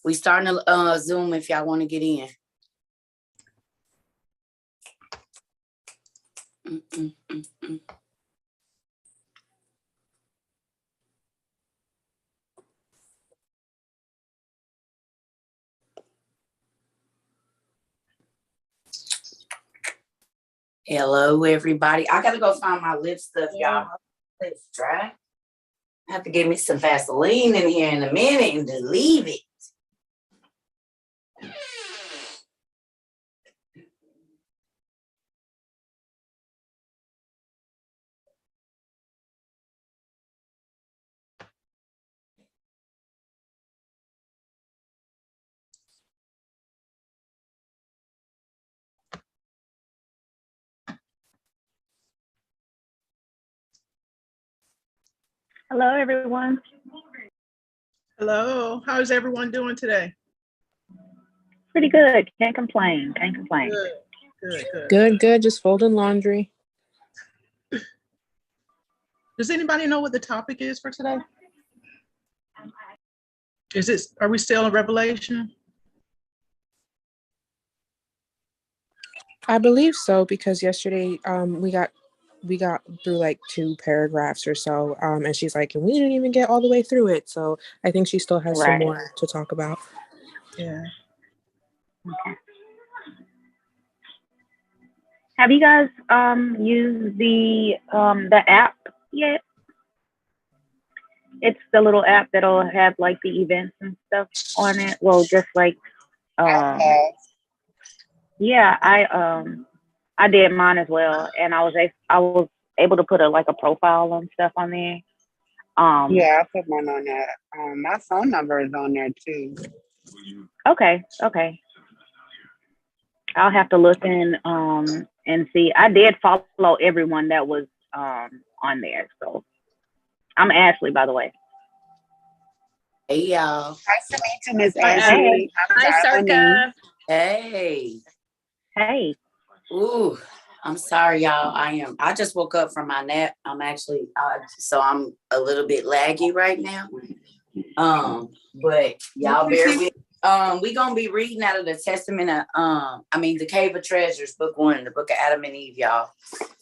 We starting a Zoom if y'all want to get in. Hello, everybody. I gotta go find my lip stuff, y'all. My lips dry. I have to get me some Vaseline in here in a minute and just leave it. Hello, everyone. Hello. How is everyone doing today? Pretty good. Can't complain. Can't complain. Good. Just folding laundry. Does anybody know what the topic is for today? Are we still in Revelation? I believe so, because yesterday we got through like 2 paragraphs or so, and she's like, and we didn't even get all the way through it. So I think she still has some more to talk about. Yeah. Okay. Have you guys used the app yet? It's the little app that'll have like the events and stuff on it. Well, just like yeah, I did mine as well, and I was able to put a profile and stuff on there. Yeah, I put one on there. My phone number is on there too. Okay. I'll have to look in and see. I did follow everyone that was on there. So I'm Ashley, by the way. Hey, y'all. Nice to meet you, Miss Ashley. Hi, Cerca. Hey. Hey. Ooh, I'm sorry, y'all. I just woke up from my nap. I'm actually, so I'm a little bit laggy right now. But y'all bear with. We gonna be reading out of the Testament of, the Cave of Treasures, book 1, the book of Adam and Eve, y'all.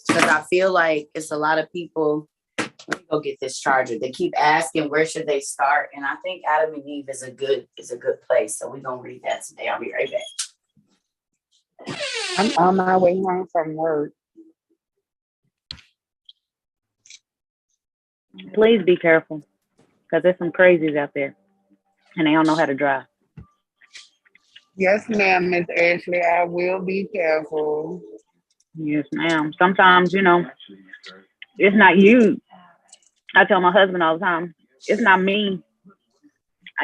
Because I feel like it's a lot of people. Let me go get this charger. They keep asking where should they start, and I think Adam and Eve is a good place. So we're gonna read that today. I'll be right back. I'm on my way home from work. Please be careful, because there's some crazies out there, and they don't know how to drive. Yes, ma'am, Miss Ashley. I will be careful. Yes, ma'am. Sometimes, it's not you. I tell my husband all the time, it's not me.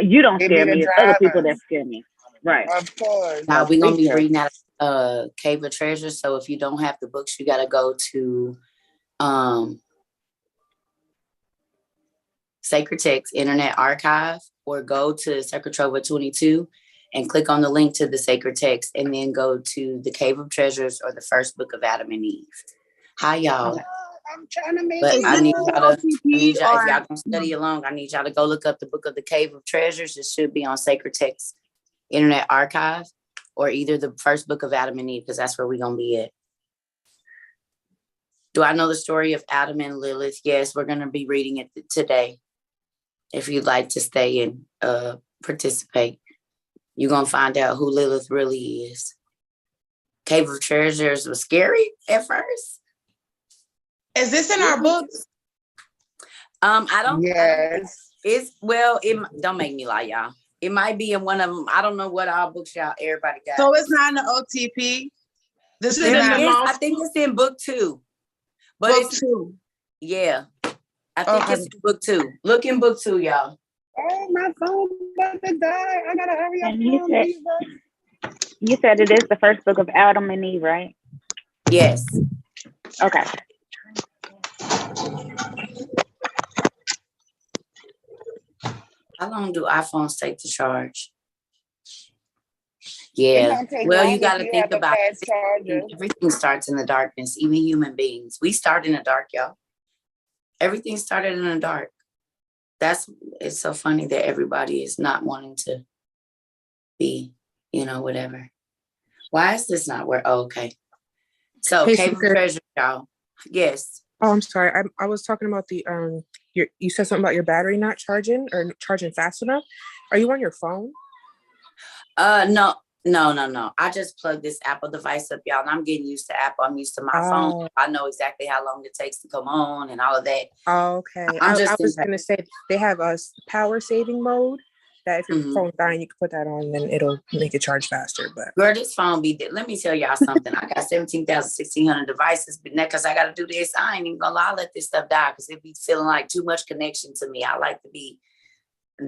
You don't scare me. It's other people that scare me. Right. Of course. Now we're gonna be reading out of Cave of Treasures. So if you don't have the books, you gotta go to Sacred Text Internet Archive, or go to Cerca Trova 22 and click on the link to the Sacred Text, and then go to the Cave of Treasures or the first book of Adam and Eve. Hi, y'all. I'm trying to make But it. I need y'all, if y'all gonna study along, I need y'all to go look up the book of the Cave of Treasures. It should be on Sacred Text Internet Archive, or either the first book of Adam and Eve, because that's where we're gonna be at. Do I know the story of Adam and Lilith? Yes, we're gonna be reading it today. If you'd like to stay and participate, you're gonna find out who Lilith really is. Cave of Treasures was scary at first. Is this in our books? I don't. Yes. It don't make me lie, y'all. It might be in one of them. I don't know what all books everybody got. So it's not in the OTP. This is I think it's in book 2. But book 2. Yeah. I think it's in book 2. Look in book 2, y'all. Oh, my phone about to die. I gotta hurry up. And you said it is the first book of Adam and Eve, right? Yes. Okay. How long do iPhones take to charge? Yeah. Well, you got to think about it. Everything starts in the darkness, even human beings. We start in the dark, y'all. Everything started in the dark. It's so funny that everybody is not wanting to be, whatever. Why is this not where? Oh, okay. So Hey, cable Seeker. treasure, y'all. Yes. Oh, I'm sorry. I was talking about the you said something about your battery not charging or charging fast enough. Are you on your phone? No. I just plugged this Apple device up, y'all, and I'm getting used to Apple. I'm used to my phone. I know exactly how long it takes to come on and all of that. Okay. I was gonna say they have a power saving mode that if your phone's dying, you can put that on, and then it'll make it charge faster. But girl, this phone let me tell y'all something. I got 1,600 devices, but because I got to do this, I ain't even gonna lie, let this stuff die because it be feeling like too much connection to me. I like to be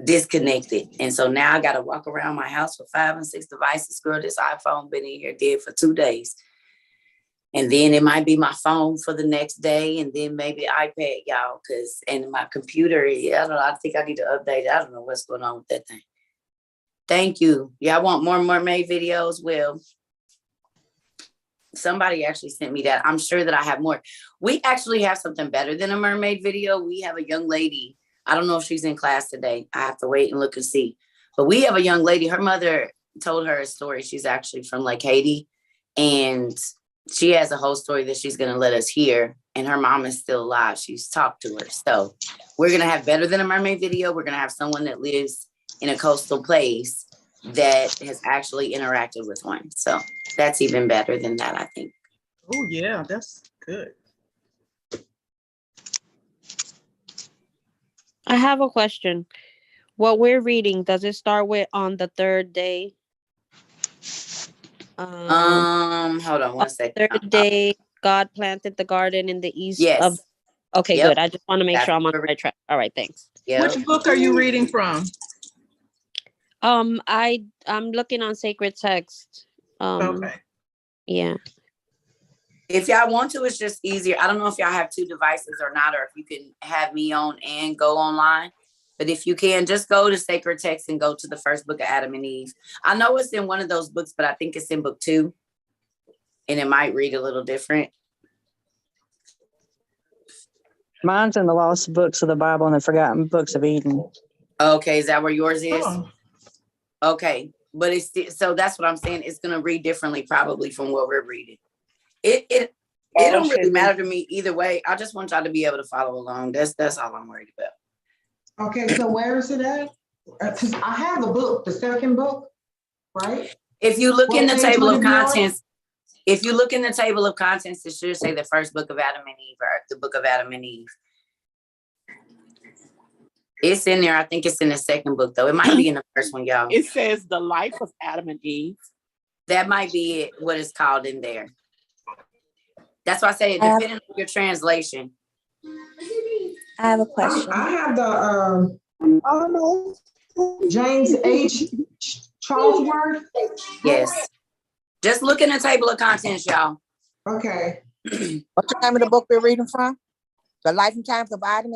disconnected. And so now I got to walk around my house with 5 and 6 devices. Girl, this iPhone been in here dead for 2 days. And then it might be my phone for the next day, and then maybe iPad, y'all, and my computer, I don't know, I think I need to update it. I don't know what's going on with that thing. Thank you. Y'all want more mermaid videos? Well, somebody actually sent me that. I'm sure that I have more. We actually have something better than a mermaid video. We have a young lady. I don't know if she's in class today. I have to wait and look and see. But we have a young lady. Her mother told her a story. She's actually from like Haiti. And she has a whole story that she's going to let us hear. And her mom is still alive. She's talked to her. So we're going to have better than a mermaid video. We're going to have someone that lives in a coastal place that has actually interacted with one. So that's even better than that, I think. Oh, yeah, that's good. I have a question. What we're reading, does it start with on the third day? Hold on one second. Third day, God planted the garden in the east. Yes. Okay, Yep. Good. I just want to make sure I'm on the right track. All right, thanks. Yep. Which book are you reading from? I'm looking on sacred text. Okay. Yeah. If y'all want to, it's just easier. I don't know if y'all have 2 devices or not, or if you can have me on and go online. But if you can, just go to sacred text and go to the first book of Adam and Eve. I know it's in one of those books, but I think it's in book 2. And it might read a little different. Mine's in the lost books of the Bible and the forgotten books of Eden. Okay, is that where yours is? Oh. Okay, but so that's what I'm saying. It's gonna read differently probably from what we're reading. It don't really matter to me either way. I just want y'all to be able to follow along. That's all I'm worried about. Okay, so where is it at? Because I have the book, the second book, right? If you look in the page table would of it be on? contents, it should say the first book of Adam and Eve, or the book of Adam and Eve. It's in there. I think it's in the second book, though. It might be in the first one, y'all. It says the life of Adam and Eve. That might be it, what it's called in there. That's why I say it depending on your translation. I have a question. I have the James H. Charlesworth. Yes. Just look in the table of contents, y'all. Okay. What's the name of the book we're reading from? The Life and Times of Adam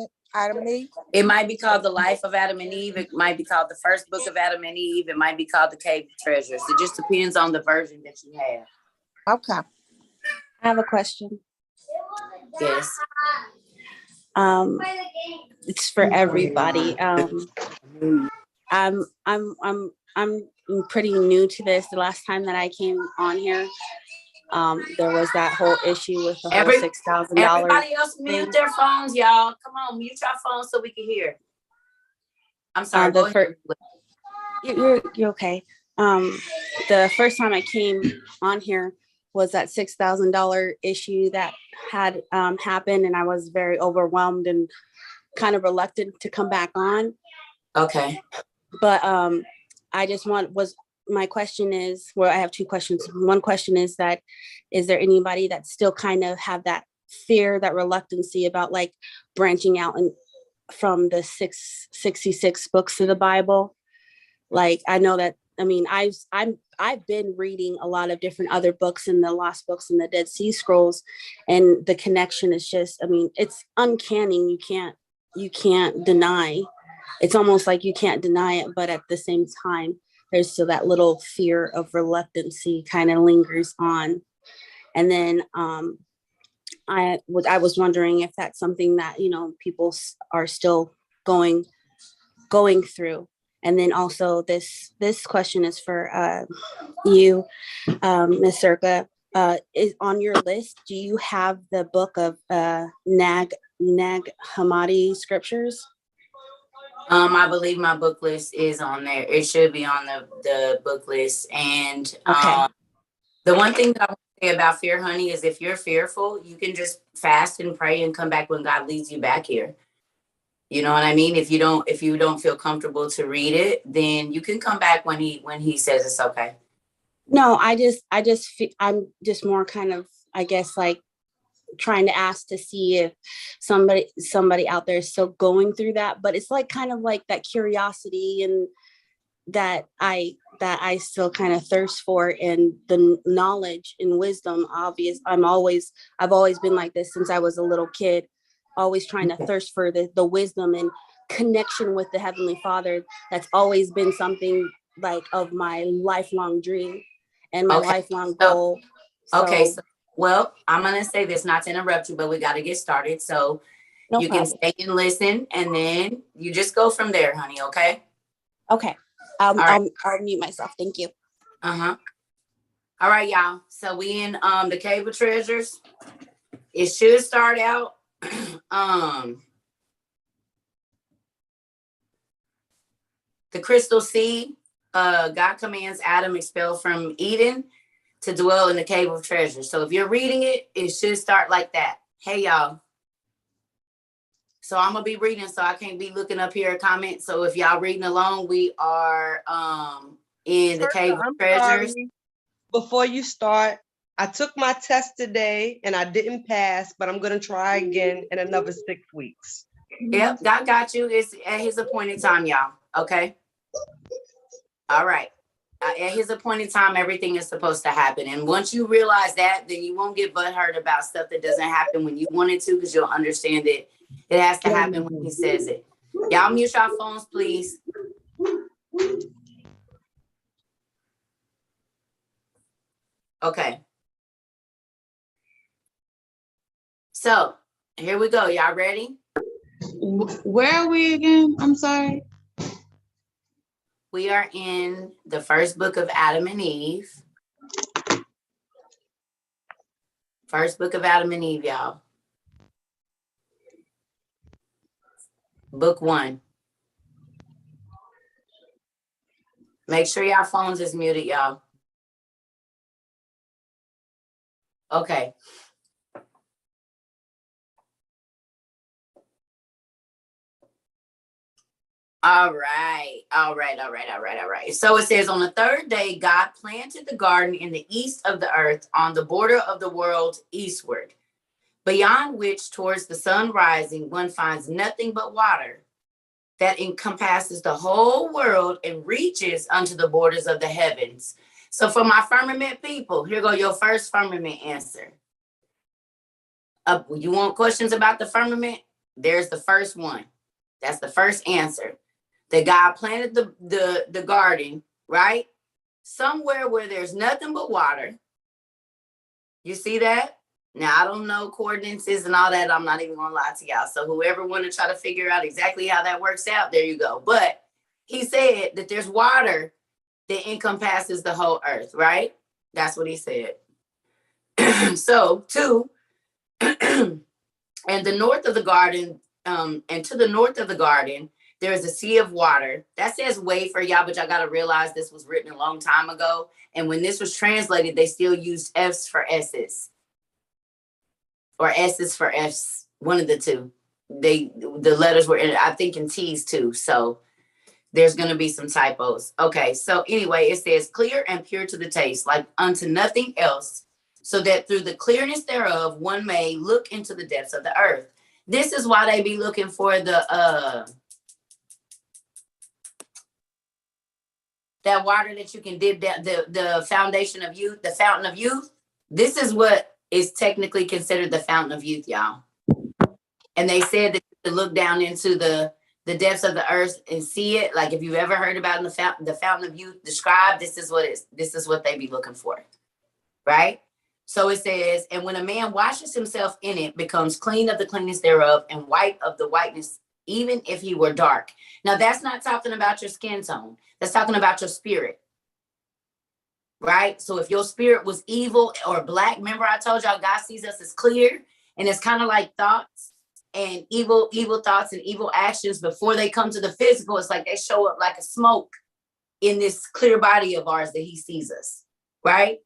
and Eve? It might be called The Life of Adam and Eve. It might be called The First Book of Adam and Eve. It might be called The Cave of Treasures. It just depends on the version that you have. Okay. I have a question. Yes. It's for everybody. I'm pretty new to this. The last time that I came on here, there was that whole issue with the whole $6,000. Everybody else mute their phones, y'all. Come on, mute your phones so we can hear. I'm sorry. You're okay. The first time I came on here was that $6,000 issue that had happened, and I was very overwhelmed and kind of reluctant to come back on. Okay. But my question is, well, I have 2 questions. One question is that, is there anybody that still kind of have that fear, that reluctancy about like branching out and from the 666 books of the Bible? Like, I know that, I've been reading a lot of different other books in the lost books and the Dead Sea Scrolls, and the connection is just, it's uncanny. You can't deny. It's almost like you can't deny it, but at the same time, there's still that little fear of reluctancy kind of lingers on. And then I was wondering if that's something that, people are still going through. And then also this question is for you, Ms. Circa. Is on your list, do you have the book of Nag Hammadi scriptures? I believe my book list is on there. It should be on the book list. And Okay. the one thing that I want to say about fear, honey, is if you're fearful, you can just fast and pray and come back when God leads you back here. You know what I mean? If you don't feel comfortable to read it, then you can come back when he says it's okay. No, I'm just more kind of, I guess, like trying to ask to see if somebody out there is still going through that. But it's like kind of like that curiosity and that I still kind of thirst for, and the knowledge and wisdom. I've always been like this since I was a little kid, always trying to thirst for the wisdom and connection with the Heavenly Father. That's always been something like of my lifelong dream and my lifelong goal. Okay, so well, I'm gonna say this, not to interrupt you, but we got to get started. So you can stay and listen, and then you just go from there, honey. Okay. Okay. I'll mute myself. Thank you. All right, y'all. So we in the Cave of Treasures. It should start out the crystal sea. God commands Adam expelled from Eden to dwell in the Cave of Treasures. So if you're reading it, it should start like that. Hey, y'all. So I'm gonna be reading, so I can't be looking up here at comments. So if y'all reading along, we are in the Cave of Treasures. Sorry. Before you start, I took my test today and I didn't pass, but I'm gonna try again in another 6 weeks. Yep, God got you. It's at his appointed time, y'all. Okay. All right. At his appointed time, everything is supposed to happen. And once you realize that, then you won't get butthurt about stuff that doesn't happen when you want it to, because you'll understand it. It has to happen when he says it. Y'all mute your phones, please. Okay. So here we go. Y'all ready? Where are we again? I'm sorry. We are in the first book of Adam and Eve. First book of Adam and Eve, y'all. Book 1. Make sure y'all phones is muted, y'all. Okay. All right. So it says, on the third day, God planted the garden in the east of the earth, on the border of the world eastward, beyond which, towards the sun rising, one finds nothing but water that encompasses the whole world and reaches unto the borders of the heavens. So for my firmament people, here go your first firmament answer. You want questions about the firmament? There's the first one. That's the first answer. That God planted the garden, right? Somewhere where there's nothing but water. You see that? Now, I don't know coordinates and all that. I'm not even gonna lie to y'all. So whoever want to try to figure out exactly how that works out, there you go. But he said that there's water that encompasses the whole earth, right? That's what he said. So 2, and the north of the garden, and to the north of the garden, there is a sea of water. That says wafer, y'all, but y'all got to realize this was written a long time ago. And when this was translated, they still used F's for S's. Or S's for F's, one of the two. The letters were, I think, in T's too. So there's going to be some typos. Okay, so anyway, it says clear and pure to the taste, like unto nothing else, so that through the clearness thereof, one may look into the depths of the earth. This is why they be looking for the that water that you can dip down, the foundation of youth, the fountain of youth. This is what is technically considered the fountain of youth, y'all. And they said that you could look down into the depths of the earth and see it. Like if you've ever heard about the fountain of youth described, this is what they be looking for, right? So it says, and when a man washes himself in it, becomes clean of the cleanness thereof, and white of the whiteness even if he were dark. Now, that's not talking about your skin tone. That's talking about your spirit. Right? So if your spirit was evil or black, remember I told y'all God sees us as clear, and it's kind of like thoughts and evil thoughts and evil actions before they come to the physical. It's like they show up like a smoke in this clear body of ours that he sees us, right?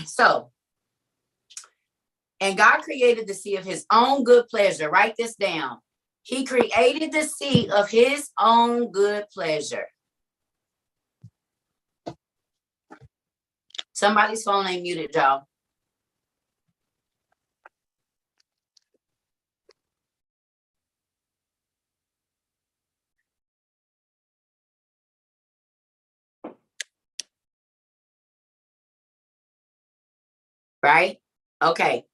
So, and God created the sea of his own good pleasure. Write this down. He created the sea of his own good pleasure. Somebody's phone ain't muted, y'all. Right? Okay.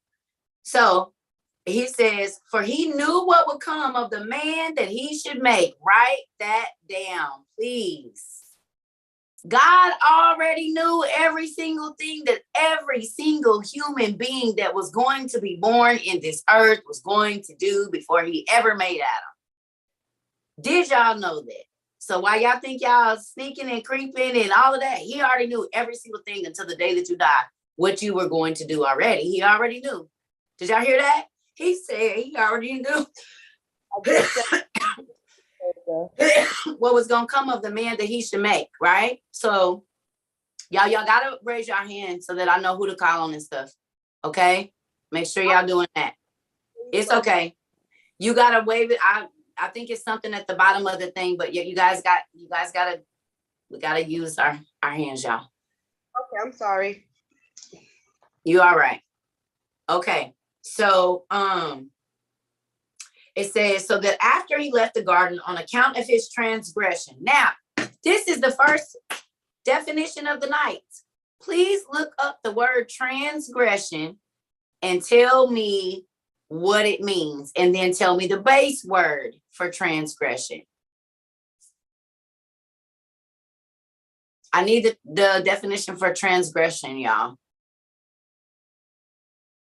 So he says, for he knew what would come of the man that he should make. Write that down, please. God already knew every single thing that every single human being that was going to be born in this earth was going to do before he ever made Adam. Did y'all know that? So while y'all think y'all sneaking and creeping and all of that, he already knew every single thing until the day that you die, what you were going to do already. He already knew. Did y'all hear that? He said he already knew what was going to come of the man that he should make, right? So y'all got to raise your hand so that I know who to call on and stuff, okay? Make sure y'all doing that. It's okay. You got to wave it. I think it's something at the bottom of the thing, but we got to use our hands, y'all. Okay, I'm sorry. You all right. Okay. So, it says, so that after he left the garden on account of his transgression. Now, this is the first definition of the night. Please look up the word transgression and tell me what it means. And then tell me the base word for transgression. I need the definition for transgression, y'all.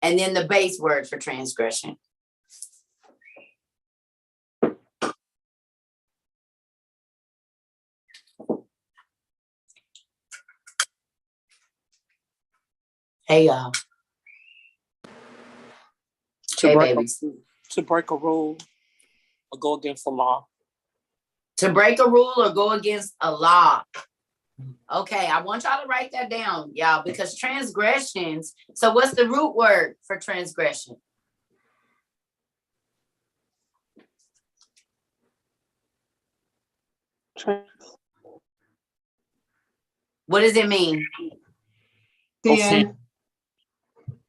And then the base word for transgression. Hey, y'all. To break a rule or go against the law. To break a rule or go against a law. Okay, I want y'all to write that down, y'all, because transgressions. So what's the root word for transgression? What does it mean? Sin.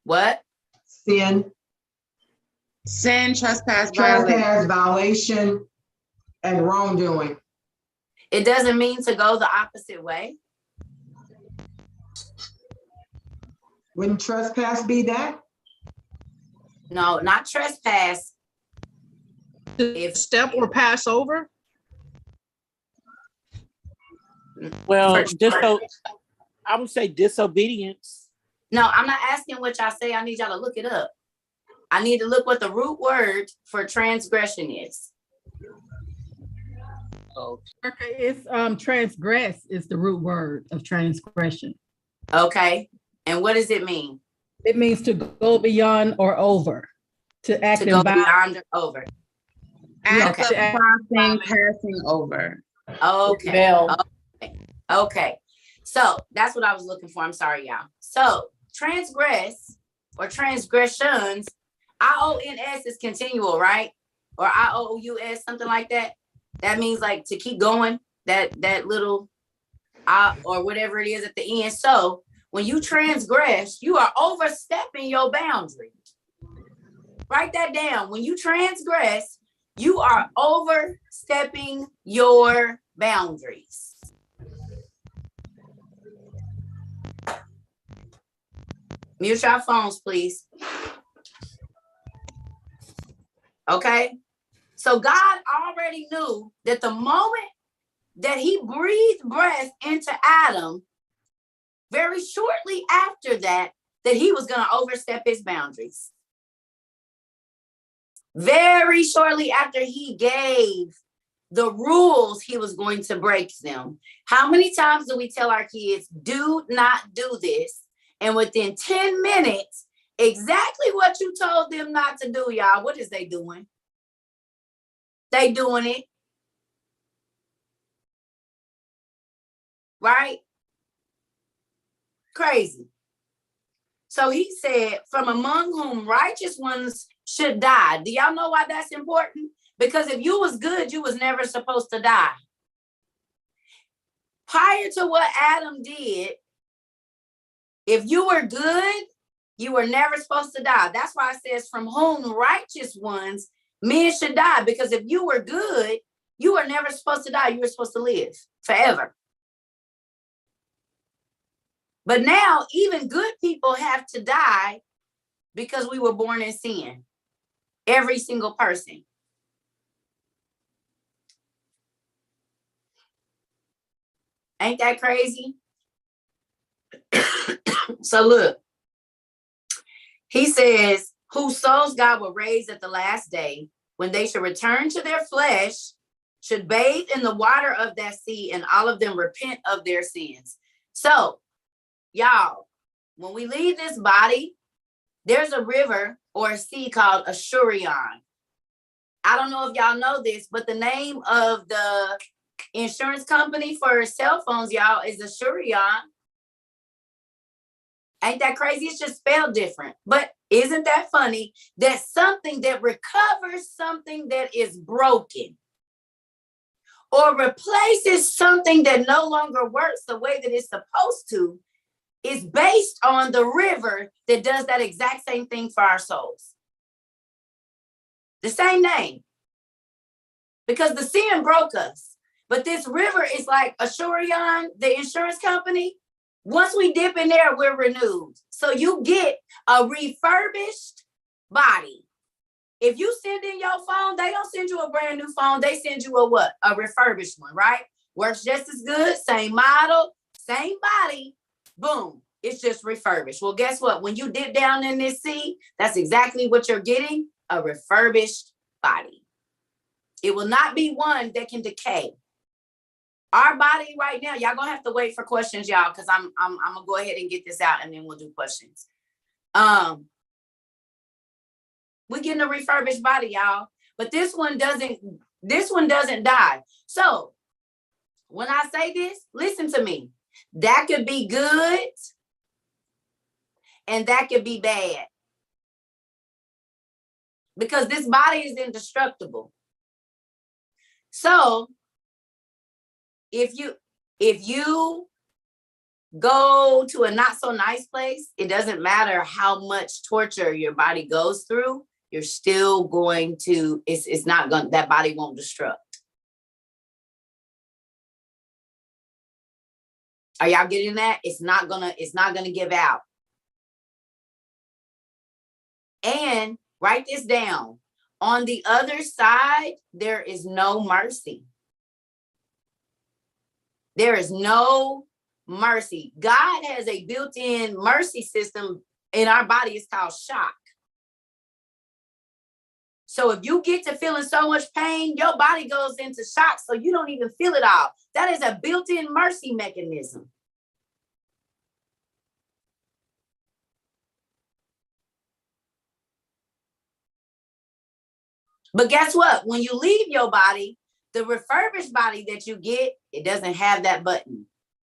What? Sin. Sin, trespass, Violation, and wrongdoing. It doesn't mean to go the opposite way. Wouldn't trespass be that? No, not trespass. If step or pass over? Well, I would say disobedience. No, I'm not asking what y'all say. I need y'all to look it up. I need to look what the root word for transgression is. Okay, it's transgress is the root word of transgression. Okay, and what does it mean? It means to go beyond or over, to act to go in beyond or over. Act of crossing, passing over. Okay. Okay. So that's what I was looking for. I'm sorry, y'all. So transgress or transgressions, IONS is continual, right? Or IOUS, something like that. That means like to keep going, that little or whatever it is at the end. So when you transgress, you are overstepping your boundary. Write that down. When you transgress, you are overstepping your boundaries. Mute your phones, please. Okay? So God already knew that the moment that he breathed breath into Adam, very shortly after that he was going to overstep his boundaries. Very shortly after he gave the rules, he was going to break them. How many times do we tell our kids, do not do this? And within 10 minutes, exactly what you told them not to do, y'all, what is they doing? They doing it. Right? Crazy. So he said, from among whom righteous ones should die. Do y'all know why that's important? Because if you was good, you was never supposed to die. Prior to what Adam did, if you were good, you were never supposed to die. That's why it says, from whom righteous ones men should die. Because if you were good, you were never supposed to die. You were supposed to live forever. But now even good people have to die because we were born in sin. Every single person. Ain't that crazy? So look, he says, whose souls God will raise at the last day, when they should return to their flesh, should bathe in the water of that sea, and all of them repent of their sins. So, y'all, when we leave this body, there's a river or a sea called Ashurion. I don't know if y'all know this, but the name of the insurance company for cell phones, y'all, is Ashurion. Ain't that crazy? It's just spelled different. But isn't that funny that something that recovers something that is broken or replaces something that no longer works the way that it's supposed to is based on the river that does that exact same thing for our souls? The same name. Because the sin broke us. But this river is like Ashurion, the insurance company. Once we dip in there, we're renewed. So you get a refurbished body. If you send in your phone, they don't send you a brand new phone. They send you a what? A refurbished one, right? Works just as good, same model, same body. Boom. It's just refurbished. Well, guess what? When you dip down in this sea, that's exactly what you're getting, a refurbished body. It will not be one that can decay. Our body right now, y'all gonna have to wait for questions, y'all, because I'm gonna go ahead and get this out and then we'll do questions. We're getting a refurbished body, y'all, but this one doesn't die. So when I say this, listen to me. That could be good and that could be bad. Because this body is indestructible. So if you go to a not so nice place, it doesn't matter how much torture your body goes through, you're still going to, it's not going, that body won't destruct. Are y'all getting that? It's not gonna give out. And write this down. On the other side, there is no mercy. There is no mercy. God has a built-in mercy system in our body. It's called shock. So if you get to feeling so much pain, your body goes into shock, so you don't even feel it all. That is a built-in mercy mechanism. But guess what? When you leave your body, the refurbished body that you get, it doesn't have that button.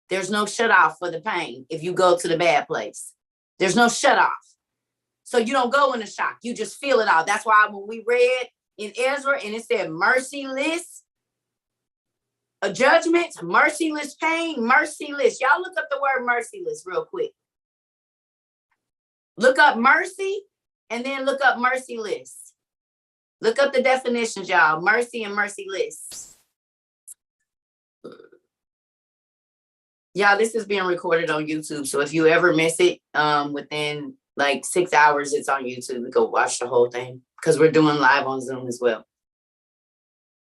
There's no shut off for the pain if you go to the bad place. There's no shut off. So you don't go into shock. You just feel it all. That's why when we read in Ezra and it said merciless judgments, merciless pain, merciless. Y'all look up the word merciless real quick. Look up mercy and then look up merciless. Look up the definitions, y'all. Mercy and merciless. Y'all, this is being recorded on YouTube. So if you ever miss it, within like 6 hours, it's on YouTube. Go watch the whole thing because we're doing live on Zoom as well.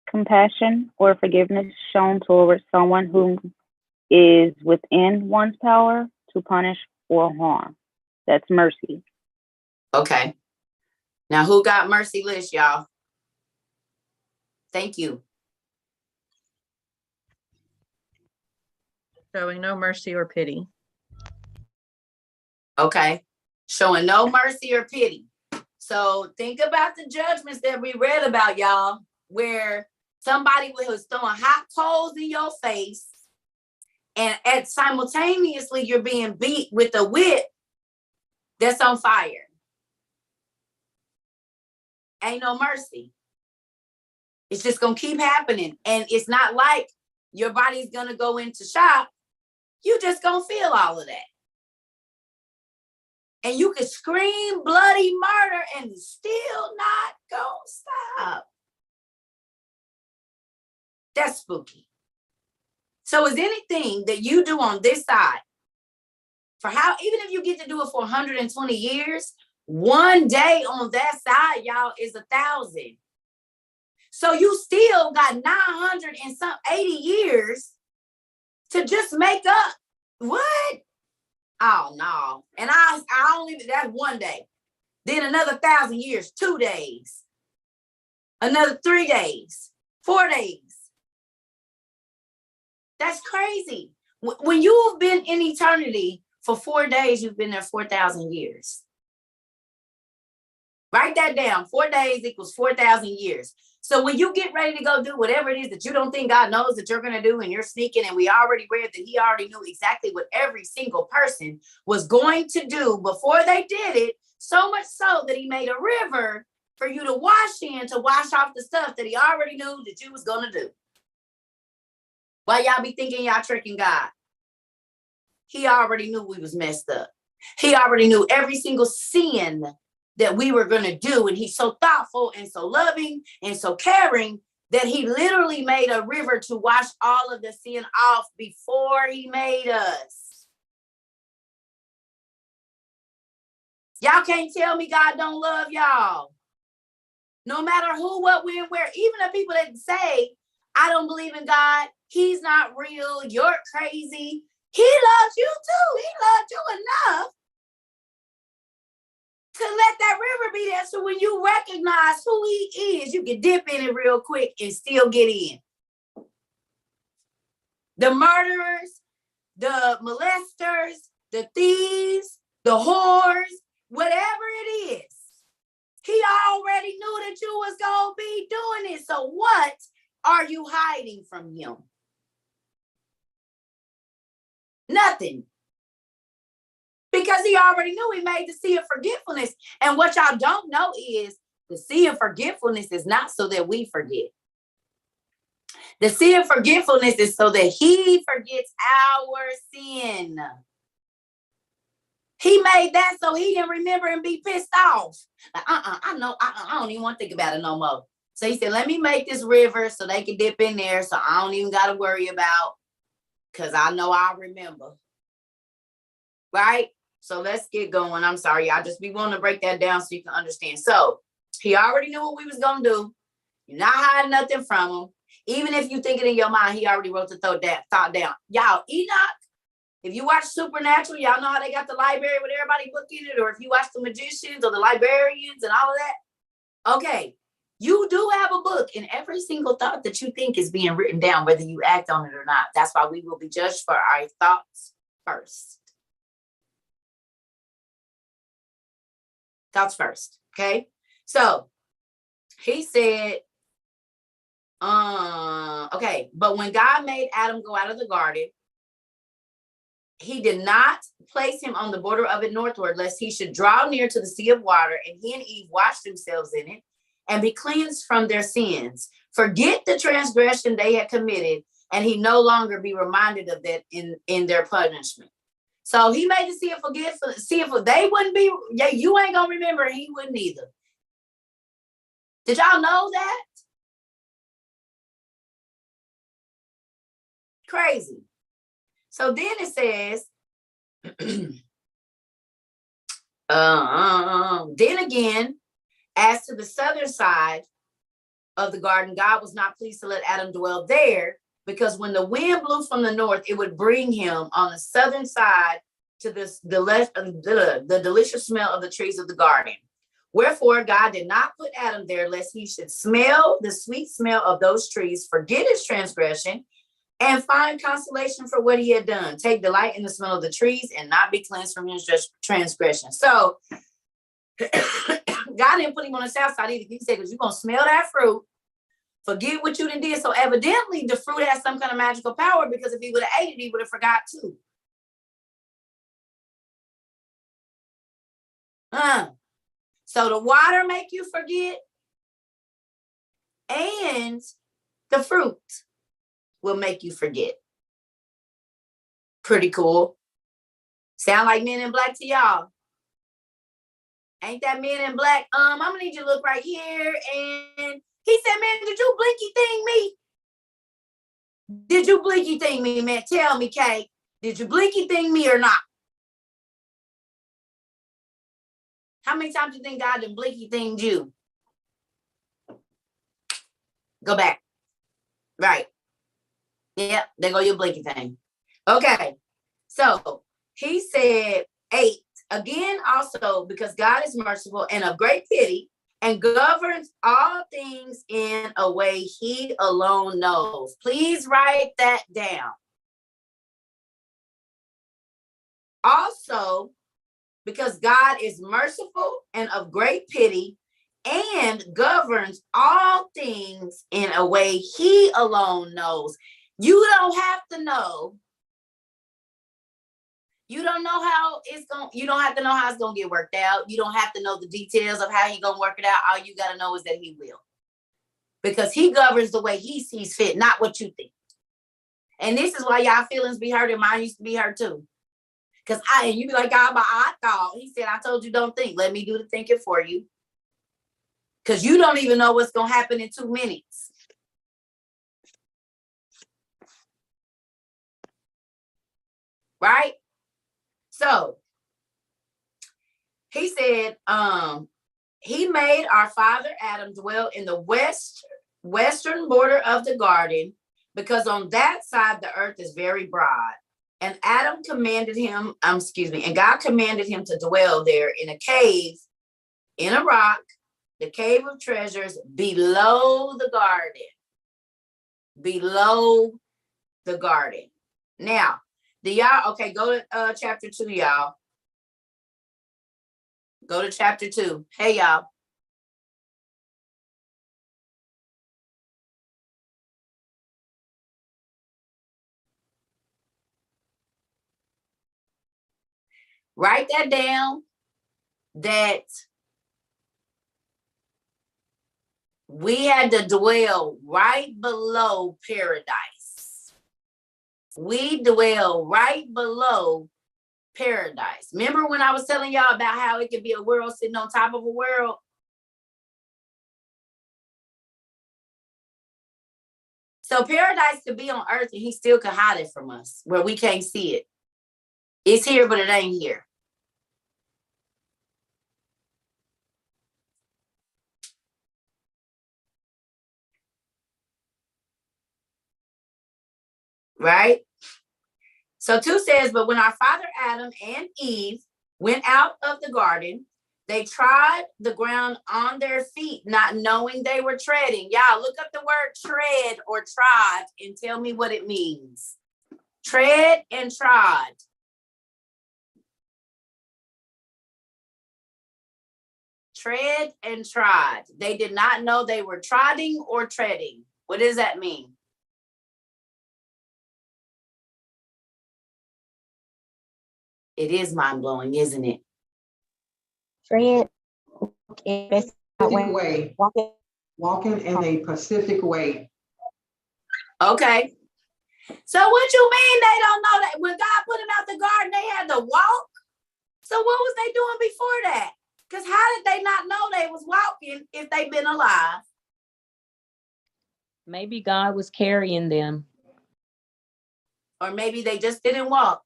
Compassion or forgiveness shown towards someone who is within one's power to punish or harm. That's mercy. Okay. Now, who got merciless, y'all? Thank you. Showing no mercy or pity. Okay. Showing no mercy or pity. So think about the judgments that we read about, y'all, where somebody was throwing hot coals in your face, and simultaneously you're being beat with a whip that's on fire. Ain't no mercy. It's just gonna keep happening. And it's not like your body's gonna go into shock. You just gonna feel all of that. And you can scream bloody murder and it's still not gonna stop. That's spooky. So is anything that you do on this side, even if you get to do it for 120 years, one day on that side, y'all, is 1,000. So you still got 980 years to just make up. What? Oh no. And I only, that's one day. Then another 1,000 years, 2 days. Another 3 days, 4 days. That's crazy. When you've been in eternity for 4 days, you've been there 4,000 years. Write that down. 4 days equals 4,000 years. So when you get ready to go do whatever it is that you don't think God knows that you're going to do, and you're sneaking, and we already read that he already knew exactly what every single person was going to do before they did it, so much so that he made a river for you to wash in, to wash off the stuff that he already knew that you was going to do. Why y'all be thinking y'all tricking God? He already knew we was messed up. He already knew every single sin that we were going to do. And he's so thoughtful and so loving and so caring that he literally made a river to wash all of the sin off before he made us. Y'all can't tell me God don't love y'all. No matter who, what, when, where. Even the people that say, I don't believe in God, he's not real, you're crazy. He loves you too. He loved you enough to let that river be there, so when you recognize who he is, you can dip in it real quick and still get in. The murderers, the molesters, the thieves, the whores, whatever it is, he already knew that you was going to be doing it. So what are you hiding from him? Nothing. Because he already knew. He made the sea of forgetfulness. And what y'all don't know is the sea of forgetfulness is not so that we forget. The sea of forgetfulness is so that he forgets our sin. He made that so he didn't remember and be pissed off. Like, I know, I don't even want to think about it no more. So he said, let me make this river so they can dip in there, so I don't even got to worry about, because I know I'll remember. Right? So let's get going. I'm sorry, y'all. Just be willing to break that down so you can understand. So he already knew what we was going to do. You're not hiding nothing from him. Even if you think it in your mind, he already wrote the thought down. Y'all, Enoch, if you watch Supernatural, y'all know how they got the library with everybody book in it, or if you watch the magicians or the librarians and all of that. Okay, you do have a book, and every single thought that you think is being written down, whether you act on it or not. That's why we will be judged for our thoughts first. Thoughts first, okay? So he said, okay, but when God made Adam go out of the garden, he did not place him on the border of it northward, lest he should draw near to the sea of water, and he and Eve wash themselves in it and be cleansed from their sins, forget the transgression they had committed, and he no longer be reminded of that in their punishment. So he made the sea of forgetfulness. They wouldn't be, yeah, you ain't gonna remember, and he wouldn't either. Did y'all know that? Crazy. So then it says, then again, as to the southern side of the garden, God was not pleased to let Adam dwell there, because when the wind blew from the north, it would bring him on the southern side to the delicious smell of the trees of the garden. Wherefore God did not put Adam there, lest he should smell the sweet smell of those trees, forget his transgression, and find consolation for what he had done. Take delight in the smell of the trees and not be cleansed from his transgression. So God didn't put him on the south side either. He said, because you're going to smell that fruit, forget what you did. So evidently the fruit has some kind of magical power, because if he would have ate it, he would have forgot too. So the water make you forget, and the fruit will make you forget. Pretty cool. Sound like Men in Black to y'all? Ain't that Men in Black? I'm gonna need you to look right here. And he said, man, did you blinky thing me? Did you blinky thing me, man? Tell me, Kay. Did you blinky thing me or not? How many times do you think God done blinky thinged you? Go back. Right. Yep, there go your blinky thing. Okay. So he said 8. Again, also, because God is merciful and of great pity, and governs all things in a way he alone knows. Please write that down. Also, because God is merciful and of great pity, and governs all things in a way he alone knows. You don't have to know. You don't know how it's going. You don't have to know how it's going to get worked out. You don't have to know the details of how he's going to work it out. All you got to know is that he will. Because he governs the way he sees fit, not what you think. And this is why y'all feelings be hurt, and mine used to be hurt too. Because you be like, God, but I thought. He said, I told you don't think. Let me do the thinking for you. Because you don't even know what's going to happen in 2 minutes. Right? So, he said, he made our father Adam dwell in the western border of the garden, because on that side the earth is very broad. And God commanded him to dwell there in a cave, in a rock, the cave of treasures below the garden. Below the garden. Now, okay, go to chapter 2, y'all. Go to chapter 2. Hey, y'all. Write that down, that we had to dwell right below paradise. We dwell right below paradise. Remember when I was telling y'all about how it could be a world sitting on top of a world? So paradise could be on earth, and he still could hide it from us where we can't see it. It's here, but it ain't here. Right? So 2 says, but when our father Adam and Eve went out of the garden, they trod the ground on their feet, not knowing they were treading. Y'all, look up the word tread or trod and tell me what it means. Tread and trod. Tread and trod. They did not know they were trodding or treading. What does that mean? It is mind-blowing, isn't it? Tread in a specific way. Walking in a specific way. Okay. So what you mean they don't know that when God put them out the garden, they had to walk? So what was they doing before that? Because how did they not know they was walking if they've been alive? Maybe God was carrying them. Or maybe they just didn't walk.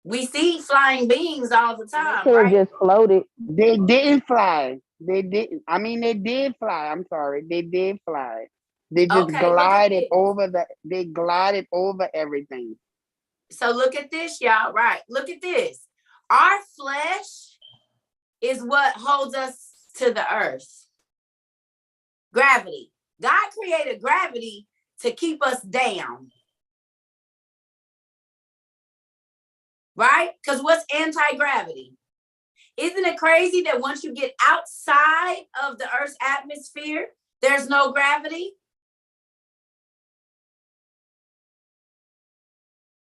We see flying beings all the time, They right? just floated. They didn't fly. They didn't. I mean, they did fly. I'm sorry. They did fly. They just glided over they glided over everything. So look at this, y'all. Right. Look at this. Our flesh is what holds us to the earth. Gravity. God created gravity to keep us down. Right? Because what's anti-gravity? Isn't it crazy that once you get outside of the Earth's atmosphere, there's no gravity?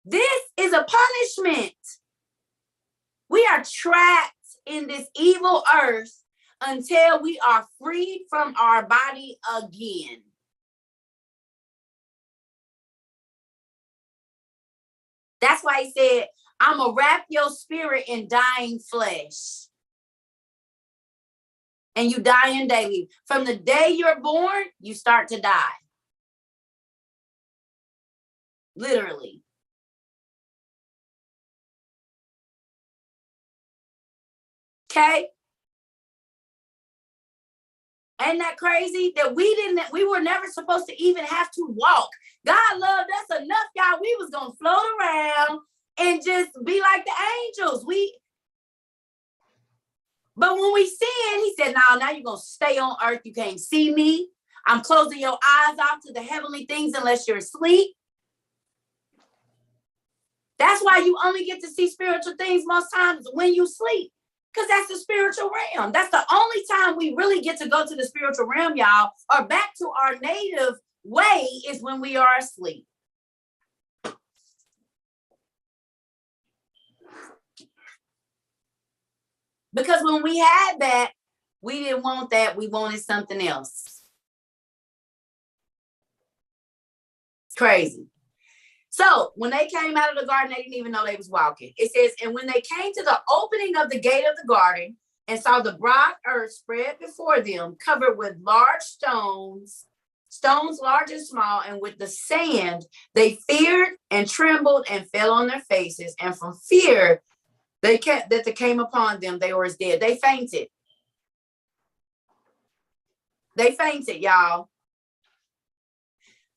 This is a punishment. We are trapped in this evil earth until we are freed from our body again. That's why he said, I'm going to wrap your spirit in dying flesh. And you dying daily. From the day you're born, you start to die. Literally. Okay? Ain't that crazy that we were never supposed to even have to walk. God loved us enough, y'all. We was going to float around and just be like the angels. But when we sin, he said, now you're going to stay on earth. You can't see me. I'm closing your eyes off to the heavenly things unless you're asleep. That's why you only get to see spiritual things most times when you sleep. Because that's the spiritual realm. That's the only time we really get to go to the spiritual realm, y'all, or back to our native way is when we are asleep. Because when we had that, we didn't want that. We wanted something else. It's crazy. So when they came out of the garden, they didn't even know they was walking. It says, and when they came to the opening of the gate of the garden and saw the broad earth spread before them, covered with large stones large and small, and with the sand, they feared and trembled and fell on their faces. And from fear that came upon them, they were as dead. They fainted. They fainted, y'all.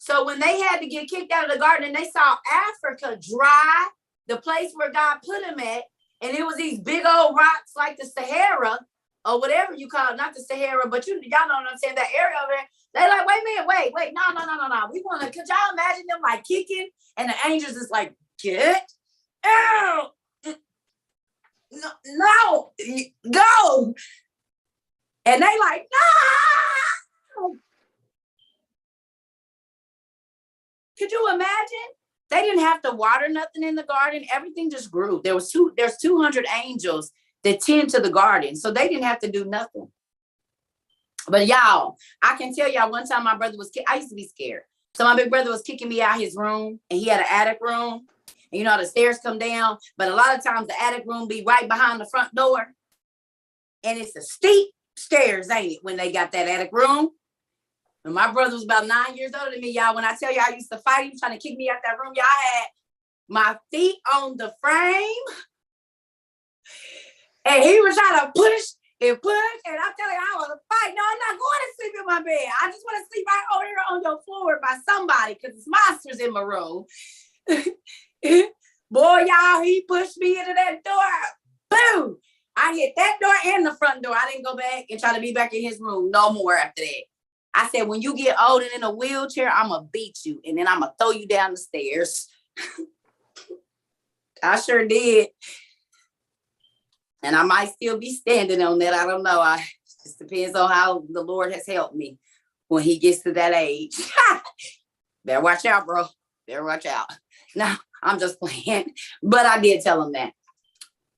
So when they had to get kicked out of the garden and they saw Africa dry, the place where God put them at, and it was these big old rocks like the Sahara or whatever you call it, not the Sahara, but y'all know what I'm saying, that area over there. They like, wait a minute, wait, no. We want to, could y'all imagine them like kicking and the angels is like, get out. No, go. And they like, no. Could you imagine? They didn't have to water nothing in the garden. Everything just grew. There's 200 angels that tend to the garden. So they didn't have to do nothing. But y'all, I can tell y'all one time my brother I used to be scared. So my big brother was kicking me out his room and he had an attic room. And you know how the stairs come down, but a lot of times the attic room be right behind the front door. And it's a steep stairs, ain't it, when they got that attic room? And my brother was about 9 years older than me, y'all. When I tell you I used to fight him, trying to kick me out that room, y'all, I had my feet on the frame. And he was trying to push. And I'm telling you, I want to fight. No, I'm not going to sleep in my bed. I just want to sleep right over here on your floor by somebody because it's monsters in my room. Boy, y'all, he pushed me into that door. Boom. I hit that door and the front door. I didn't go back and try to be back in his room no more after that. I said, when you get old and in a wheelchair, I'm going to beat you. And then I'm going to throw you down the stairs. I sure did. And I might still be standing on that. I don't know. It just depends on how the Lord has helped me when he gets to that age. Better watch out, bro. Better watch out. No, I'm just playing. But I did tell him that.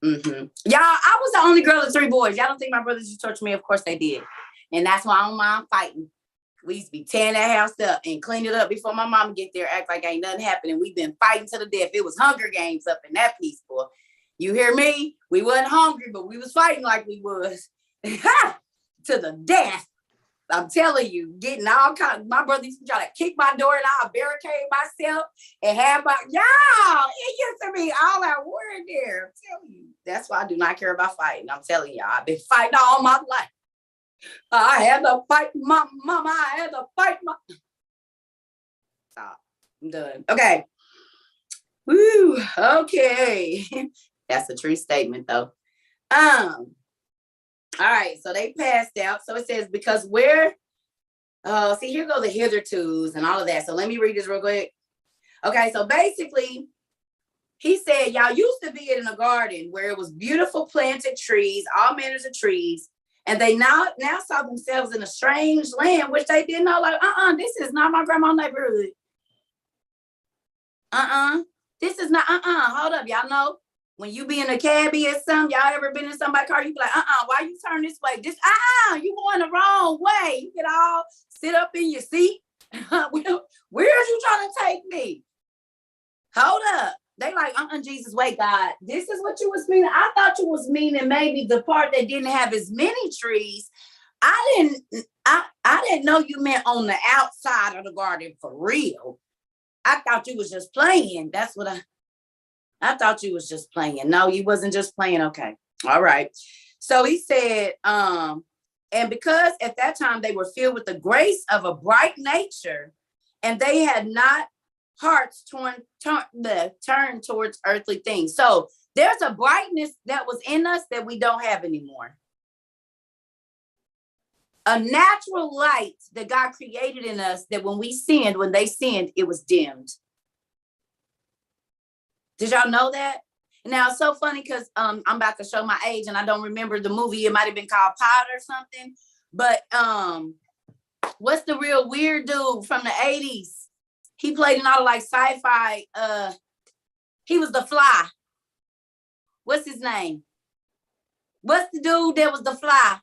Mm-hmm. Y'all, I was the only girl of 3 boys. Y'all don't think my brothers used to torture me? Of course they did. And that's why I don't mind fighting. We used to be tearing that house up and clean it up before my mama get there, act like ain't nothing happening. We've been fighting to the death. It was Hunger Games up in that piece, boy. You hear me? We wasn't hungry, but we was fighting like we was. To the death. I'm telling you, getting all kinds. My brother used to try to kick my door and I'll barricade myself and have y'all, it used to be all that war in there. I'm telling you. That's why I do not care about fighting. I'm telling y'all, I've been fighting all my life. I had to fight my mama. I had to fight my. Stop. I'm done. Okay. Woo. Okay. That's a true statement, though. All right, so they passed out. So it says, because where, see, here go the hithertos and all of that. So let me read this real quick. Okay, so basically, he said, y'all used to be in a garden where it was beautiful planted trees, all manners of trees, and they now saw themselves in a strange land, which they didn't know, like, this is not my grandma's neighborhood. This is not, hold up, y'all know, when you be in a cabbie or something, y'all ever been in somebody's car, you be like, why you turn this way? This, you going the wrong way. You can all sit up in your seat. Where are you trying to take me? Hold up. They like, Jesus, wait, God, this is what you was meaning. I thought you was meaning maybe the part that didn't have as many trees. I didn't know you meant on the outside of the garden for real. I thought you was just playing. That's what I thought you was just playing. No, you wasn't just playing. Okay. All right. So he said, and because at that time they were filled with the grace of a bright nature, and they had not hearts turned towards earthly things. So there's a brightness that was in us that we don't have anymore. A natural light that God created in us that when they sinned, it was dimmed. Did y'all know that? Now it's so funny because I'm about to show my age and I don't remember the movie. It might have been called Pod or something. But what's the real weird dude from the 80s? He played in all like sci-fi. He was the Fly. What's his name? What's the dude that was the Fly?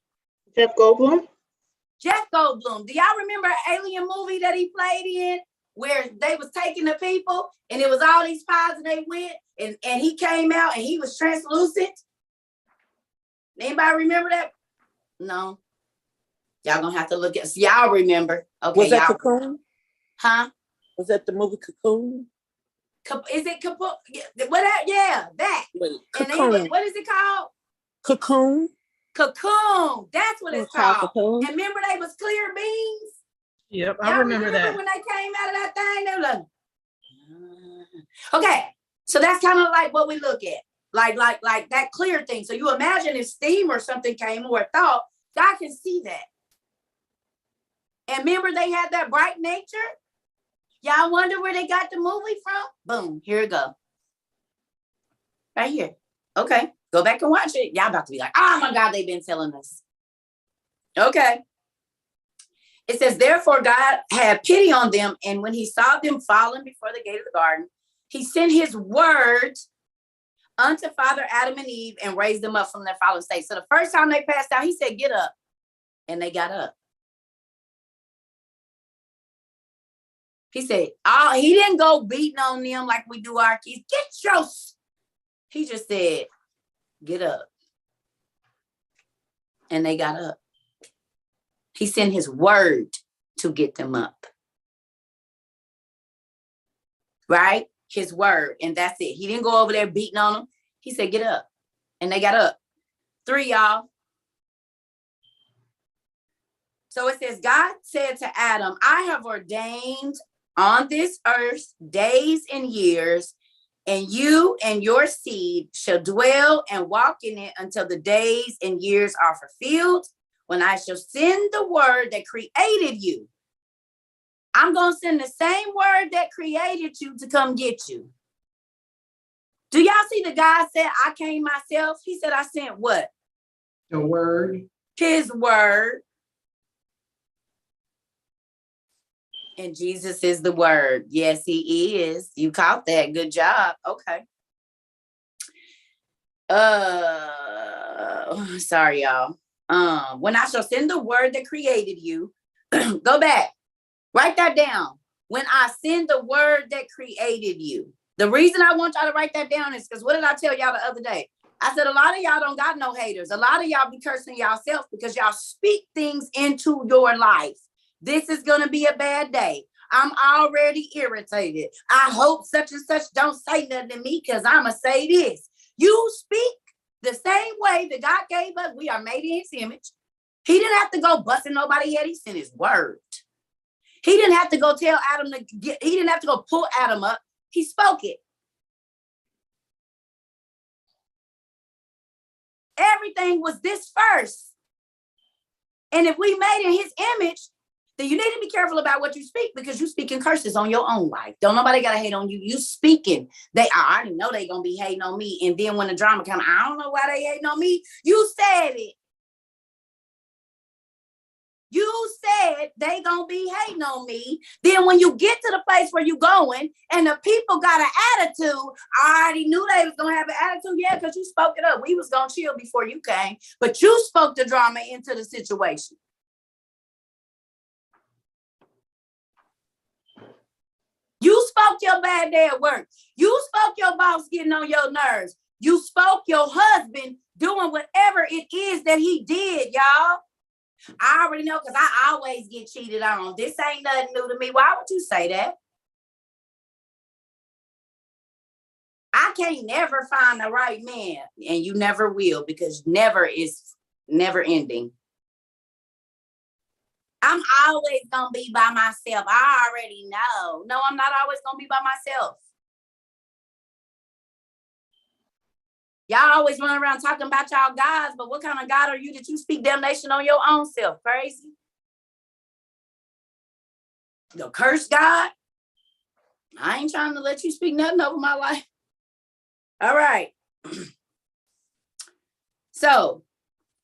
Jeff Goldblum. Jeff Goldblum. Do y'all remember an alien movie that he played in where they was taking the people and it was all these pies and they went and he came out and he was translucent? Anybody remember that? No. Y'all gonna have to look at. Y'all remember? Okay. Was that Cocoon? Huh? Was that the movie Cocoon? Is it Cocoon? Yeah, that. Wait, Cocoon. What is it called? Cocoon. Cocoon. That's what it's called. And remember they was clear beans? Yep, I remember that. When they came out of that thing, they were like, okay. So that's kind of like what we look at. Like that clear thing. So you imagine if steam or something came or a thought, God can see that. And remember they had that bright nature? Y'all wonder where they got the movie from? Boom, here it go. Right here. Okay, go back and watch it. Y'all about to be like, oh my God, they've been telling us. Okay. It says, therefore God had pity on them, and when he saw them fallen before the gate of the garden, he sent his word unto Father Adam and Eve and raised them up from their fallen state. So the first time they passed out, he said, get up. And they got up. He said, he didn't go beating on them like we do our kids. He just said, get up. And they got up. He sent his word to get them up. Right? His word. And that's it. He didn't go over there beating on them. He said, get up. And they got up. 3, y'all. So it says, God said to Adam, I have ordained on this earth days and years, and you and your seed shall dwell and walk in it until the days and years are fulfilled, when I shall send the word that created you. I'm going to send the same word that created you to come get you. Do y'all see the guy said, I came myself? He said, I sent what? The word. His word. And Jesus is the word. Yes, he is. You caught that. Good job. Okay. Sorry, y'all. When I shall send the word that created you, go back. Write that down. When I send the word that created you. The reason I want y'all to write that down is because what did I tell y'all the other day? I said a lot of y'all don't got no haters. A lot of y'all be cursing yourself because y'all speak things into your life. This is going to be a bad day. I'm already irritated. I hope such and such don't say nothing to me because I'm going to say this. You speak the same way that God gave us. We are made in his image. He didn't have to go busting nobody yet. He sent his word. He didn't have to go tell Adam he didn't have to go pull Adam up. He spoke it. Everything was this first. And if we made in his image, then you need to be careful about what you speak, because you speaking curses on your own life. Don't nobody gotta hate on you. You speaking. I already know they gonna be hating on me. And then when the drama comes, I don't know why they hating on me. You said it. You said they gonna be hating on me. Then when you get to the place where you going and the people got an attitude, I already knew they was gonna have an attitude. Yeah, because you spoke it up. We was gonna chill before you came, but you spoke the drama into the situation. You spoke your bad day at work. You spoke your boss getting on your nerves. You spoke your husband doing whatever it is that he did, y'all. I already know, because I always get cheated on. This ain't nothing new to me. Why would you say that? I can't never find the right man, and you never will, because never is never ending. I'm always gonna be by myself. I already know. No, I'm not always gonna be by myself. Y'all always run around talking about y'all gods, but what kind of God are you that you speak damnation on your own self? Crazy? The curse God? I ain't trying to let you speak nothing over my life. All right. So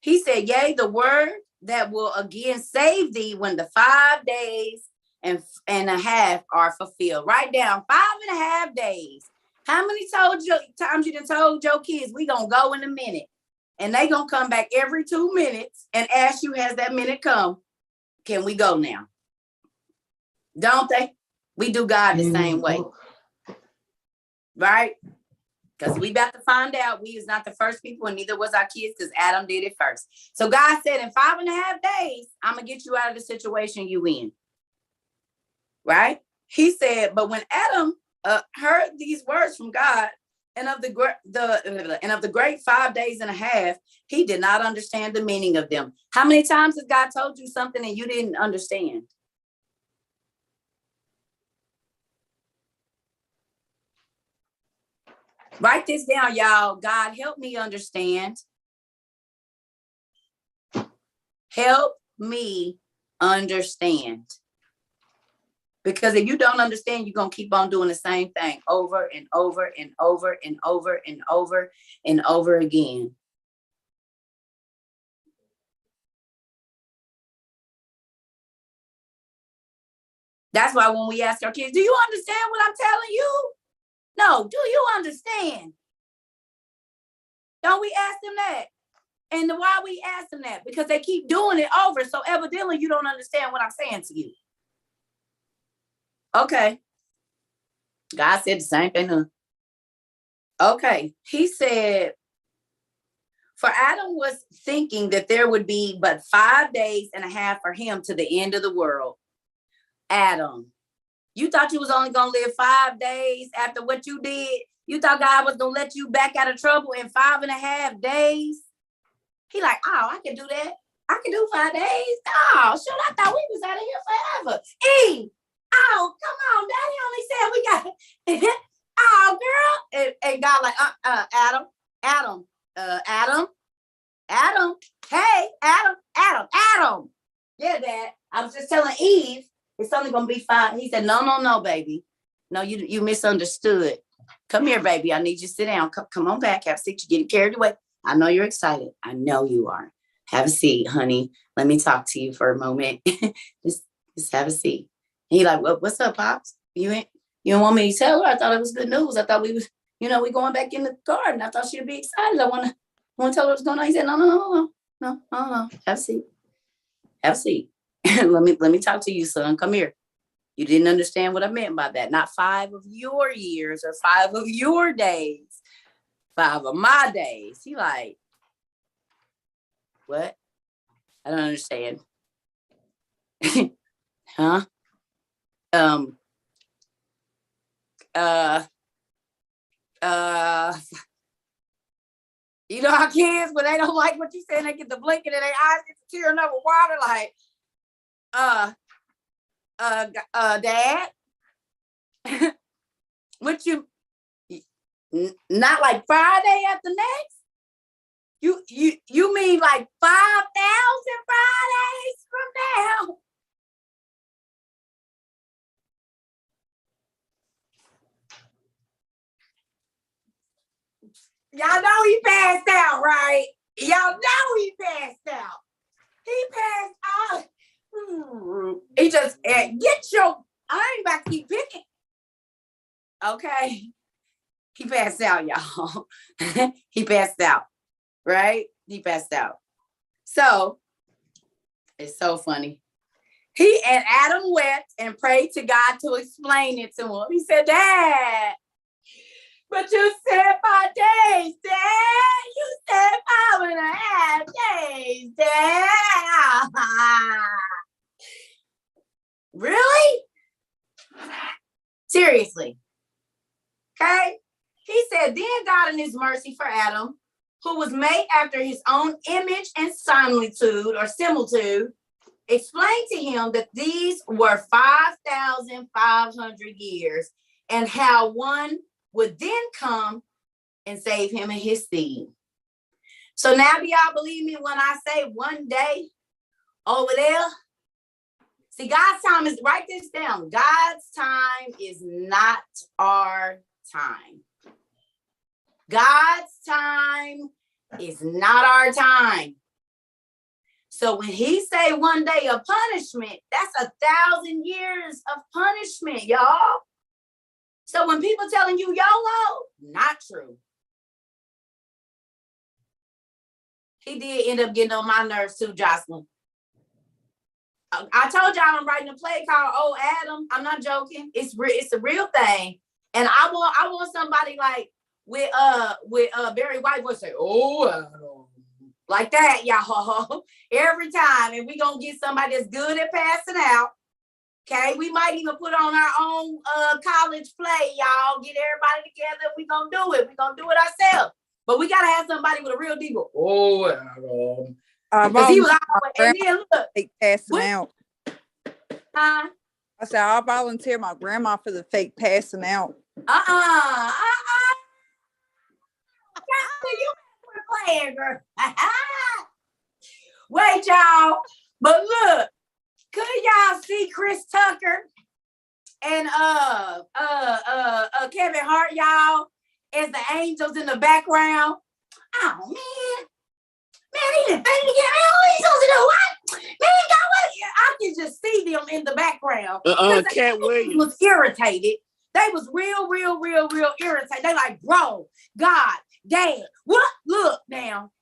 he said, yea, the word that will again save thee when the 5 days and a half are fulfilled. Write down 5.5 days. How many times you done told your kids we gonna go in a minute, and they gonna come back every 2 minutes and ask you, has that minute come? Can we go now? Don't they? We do God the same way, right? Because we about to find out we is not the first people, and neither was our kids, because Adam did it first. So God said, in 5.5 days, I'm gonna get you out of the situation you in. Right? He said, but when Adam heard these words from God, and of the great 5 days and a half, he did not understand the meaning of them. How many times has God told you something and you didn't understand? Write this down, y'all. God, help me understand. Help me understand. Because if you don't understand, you're going to keep on doing the same thing over and over and over and over and over and over again. That's why when we ask our kids, do you understand what I'm telling you? No, do you understand? Don't we ask them that? And why we ask them that? Because they keep doing it over. So evidently you don't understand what I'm saying to you. Okay. God said the same thing. Huh? Okay. He said, for Adam was thinking that there would be but 5 days and a half for him to the end of the world. Adam, you thought you was only going to live 5 days after what you did? You thought God was going to let you back out of trouble in 5.5 days? He like, oh, I can do that. I can do 5 days. Oh, shoot, I thought we was out of here forever. Eve, oh, come on, Daddy only said we got, oh, girl. And God like, Adam, hey, Adam. Yeah, Dad, I was just telling Eve, it's only going to be 5. He said, no, baby. No, you misunderstood. Come here, baby. I need you to sit down. Come on back. Have a seat. You're getting carried away. I know you're excited. I know you are. Have a seat, honey. Let me talk to you for a moment. just have a seat. And he like, well, what's up, Pops? You don't want me to tell her? I thought it was good news. I thought we was, we going back in the garden. I thought she'd be excited. I want to tell her what's going on. He said, no. Have a seat. Have a seat. let me talk to you, son. Come here. You didn't understand what I meant by that. Not 5 of your years or 5 of your days. 5 of my days. He like, what? I don't understand. Huh? You know how kids, when they don't like what you say, they get the blinking and their eyes get to tearing up with water, like, Dad, what you, not like Friday after next? You mean like 5,000 Fridays from now? Y'all know he passed out, right? Y'all know he passed out. He passed out. He just get your. I ain't about to keep picking. Okay. He passed out, y'all. He passed out, right? He passed out. So it's so funny. He and Adam wept and prayed to God to explain it to him. He said, Dad, but you said 5 days, Dad. You said 5.5 days, Dad. Really? Seriously. Okay? He said, then God in his mercy for Adam, who was made after his own image and similitude, explained to him that these were 5,500 years and how one would then come and save him and his seed. So now do y'all believe me when I say one day over there? See, God's time is, write this down. God's time is not our time. God's time is not our time. So when he say one day of punishment, that's 1,000 years of punishment, y'all. So when people telling you YOLO, not true. He did end up getting on my nerves too, Jocelyn. I told y'all I'm writing a play called Oh Adam. I'm not joking. It's a real thing. And I want somebody like with Barry White voice say, oh Adam. Like that, y'all. Every time. And we gonna get somebody that's good at passing out. Okay, we might even put on our own college play, y'all. Get everybody together. We gonna do it. We gonna do it ourselves. But we gotta have somebody with a real deep. Oh Adam. Because he was always, and then look, fake passing out. Huh? I said I'll volunteer my grandma for the fake passing out. You playing, girl. Wait, y'all. But look, could y'all see Chris Tucker and Kevin Hart, y'all, as the angels in the background? Oh man. Man, he didn't think again. Oh, he's supposed to do what? Man, God, what? I can just see them in the background. Cat Williams was irritated. They was real irritated. They like, bro, God, Dad, what? Look now.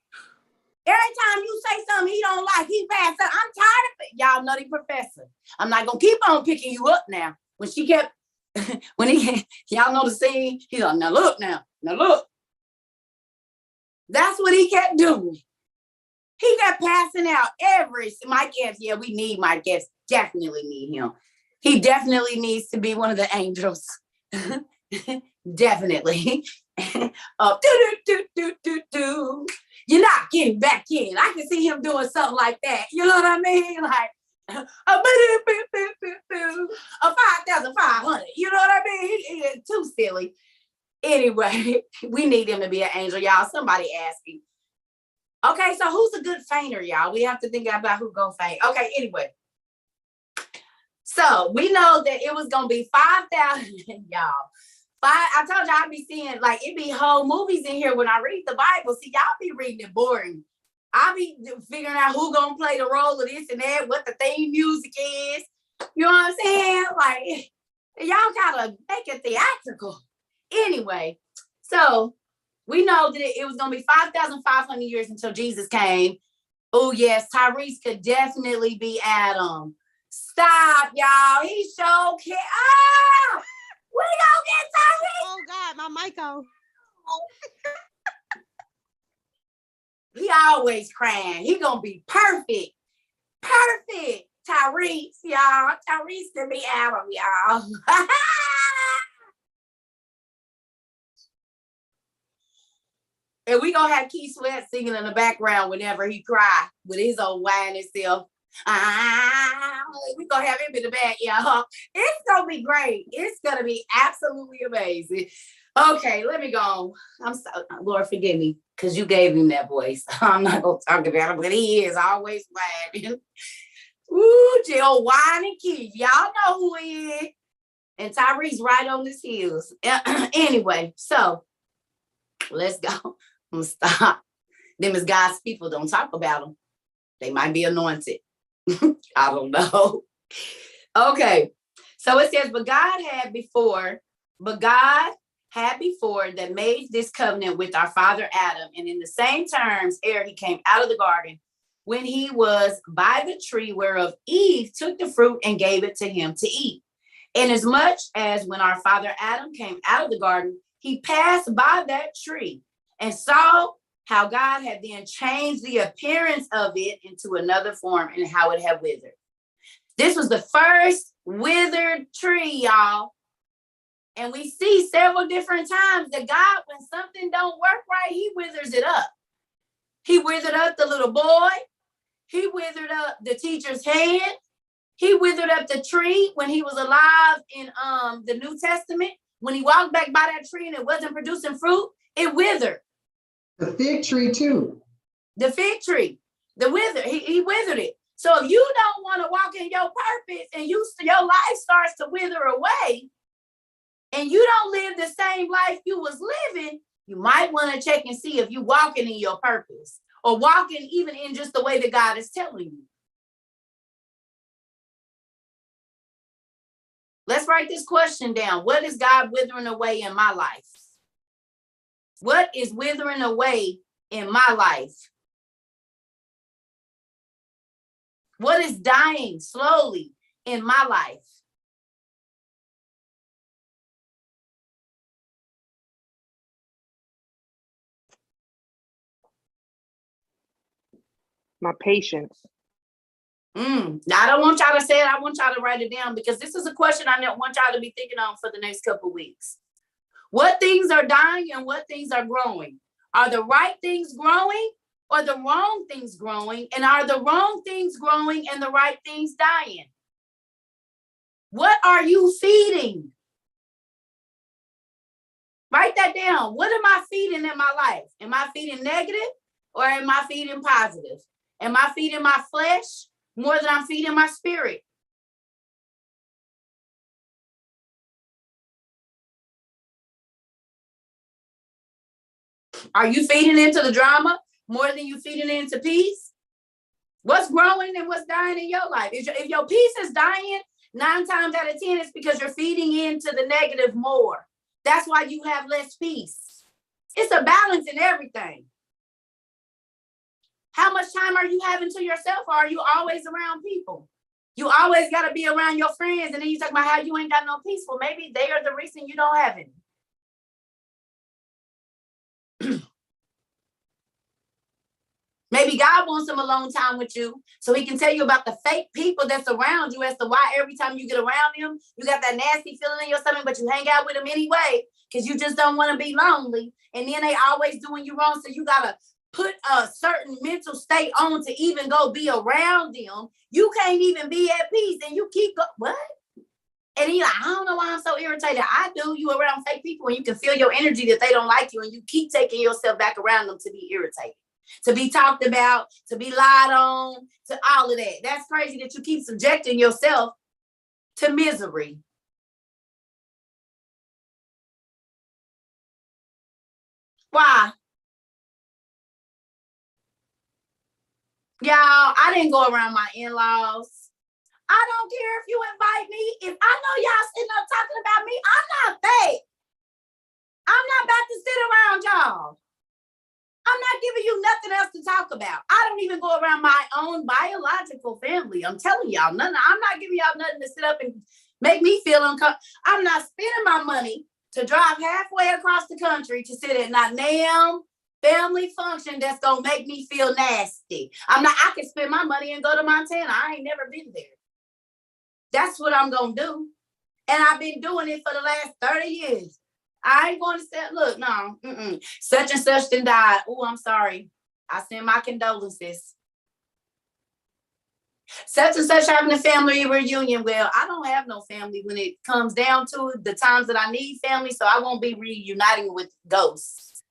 Every time you say something he don't like, he passed up. I'm tired of it. Y'all nutty professor. I'm not gonna keep on picking you up now. When she kept, y'all know the scene. He's like, now look. That's what he kept doing. He kept passing out Mike Epps. Yeah, we need Mike Epps. Definitely need him. He definitely needs to be one of the angels. Definitely. You're not getting back in. I can see him doing something like that. You know what I mean? Like a 5,500. You know what I mean? It's too silly. Anyway, we need him to be an angel, y'all. Somebody asking. Okay, so who's a good fainter, y'all? We have to think about who gonna faint. Okay, anyway. So we know that it was gonna be 5,000, y'all. I told y'all I'd be seeing like it be whole movies in here when I read the Bible. See, y'all be reading it boring. I'll be figuring out who gonna play the role of this and that, what the theme music is. You know what I'm saying? Like y'all gotta make it theatrical. Anyway, so we know that it was gonna be 5,500 years until Jesus came. Oh yes, Tyrese could definitely be Adam. Stop, y'all. He so can. Ah! We gonna get Tyrese. Oh God, my mic on. He always crying. He gonna be perfect. Perfect. Tyrese, y'all. Tyrese could be Adam, y'all. And we gonna have Keith Sweat singing in the background whenever he cry with his old whining self. We gonna have him in the back, y'all. It's gonna be great. It's gonna be absolutely amazing. Okay, let me go. I'm so, Lord, forgive me, because you gave him that voice. I'm not gonna talk about him, but he is always whining. Ooh, Jill, whining kid. Y'all know who he is. And Tyree's right on his heels. Anyway, so let's go. I'm gonna stop. Them as God's people, don't talk about them. They might be anointed. I don't know. Okay. So it says, but God had before that made this covenant with our father Adam, and in the same terms, ere he came out of the garden, when he was by the tree whereof Eve took the fruit and gave it to him to eat. Inasmuch as when our father Adam came out of the garden, he passed by that tree and saw how God had then changed the appearance of it into another form and how it had withered. This was the first withered tree, y'all. And we see several different times that God, when something don't work right, he withers it up. He withered up the little boy. He withered up the teacher's hand. He withered up the tree when he was alive in the New Testament. When he walked back by that tree and it wasn't producing fruit, it withered. The fig tree too. The fig tree, the wither, he withered it. So if you don't want to walk in your purpose and your life starts to wither away and you don't live the same life you was living, you might want to check and see if you're walking in your purpose or walking even in just the way that God is telling you. Let's write this question down. What is God withering away in my life? What is withering away in my life? What is dying slowly in my life? My patience. I don't want y'all to say it. I want y'all to write it down because this is a question I want y'all to be thinking on for the next couple of weeks. What things are dying and what things are growing? Are the right things growing or the wrong things growing? And are the wrong things growing and the right things dying? What are you feeding? Write that down. What am I feeding in my life? Am I feeding negative or am I feeding positive? Am I feeding my flesh more than I'm feeding my spirit? Are you feeding into the drama more than you feeding into peace? What's growing and what's dying in your life? If your peace is dying, 9 times out of 10, it's because you're feeding into the negative more. That's why you have less peace. It's a balance in everything. How much time are you having to yourself, or are you always around people? You always got to be around your friends, and then you talk about how you ain't got no peace. Well, maybe they are the reason you don't have it. Maybe God wants some alone time with you so he can tell you about the fake people that's around you as to why every time you get around them, you got that nasty feeling in your stomach, but you hang out with them anyway because you just don't want to be lonely. And then they always doing you wrong. So you got to put a certain mental state on to even go be around them. You can't even be at peace and you keep what? And you're like, I don't know why I'm so irritated. I do. You around fake people and you can feel your energy that they don't like you and you keep taking yourself back around them to be irritated. To be talked about, to be lied on, to all of that. That's crazy that you keep subjecting yourself to misery. Why? Y'all, I didn't go around my in-laws. I don't care if you invite me. If I know y'all sitting up talking about me, I'm not fake. I'm not about to sit around y'all. I'm not giving you nothing else to talk about. I don't even go around my own biological family. I'm telling y'all, nothing. I'm not giving y'all nothing to sit up and make me feel uncomfortable. I'm not spending my money to drive halfway across the country to sit at not damn family function that's gonna make me feel nasty. I can spend my money and go to Montana. I ain't never been there. That's what I'm gonna do. And I've been doing it for the last 30 years. I ain't going to say, look, no, such and such done died. Oh, I'm sorry. I send my condolences. such and such having a family reunion. Well, I don't have no family when it comes down to it, the times that I need family, so I won't be reuniting with ghosts.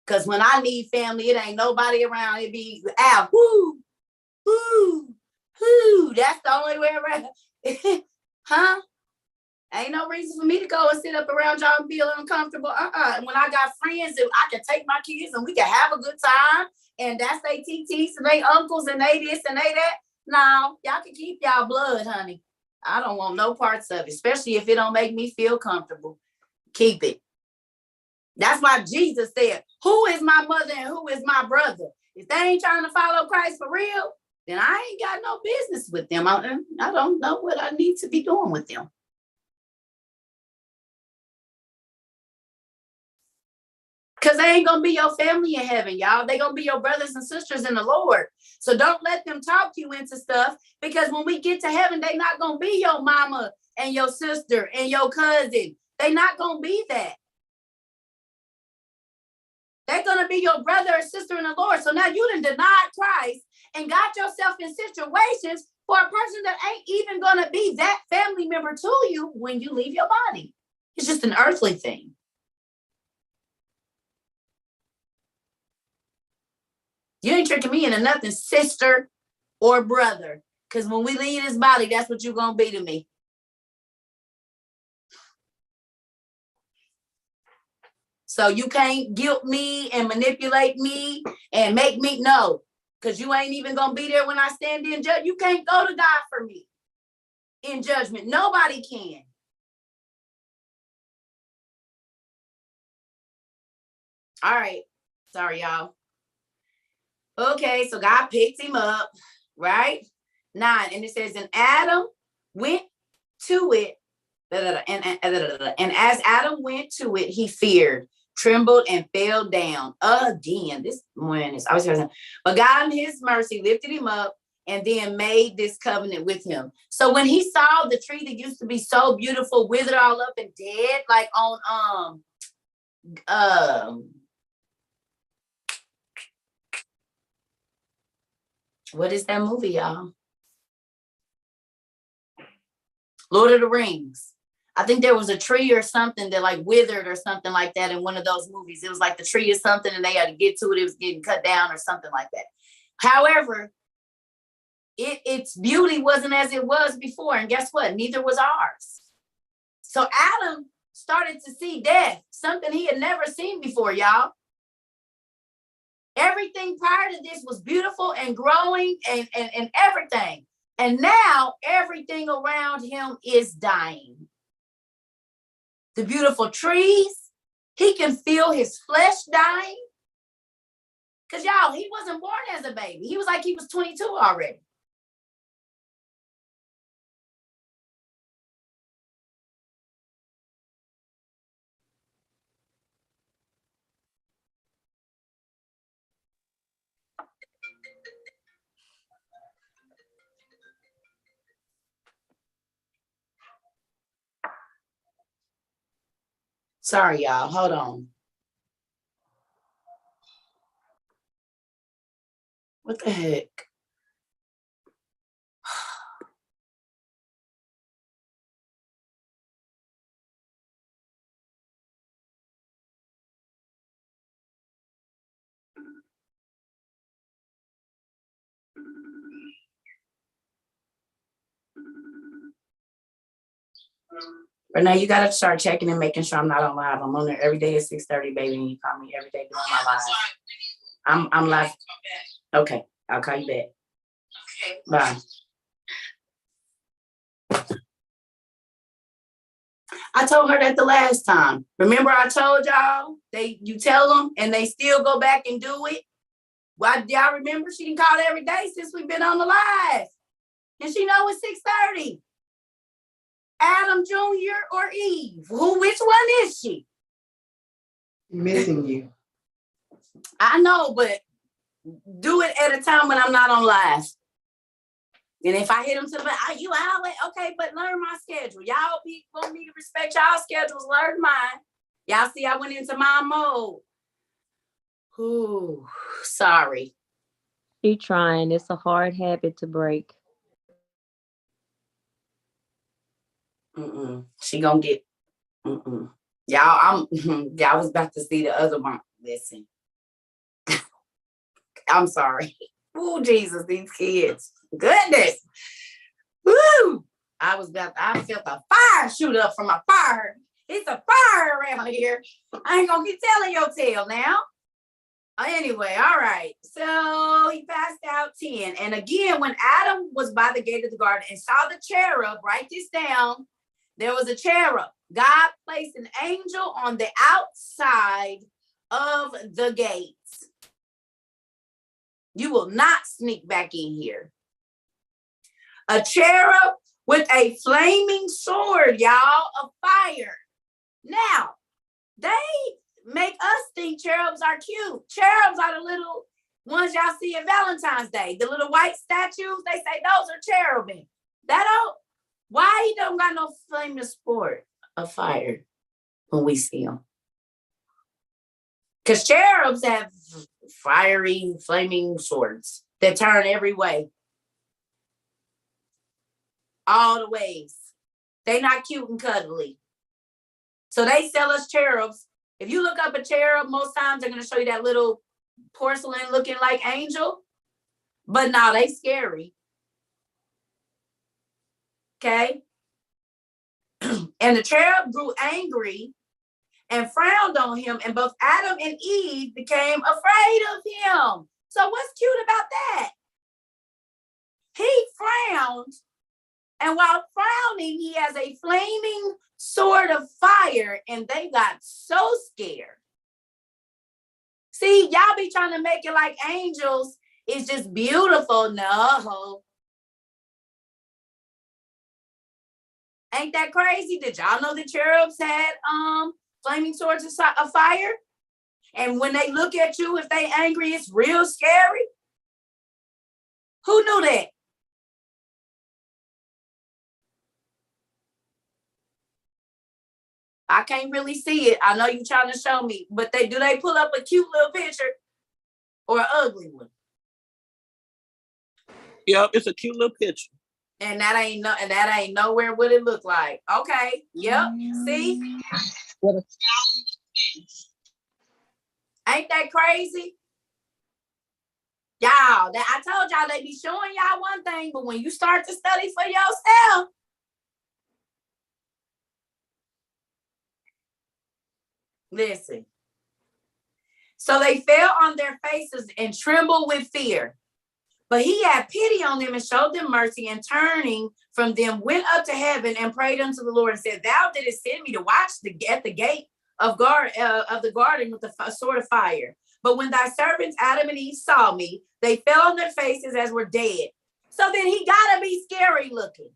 Because when I need family, it ain't nobody around. It be out. Whoo, whoo, whoo. That's the only way around. Huh? Ain't no reason for me to go and sit up around y'all and feel uncomfortable. And when I got friends that I can take my kids and we can have a good time, and that's they TTs and they uncles and they this and they that. No, y'all can keep y'all blood, honey. I don't want no parts of it, especially if it don't make me feel comfortable. Keep it. That's why Jesus said, who is my mother and who is my brother? If they ain't trying to follow Christ for real, then I ain't got no business with them. I don't know what I need to be doing with them. Because they ain't going to be your family in heaven, y'all. They going to be your brothers and sisters in the Lord. So don't let them talk you into stuff, because when we get to heaven, they not going to be your mama and your sister and your cousin. They not going to be that. They're going to be your brother or sister in the Lord. So now you done denied Christ and got yourself in situations for a person that ain't even going to be that family member to you when you leave your body. It's just an earthly thing. You ain't tricking me into nothing, sister or brother. Because when we leave this body, that's what you're going to be to me. So you can't guilt me and manipulate me and make me know. Because you ain't even going to be there when I stand in judgment. You can't go to God for me in judgment. Nobody can. All right. Sorry, y'all. Okay, so God picked him up, right? 9, and it says, and Adam went to it, and as Adam went to it, he feared, trembled, and fell down again. This morning is always present. But God in his mercy lifted him up and then made this covenant with him. So when he saw the tree that used to be so beautiful withered all up and dead, like on what is that movie, y'all? Lord of the Rings. I think there was a tree or something that like withered or something like that in one of those movies. It was like the tree is something and they had to get to it. It was getting cut down or something like that. However, its beauty wasn't as it was before. And guess what? Neither was ours. So Adam started to see death, something he had never seen before, y'all. Everything prior to this was beautiful and growing and everything. And now everything around him is dying. The beautiful trees, he can feel his flesh dying. Because y'all, he wasn't born as a baby. He was like he was 22 already. Sorry, y'all. Hold on. What the heck? But now you got to start checking and making sure I'm not on live. I'm on there every day at 6:30, baby. And you call me every day doing my live. I'm live. Okay. I'll call you back. Okay. Bye. I told her that the last time. Remember I told y'all, you tell them and they still go back and do it? Well, y'all remember she didn't call every day since we've been on the live. And she know it's 6:30. Adam Jr. or Eve? Which one is she? Missing you. I know, but do it at a time when I'm not on live. And if I hit them to the back, you always okay, but learn my schedule. Y'all want me to respect y'all schedules, learn mine. Y'all see I went into my mode. Ooh, sorry. She trying. It's a hard habit to break. She gonna get. Y'all, y'all was about to see the other one. Listen, I'm sorry. Oh, Jesus, these kids. Goodness. Woo! I felt a fire shoot up from my fire. It's a fire around here. I ain't gonna keep telling your tale now. Anyway, all right. So he passed out 10. And again, when Adam was by the gate of the garden and saw the cherub, write this down. There was a cherub. God placed an angel on the outside of the gates. You will not sneak back in here. A cherub with a flaming sword, y'all, of fire. Now, they make us think cherubs are cute. Cherubs are the little ones y'all see at Valentine's Day. The little white statues, they say those are cherubim. Why he don't got no flaming sword of fire when we see them? Because cherubs have fiery, flaming swords that turn every way. All the ways. They not cute and cuddly. So they sell us cherubs. If you look up a cherub, most times they're going to show you that little porcelain looking like angel. But no, they scary. Okay? And the cherub grew angry and frowned on him, and both Adam and Eve became afraid of him. So what's cute about that? He frowned, and while frowning, he has a flaming sword of fire, and they got so scared. See, y'all be trying to make it like angels is just beautiful. No. Ain't that crazy? Did y'all know the cherubs had flaming swords of fire? And when they look at you, if they angry, it's real scary. Who knew that? I can't really see it. I know you're trying to show me, but do they pull up a cute little picture or an ugly one? Yep, it's a cute little picture. And that ain't nowhere what it look like. Okay. Yep. See? Ain't that crazy? Y'all, I told y'all they be showing y'all one thing, but when you start to study for yourself, listen. So they fell on their faces and trembled with fear. But he had pity on them and showed them mercy, and turning from them, went up to heaven and prayed unto the Lord and said, Thou didst send me to watch at the gate of the garden with the sword of fire. But when thy servants Adam and Eve saw me, they fell on their faces as were dead. So then he gotta be scary looking.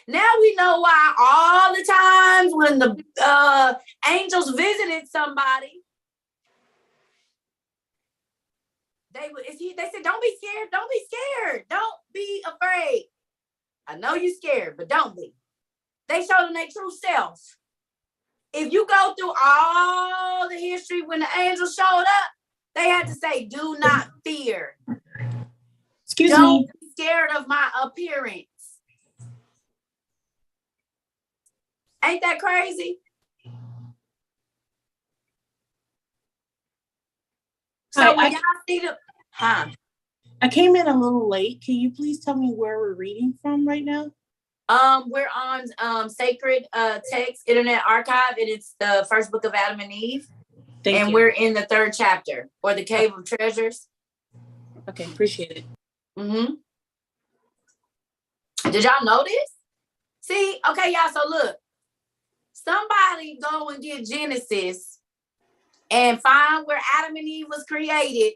Now we know why all the times when the angels visited somebody, they said, don't be scared. Don't be scared. Don't be afraid. I know you're scared, but don't be. They showed them their true self. If you go through all the history when the angels showed up, they had to say, do not fear. Don't be scared of my appearance. Ain't that crazy? So when y'all see the, I came in a little late. Can you please tell me where we're reading from right now? We're on Sacred Text Internet Archive, and it's the first book of Adam and Eve. Thank you. We're in the 3rd chapter, or the Cave of Treasures. Okay, appreciate it. Mm-hmm. Did y'all know this? See, okay, y'all, so look. Somebody go and get Genesis and find where Adam and Eve was created,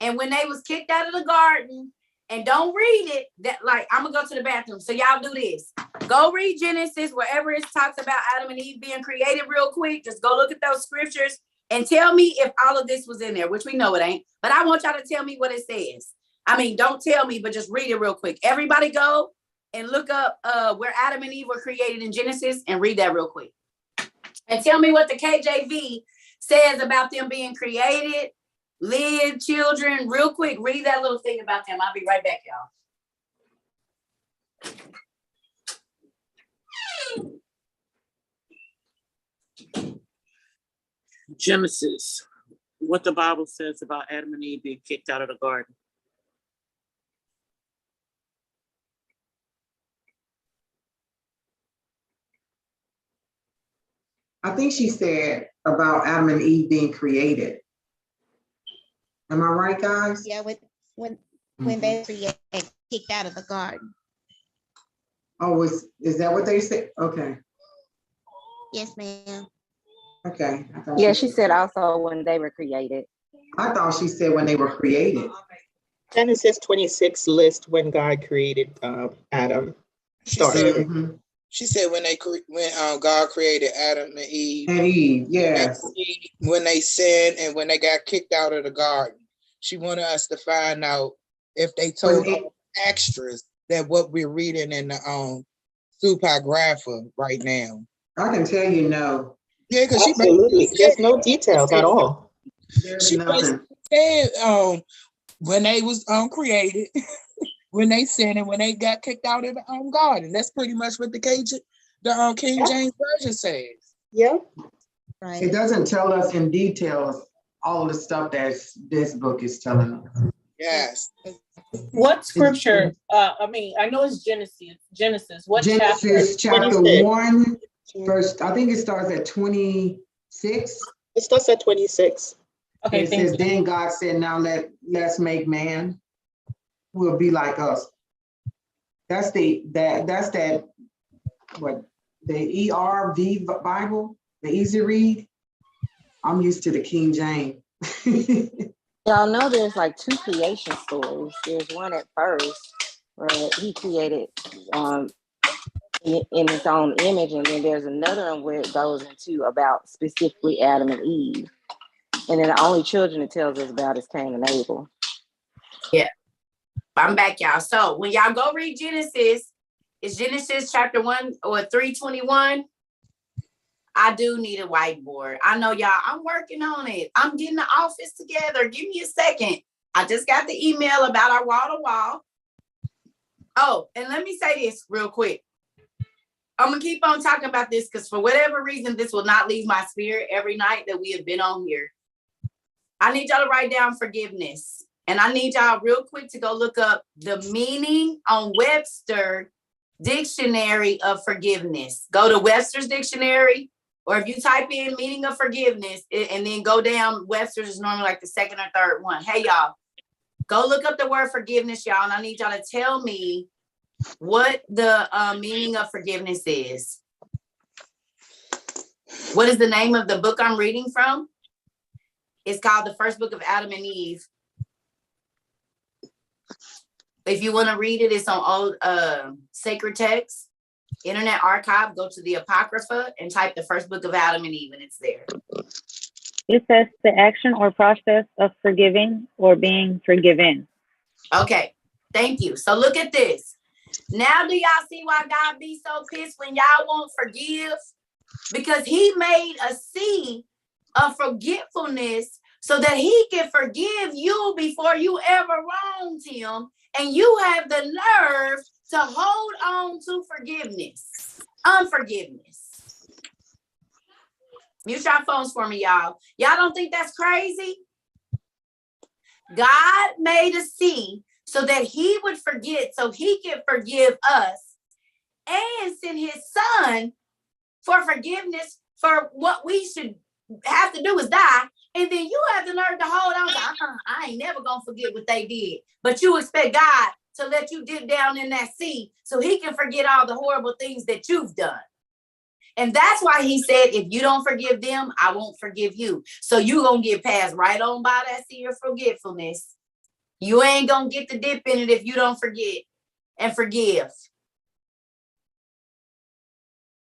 and when they was kicked out of the garden, and don't read it, that like I'm gonna go to the bathroom. So y'all do this. Go read Genesis, wherever it talks about Adam and Eve being created real quick. Just go look at those scriptures and tell me if all of this was in there, which we know it ain't. But I want y'all to tell me what it says. I mean, don't tell me, but just read it real quick. Everybody go and look up where Adam and Eve were created in Genesis and read that real quick. And tell me what the KJV says about them being created live, children. Real quick, read that little thing about them. I'll be right back, y'all. Genesis, what the Bible says about Adam and Eve being kicked out of the garden. I think she said about Adam and Eve being created. Am I right, guys? Yeah, when they created, kicked out of the garden. Oh, is that what they said? Okay. Yes, ma'am. Okay. Yeah, she said also when they were created. I thought she said when they were created. Genesis 26 lists when God created Adam. She said when God created Adam and Eve. And Eve, yes. When they sinned and when they got kicked out of the garden. She wanted us to find out if they told extras that what we're reading in the Supagrapha right now. I can tell you no. Yeah, because she absolutely there's no details at all. She said when they was created, when they sinned and when they got kicked out of the garden. That's pretty much what the King James Version says. Yeah. Right. It doesn't tell us in details all the stuff that this book is telling us. Yes. What scripture? I know it's Genesis. What Genesis chapter 1, verse. I think it starts at 26. It starts at 26. Okay. It says, "Then God said, now let's make man who will be like us." That's that what the ERV Bible, the easy read. I'm used to the King James. Y'all know there's like 2 creation stories. There's one at first where he created in his own image, and then there's another one where it goes into about specifically Adam and Eve. And then the only children it tells us about is Cain and Abel. Yeah. I'm back, y'all. So when y'all go read Genesis, it's Genesis chapter 1 or 3:21. I do need a whiteboard. I know y'all, I'm working on it. I'm getting the office together. Give me a second. I just got the email about our wall-to-wall. Oh, and let me say this real quick. I'm going to keep on talking about this because for whatever reason, this will not leave my spirit every night that we have been on here. I need y'all to write down forgiveness. And I need y'all real quick to go look up the meaning on Webster Dictionary of Forgiveness. Go to Webster's Dictionary. Or if you type in meaning of forgiveness and then go down, Webster's is normally like the second or third one. Hey, y'all, go look up the word forgiveness, y'all. And I need y'all to tell me what the meaning of forgiveness is. What is the name of the book I'm reading from? It's called The First Book of Adam and Eve. If you want to read it, it's on old sacred text. Internet Archive, go to the Apocrypha and type The First Book of Adam and Eve, and it's there. It says the action or process of forgiving or being forgiven. Okay, thank you. So look at this. Now do y'all see why God be so pissed when y'all won't forgive? Because he made a seed of forgetfulness so that he can forgive you before you ever wronged him. And you have the nerve to hold on to unforgiveness. Mute your phones for me, y'all. Y'all don't think that's crazy? God made a seed so that he would forget, so he can forgive us and send his son for forgiveness for what we should have to do is die. And then you have the nerve to hold on to, I ain't never gonna forget what they did. But you expect God to let you dip down in that sea so he can forget all the horrible things that you've done. And that's why he said, if you don't forgive them, I won't forgive you. So you gonna get passed right on by that sea of forgetfulness. You ain't gonna get the dip in it if you don't forget and forgive.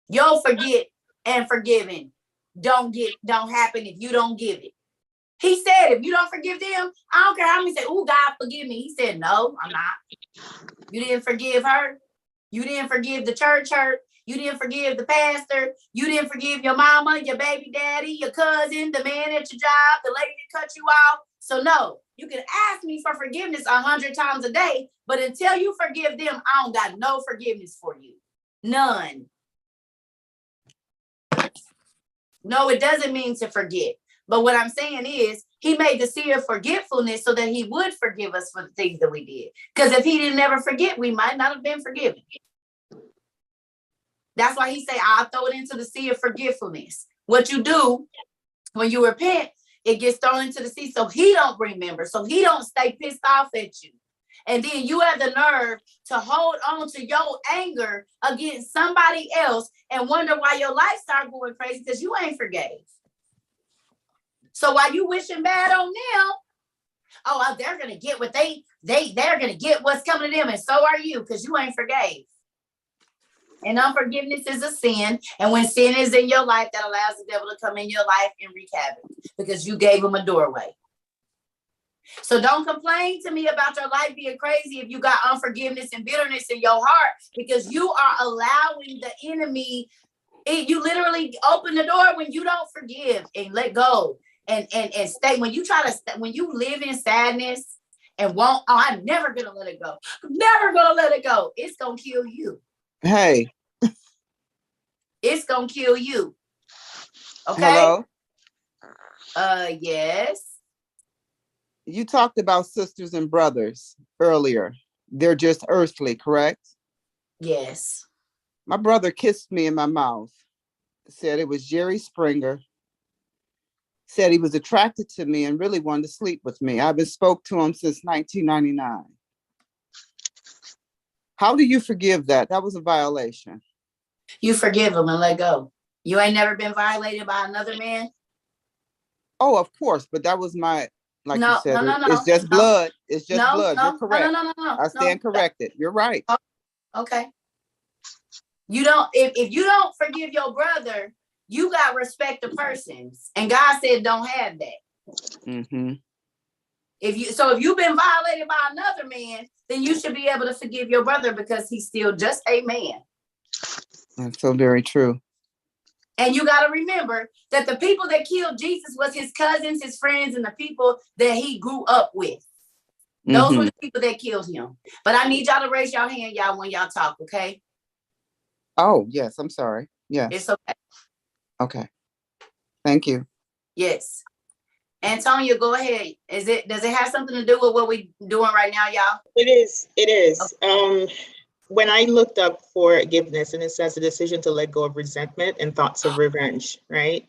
You'll forget and forgiving don't happen if you don't give it. He said, if you don't forgive them, I don't care how many say, oh, God, forgive me. He said, no, I'm not. You didn't forgive her. You didn't forgive the church hurt. You didn't forgive the pastor. You didn't forgive your mama, your baby daddy, your cousin, the man at your job, the lady that cut you off. So no, you can ask me for forgiveness 100 times a day, but until you forgive them, I don't got no forgiveness for you. None. No, it doesn't mean to forget. But what I'm saying is he made the seed of forgetfulness so that he would forgive us for the things that we did. Because if he didn't never forget, we might not have been forgiven. That's why he say, I'll throw it into the sea of forgetfulness. What you do when you repent, it gets thrown into the sea so he don't remember, so he don't stay pissed off at you. And then you have the nerve to hold on to your anger against somebody else and wonder why your life started going crazy because you ain't forgave. So while you wishing bad on them, oh, they're gonna get what they're gonna get what's coming to them, and so are you, because you ain't forgave. And unforgiveness is a sin. And when sin is in your life, that allows the devil to come in your life and wreak havoc because you gave him a doorway. So don't complain to me about your life being crazy if you got unforgiveness and bitterness in your heart, because you are allowing the enemy. You literally open the door when you don't forgive and let go and stay. When you when you live in sadness and won't, oh, I'm never gonna let it go. I'm never gonna let it go. It's gonna kill you. Hey. It's gonna kill you. Okay. Hello. Yes. You talked about sisters and brothers earlier. They're just earthly, correct? Yes. My brother kissed me in my mouth. Said it was Jerry Springer. Said he was attracted to me and really wanted to sleep with me. I've been spoke to him since 1999. How do you forgive that? That was a violation. You forgive him and let go. You ain't never been violated by another man? Oh, of course, but that was my, like no, you said, no, it's just blood. It's just blood. You're correct. No. I stand corrected. You're right. Okay. You don't, if you don't forgive your brother, you got respect to persons. And God said don't have that. Mm-hmm. If you've been violated by another man, then you should be able to forgive your brother because he's still just a man. That's so very true. And you got to remember that the people that killed Jesus was his cousins, his friends, and the people that he grew up with. Those were the people that killed him. But I need y'all to raise your hand, y'all, when y'all talk, okay? Oh, yes. I'm sorry. Yes. It's okay. Okay. Thank you. Yes. Antonia, go ahead. Does it have something to do with what we doing right now, y'all? It is. Okay. When I looked up forgiveness, and it says a decision to let go of resentment and thoughts of revenge, right?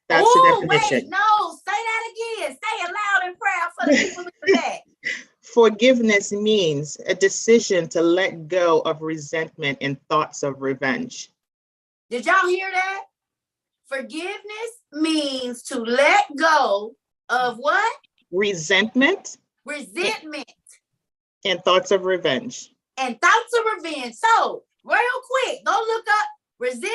That's the definition. Wait, no, say that again. Say it loud and proud for the people in the back. Forgiveness means a decision to let go of resentment and thoughts of revenge. Did y'all hear that? Forgiveness means to let go of what? Resentment. Resentment. And thoughts of revenge. And thoughts of revenge. So, real quick, go look up resentment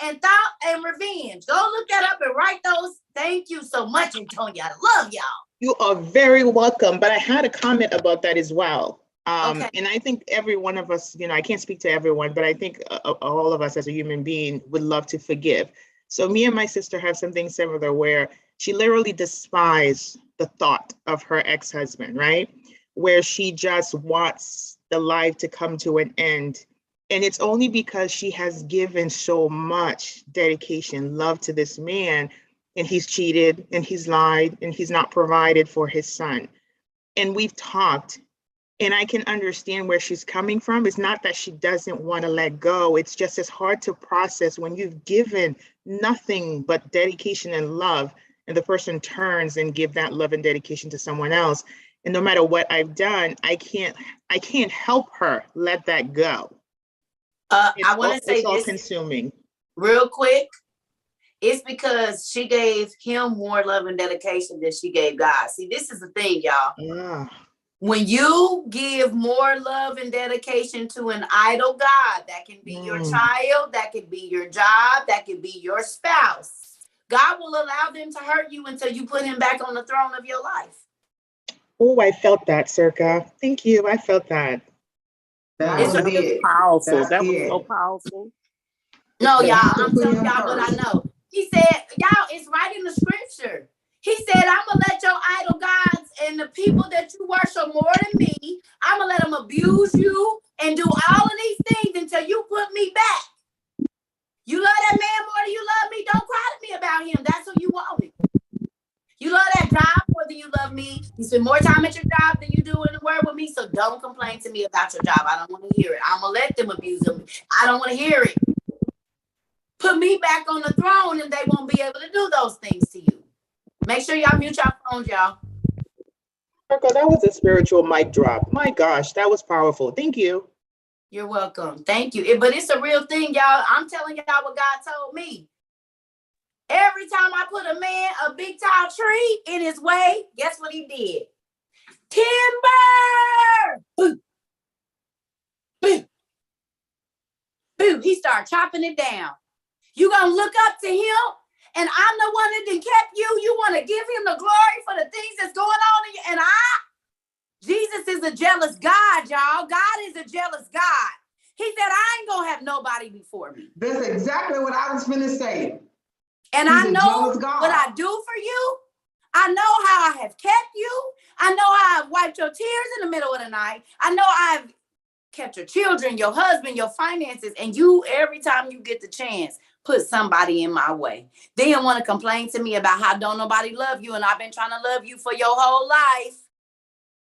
and thought and revenge. Go look that up and write those. Thank you so much, Antonia. I love y'all. You are very welcome. But I had a comment about that as well. Okay. And I think every one of us, I can't speak to everyone, but I think all of us as a human being would love to forgive. So me and my sister have something similar where she literally despised the thought of her ex-husband, right? Where she just wants the life to come to an end. And it's only because she has given so much dedication, love to this man, and he's cheated and he's lied and he's not provided for his son. And we've talked, and I can understand where she's coming from. It's not that she doesn't want to let go. It's just as hard to process when you've given nothing but dedication and love, and the person turns and give that love and dedication to someone else. And no matter what I've done, I can't help her let that go. I want to say it's all this consuming. Real quick. It's because she gave him more love and dedication than she gave God. See, this is the thing, y'all. Yeah. When you give more love and dedication to an idol God, that can be your child, that could be your job, that could be your spouse. God will allow them to hurt you until you put him back on the throne of your life. Oh, I felt that, Cerca. Thank you. I felt that. That was powerful. That was so powerful. No, You y'all, have to I'm put telling him y'all what I first. know. He said, y'all, it's right in the scripture. He said, I'm gonna let your idol gods and the people that you worship more than me, I'm gonna let them abuse you and do all of these things until you put me back. You love that man more than you love me, don't cry to me about him. That's who you wanted. You love that job more than you love me. You spend more time at your job than you do in the word with me. So don't complain to me about your job. I don't want to hear it. I'm gonna let them abuse them. I don't want to hear it. Put me back on the throne and they won't be able to do those things to you. Make sure y'all mute your phones, y'all. Cerca, that was a spiritual mic drop. My gosh, that was powerful. Thank you. You're welcome. Thank you. But it's a real thing, y'all. I'm telling y'all what God told me. Every time I put a man, a big tall tree in his way, guess what he did? Timber! Boom. Boom. Boom. He started chopping it down. You gonna look up to him, and I'm the one that done kept you. You want to give him the glory for the things that's going on in you. And Jesus is a jealous God, y'all. God is a jealous God. He said, I ain't gonna have nobody before me. That's exactly what I was finna say. And He's I a know jealous God. what I do for you. I know how I have kept you. I know how I've wiped your tears in the middle of the night. I know I've kept your children, your husband, your finances, and you, every time you get the chance, put somebody in my way. They don't want to complain to me about how don't nobody love you, and I've been trying to love you for your whole life.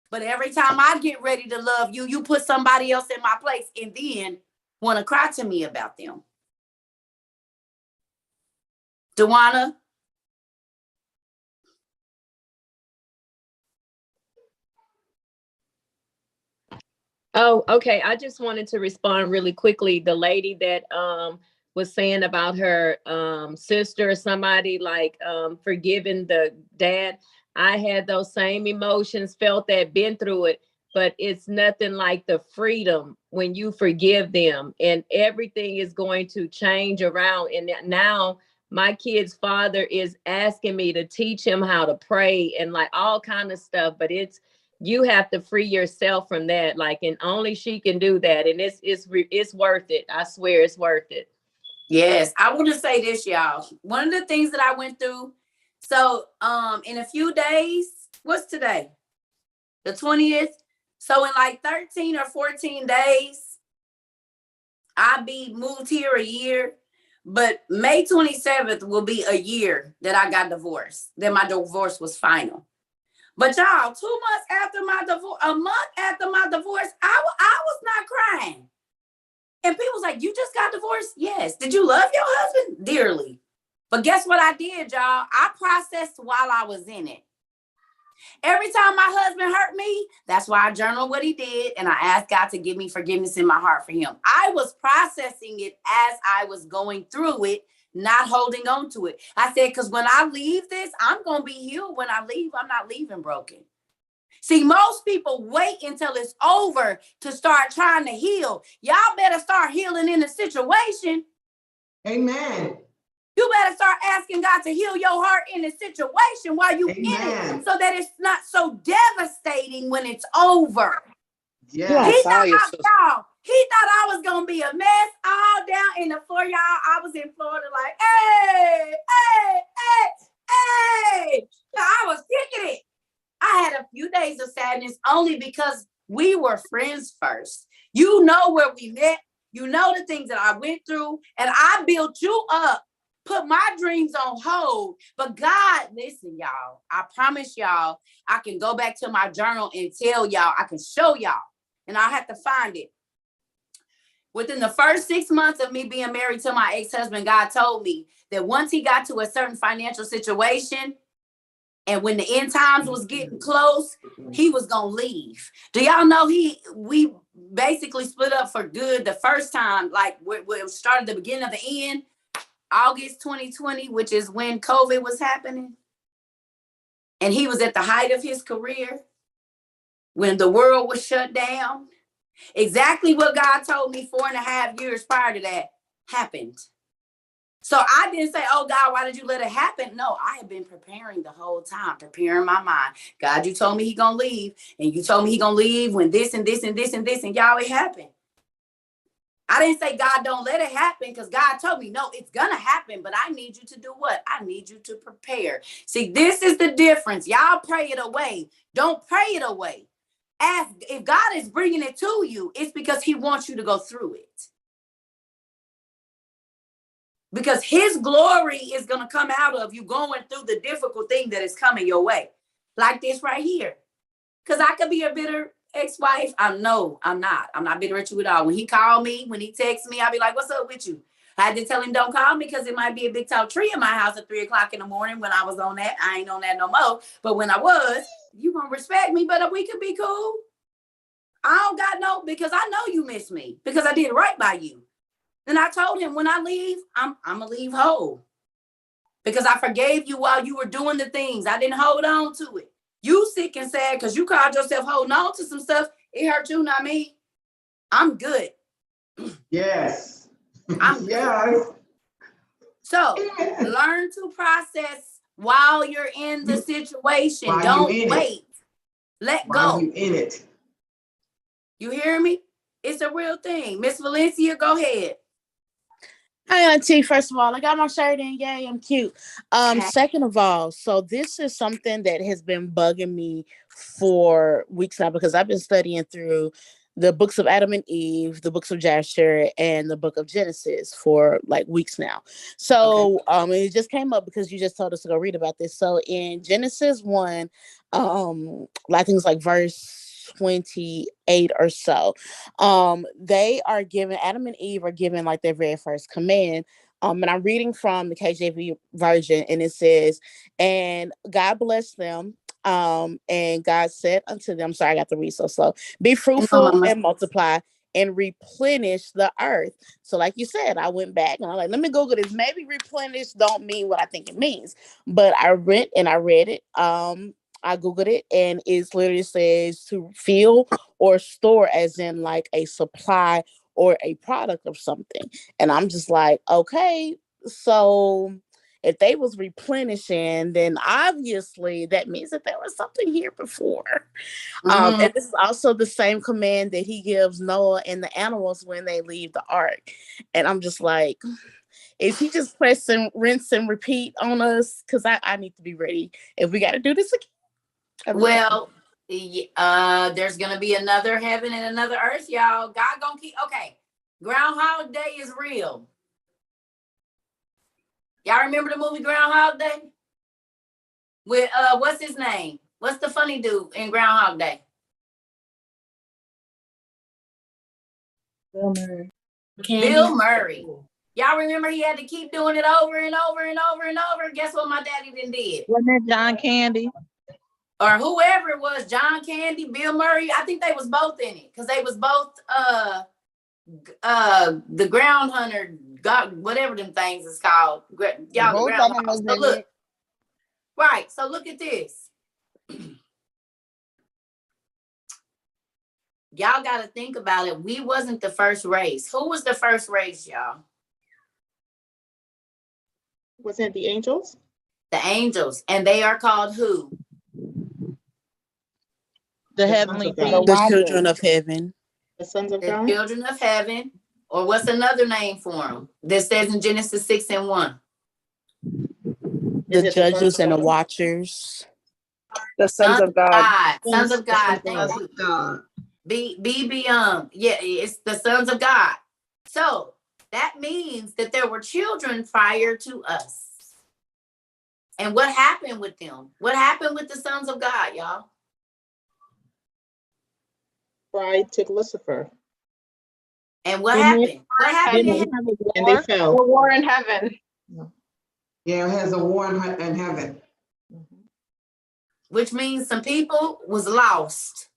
But every time I get ready to love you, you put somebody else in my place and then want to cry to me about them. Dewana? Oh, okay. I just wanted to respond really quickly. The lady that was saying about her sister or somebody like forgiving the dad. I had those same emotions, felt that, been through it, but it's nothing like the freedom when you forgive them and everything is going to change around. And now my kid's father is asking me to teach him how to pray and like all kind of stuff, but you have to free yourself from that. Like, and only she can do that. And it's worth it. I swear it's worth it. Yes. I want to say this, y'all. One of the things that I went through. So, in a few days, what's today? The 20th. So in like 13 or 14 days, I'll be moved here a year. But May 27th will be a year that I got divorced. That my divorce was final. But y'all, 2 months after my divorce, a month after my divorce, I was not crying. And people was like, you just got divorced? Yes. Did you love your husband? Dearly. But guess what I did, y'all? I processed while I was in it. Every time my husband hurt me, that's why I journaled what he did. And I asked God to give me forgiveness in my heart for him. I was processing it as I was going through it, not holding on to it. I said, because when I leave this, I'm going to be healed. When I leave, I'm not leaving broken. See, most people wait until it's over to start trying to heal. Y'all better start healing in the situation. Amen. You better start asking God to heal your heart in the situation while you're in it, so that it's not so devastating when it's over. Yeah. He thought I was gonna be a mess all down in the floor, y'all. I was in Florida, like, hey. I was kicking it. I had a few days of sadness only because we were friends first. You know where we met. You know the things that I went through, and I built you up. Put my dreams on hold. But God, listen, y'all, I promise y'all, I can go back to my journal and tell y'all, I can show y'all, and I'll have to find it. Within the first 6 months of me being married to my ex-husband, God told me that once he got to a certain financial situation, and when the end times was getting close, he was gonna leave. Do y'all know we basically split up for good the first time, like we started the beginning of the end. August 2020, which is when COVID was happening. And he was at the height of his career when the world was shut down. Exactly what God told me 4.5 years prior to that happened. So I didn't say, oh God, why did you let it happen? No, I have been preparing the whole time, preparing my mind. God, you told me he gonna leave, and you told me he gonna leave when this and this and this and this, and y'all, it happened. I didn't say God don't let it happen, because God told me, no, it's gonna happen, but I need you to do what? I need you to prepare. See, this is the difference. Y'all pray it away. Don't pray it away. Ask, if God is bringing it to you, it's because he wants you to go through it. Because his glory is gonna come out of you going through the difficult thing that is coming your way. Like this right here. Because I could be a bitter ex-wife. I'm not bitter at you at all. When he called me, when he texts me, I'll be like, what's up with you? I had to tell him, don't call me, because it might be a big tall tree in my house at 3 o'clock in the morning. When I was on that, I ain't on that no more. But when I was, you gonna respect me, but we could be cool. I don't got no, because I know you miss me, because I did right by you. And I told him, when I leave, I'm gonna leave whole. Because I forgave you while you were doing the things. I didn't hold on to it. You sick and sad because you called yourself holding on to some stuff. It hurt you, not me. I'm good. Yes. I'm good. Yes. So learn to process while you're in the situation. While Don't you in wait. it. Let While go. you in it. You hear me? It's a real thing. Miss Valencia, go ahead. Hi, Auntie. First of all, I got my shirt in. Yay, I'm cute. Second of all, so this is something that has been bugging me for weeks now, because I've been studying through the books of Adam and Eve, the books of Jasher, and the book of Genesis for like weeks now. So it just came up because you just told us to go read about this. So in Genesis 1, I think it's like verse 28 or so, they are given, Adam and Eve are given like their very first command. And I'm reading from the KJV version, and it says, and God blessed them, and God said unto them, sorry, I got to read so slow, be fruitful and multiply and replenish the earth. So like you said, I went back and I'm like, let me Google this. Maybe replenish don't mean what I think it means, but I went and I read it. I Googled it, and it literally says to fill or store, as in like a supply or a product of something. And I'm just like, okay, so if they was replenishing, then obviously that means that there was something here before. And this is also the same command that he gives Noah and the animals when they leave the ark. And I'm just like, is he just pressing rinse and repeat on us? Because I need to be ready if we got to do this again. Well, there's gonna be another heaven and another earth, y'all. God gonna keep. Okay, Groundhog Day is real. Y'all remember the movie Groundhog Day? With what's his name? What's the funny dude in Groundhog Day? Bill Murray. Bill Murray. Y'all remember he had to keep doing it over and over and over and over? Guess what my daddy then did? Wasn't that John Candy? Or whoever it was, John Candy, Bill Murray. I think they was both in it, because they was both the ground hunter, God, whatever them things is called. Y'all, the Both of them groundhog. was So in look, it. right. So look at this. Y'all got to think about it. We wasn't the first race. Who was the first race, y'all? Wasn't it the angels? The angels. And they are called who? The heavenly beings. The children of heaven. The sons of The God? children of heaven. Or what's another name for them? That says in Genesis 6:1. The judges and the watchers. The sons of God. Sons of God. Thank you. Be beyond. Yeah, it's the sons of God. So that means that there were children prior to us. And what happened with them? What happened with the sons of God, y'all? Pride took Lucifer. And what happened? What happened in heaven? And they fell. A war in heaven. Yeah, it has a war in heaven. Which means some people was lost.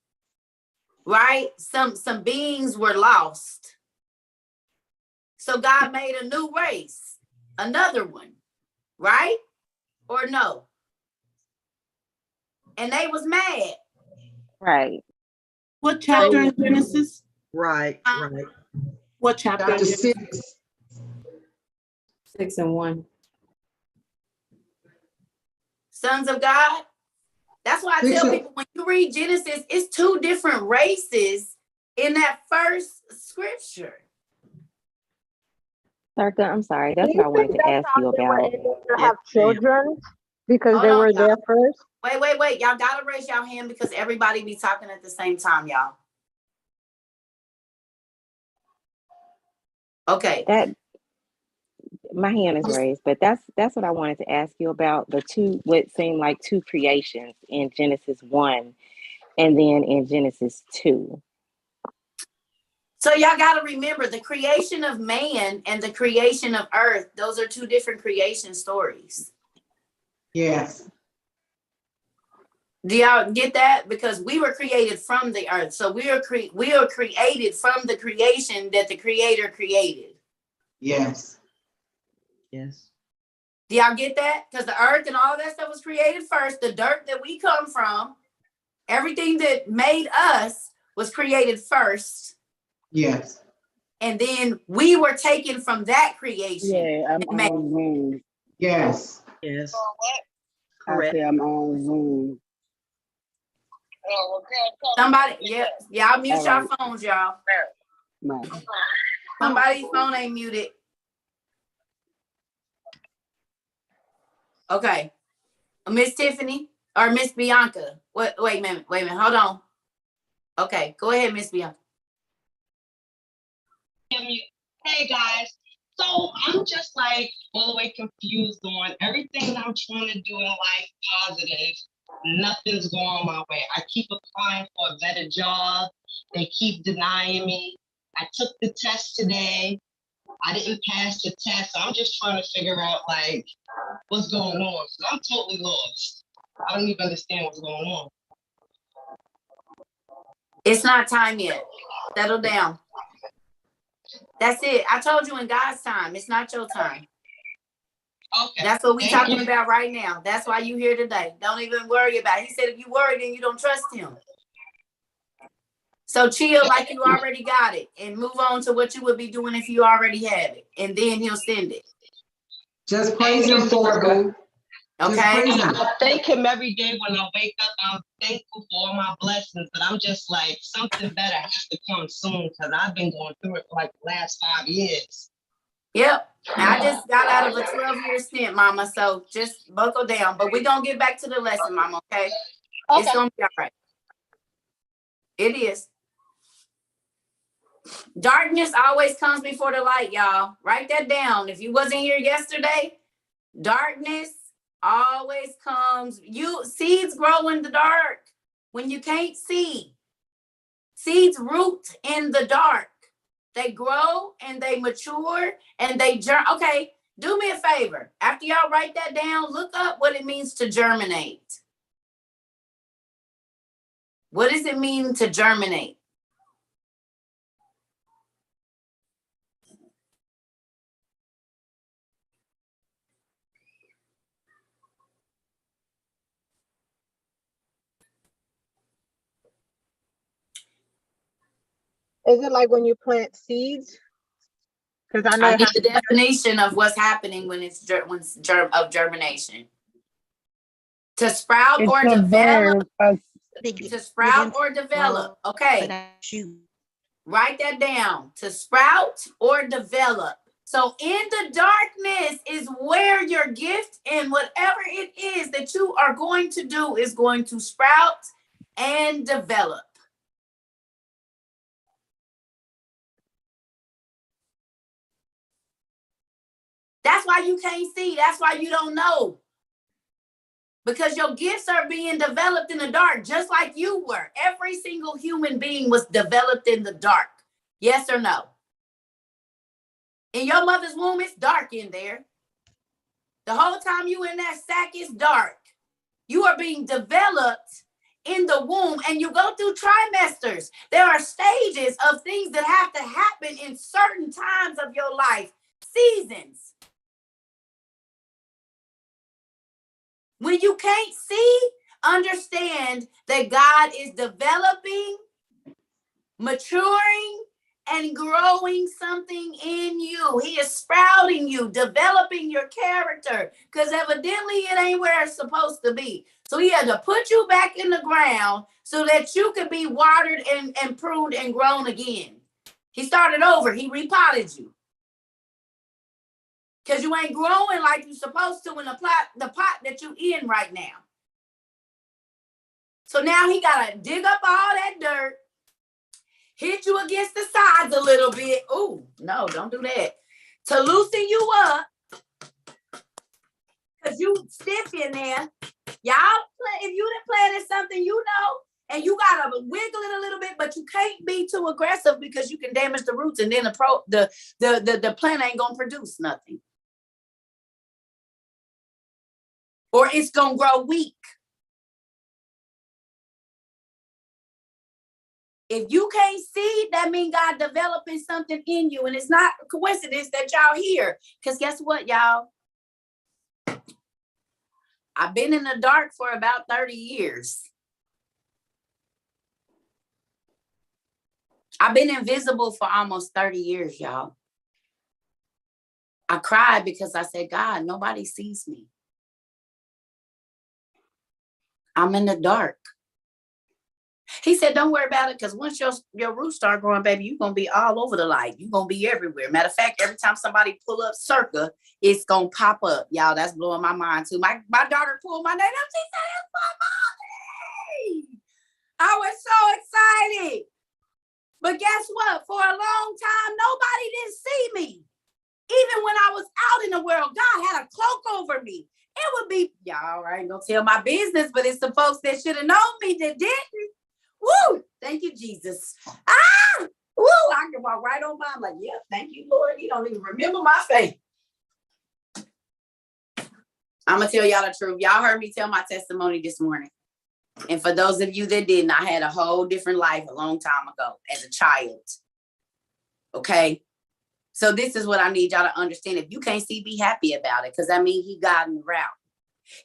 Right? Some beings were lost. So God made a new race, another one, right? Or no? And they was mad. Right. What chapter in Genesis? Right. What chapter? Chapter 6. 6:1. Sons of God. That's why I tell people when you read Genesis, it's two different races in that first scripture. Circa, I'm sorry. That's what I wanted to ask you about. Have children because Hold they on, were y'all. there first. Wait. Y'all gotta raise y'all hand because everybody be talking at the same time, y'all. Okay. That my hand is raised, but that's what I wanted to ask you about the two what seemed like two creations in Genesis 1 and then in Genesis 2. So y'all gotta remember the creation of man and the creation of earth, those are two different creation stories. Yes. Do y'all get that? Because we were created from the earth. So we are created from the creation that the creator created. Yes. Yes. Do y'all get that? Because the earth and all that stuff was created first. The dirt that we come from, everything that made us was created first. Yes. And then we were taken from that creation. Yeah, I'm on Zoom. Yes. Yes. I say I'm on Zoom. Somebody, y'all mute All y'all right. phones, y'all. No. Somebody's phone ain't muted. Okay. Miss Tiffany or Miss Bianca. Wait a minute. Hold on. Okay, go ahead, Miss Bianca. Hey guys. So I'm just like all the way confused on everything that I'm trying to do in life positive. Nothing's going my way. I keep applying for a better job. They keep denying me. I took the test today. I didn't pass the test. So I'm just trying to figure out like what's going on. So I'm totally lost. I don't even understand what's going on. It's not time yet. Settle down. That's it. I told you in God's time. It's not your time. Okay. That's what we're talking about right now. That's why you here today. Don't even worry about it. He said if you worry, then you don't trust him. So chill like you already got it and move on to what you would be doing if you already have it. And then he'll send it. Just praise him for it, boo. Okay. I thank him every day when I wake up. I'm thankful for all my blessings, but I'm just like, something better has to come soon because I've been going through it for like the last 5 years. Yep. I just got out of a 12-year stint, Mama. So just buckle down. But we're going to get back to the lesson, Mama, okay? It's going to be all right. It is. Darkness always comes before the light, y'all. Write that down. If you wasn't here yesterday, darkness always comes. Seeds grow in the dark when you can't see. Seeds root in the dark. They grow and they mature and they okay, do me a favor. After y'all write that down, look up what it means to germinate. What does it mean to germinate? Is it like when you plant seeds? Because I know I need the definition of what's happening when it's germination. To sprout or develop. To sprout or develop. Okay. Write that down. To sprout or develop. So in the darkness is where your gift and whatever it is that you are going to do is going to sprout and develop. That's why you can't see. That's why you don't know. Because your gifts are being developed in the dark, just like you were. Every single human being was developed in the dark. Yes or no? In your mother's womb, it's dark in there. The whole time you in that sack, it's dark. You are being developed in the womb and you go through trimesters. There are stages of things that have to happen in certain times of your life, seasons. When you can't see, understand that God is developing, maturing, and growing something in you. He is sprouting you, developing your character, because evidently it ain't where it's supposed to be. So he had to put you back in the ground so that you could be watered and pruned and grown again. He started over. He repotted you. Because you ain't growing like you're supposed to in the pot that you in right now. So now he got to dig up all that dirt, hit you against the sides a little bit. Ooh, no, don't do that. To loosen you up, because you stiff in there. Y'all, if you done planted something, you know, and you got to wiggle it a little bit, but you can't be too aggressive because you can damage the roots, and then the plant ain't going to produce nothing. Or it's going to grow weak. If you can't see, that means God developing something in you. And it's not a coincidence that y'all here. Because guess what, y'all? I've been in the dark for about 30 years. I've been invisible for almost 30 years, y'all. I cried because I said, God, nobody sees me. I'm in the dark. He said, don't worry about it, because once your roots start growing, baby, you're going to be all over the light. You're going to be everywhere. Matter of fact, every time somebody pull up Cerca, it's going to pop up. Y'all, that's blowing my mind, too. My daughter pulled my name up. She said, it's my mommy. I was so excited. But guess what? For a long time, nobody didn't see me. Even when I was out in the world, God had a cloak over me. It would be, y'all, I ain't going to tell my business, but it's the folks that should have known me that didn't. Woo! Thank you, Jesus. Ah! Woo! I can walk right on by. I'm like, yeah, thank you, Lord. You don't even remember my face. I'm going to tell y'all the truth. Y'all heard me tell my testimony this morning. And for those of you that didn't, I had a whole different life a long time ago as a child. Okay? So this is what I need y'all to understand. If you can't see, be happy about it, because that means he guiding the route.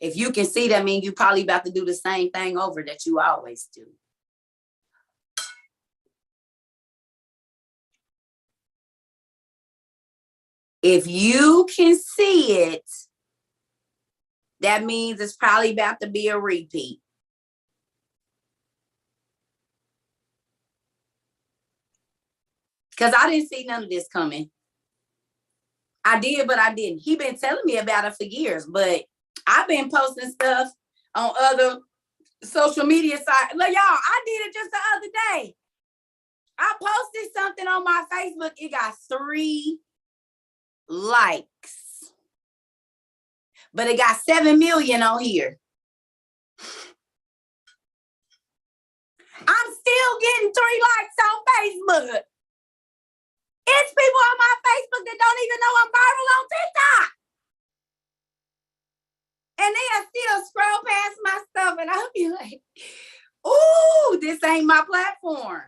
If you can see, that means you probably about to do the same thing over that you always do. If you can see it, that means it's probably about to be a repeat. Because I didn't see none of this coming. I did, but I didn't. He been telling me about it for years, but I've been posting stuff on other social media sites. Look, y'all, I did it just the other day. I posted something on my Facebook. It got 3 likes, but it got 7 million on here. I'm still getting 3 likes on Facebook. It's people on my Facebook that don't even know I'm viral on TikTok. And they'll still scroll past my stuff, and I'll be like, ooh, this ain't my platform.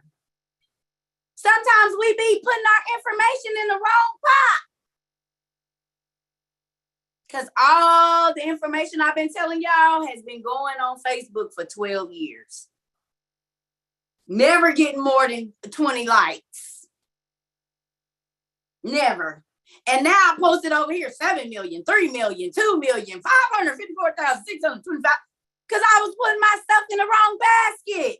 Sometimes we be putting our information in the wrong pot. Because all the information I've been telling y'all has been going on Facebook for 12 years. Never getting more than 20 likes. Never. And now I posted over here 7 million, 3 million, 2 million, 554,625. Because I was putting my stuff in the wrong basket.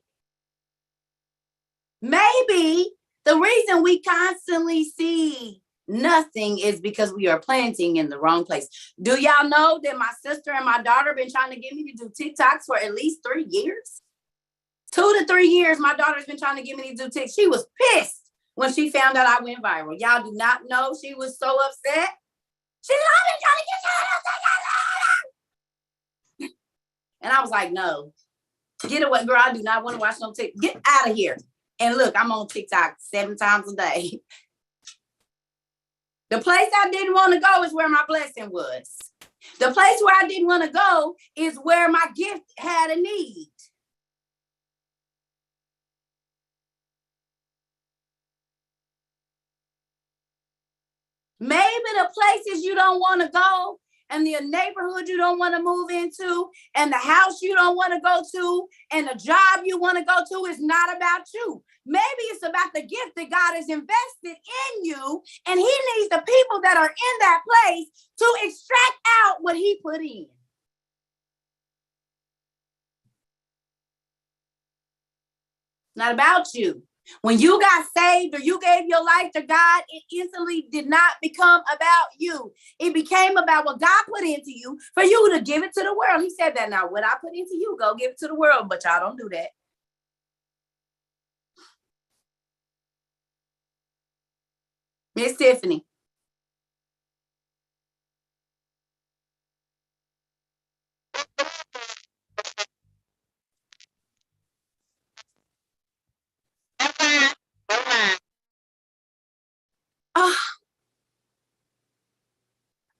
Maybe the reason we constantly see nothing is because we are planting in the wrong place. Do y'all know that my sister and my daughter been trying to get me to do TikToks for at least 3 years? 2 to 3 years, my daughter's been trying to get me to do TikToks. She was pissed when she found out I went viral. Y'all do not know she was so upset. She said, I've been trying to get you. And I was like, no. Get away, girl. I do not want to watch no TikTok. Get out of here. And look, I'm on TikTok 7 times a day. The place I didn't want to go is where my blessing was. The place where I didn't want to go is where my gift had a need. Maybe the places you don't want to go, and the neighborhood you don't want to move into, and the house you don't want to go to, and the job you want to go to is not about you. Maybe it's about the gift that God has invested in you, and he needs the people that are in that place to extract out what he put in. Not about you. When you got saved or you gave your life to God, it instantly did not become about you. It became about what God put into you for you to give it to the world. He said that, now what I put into you, go give it to the world, but y'all don't do that. Miss Tiffany.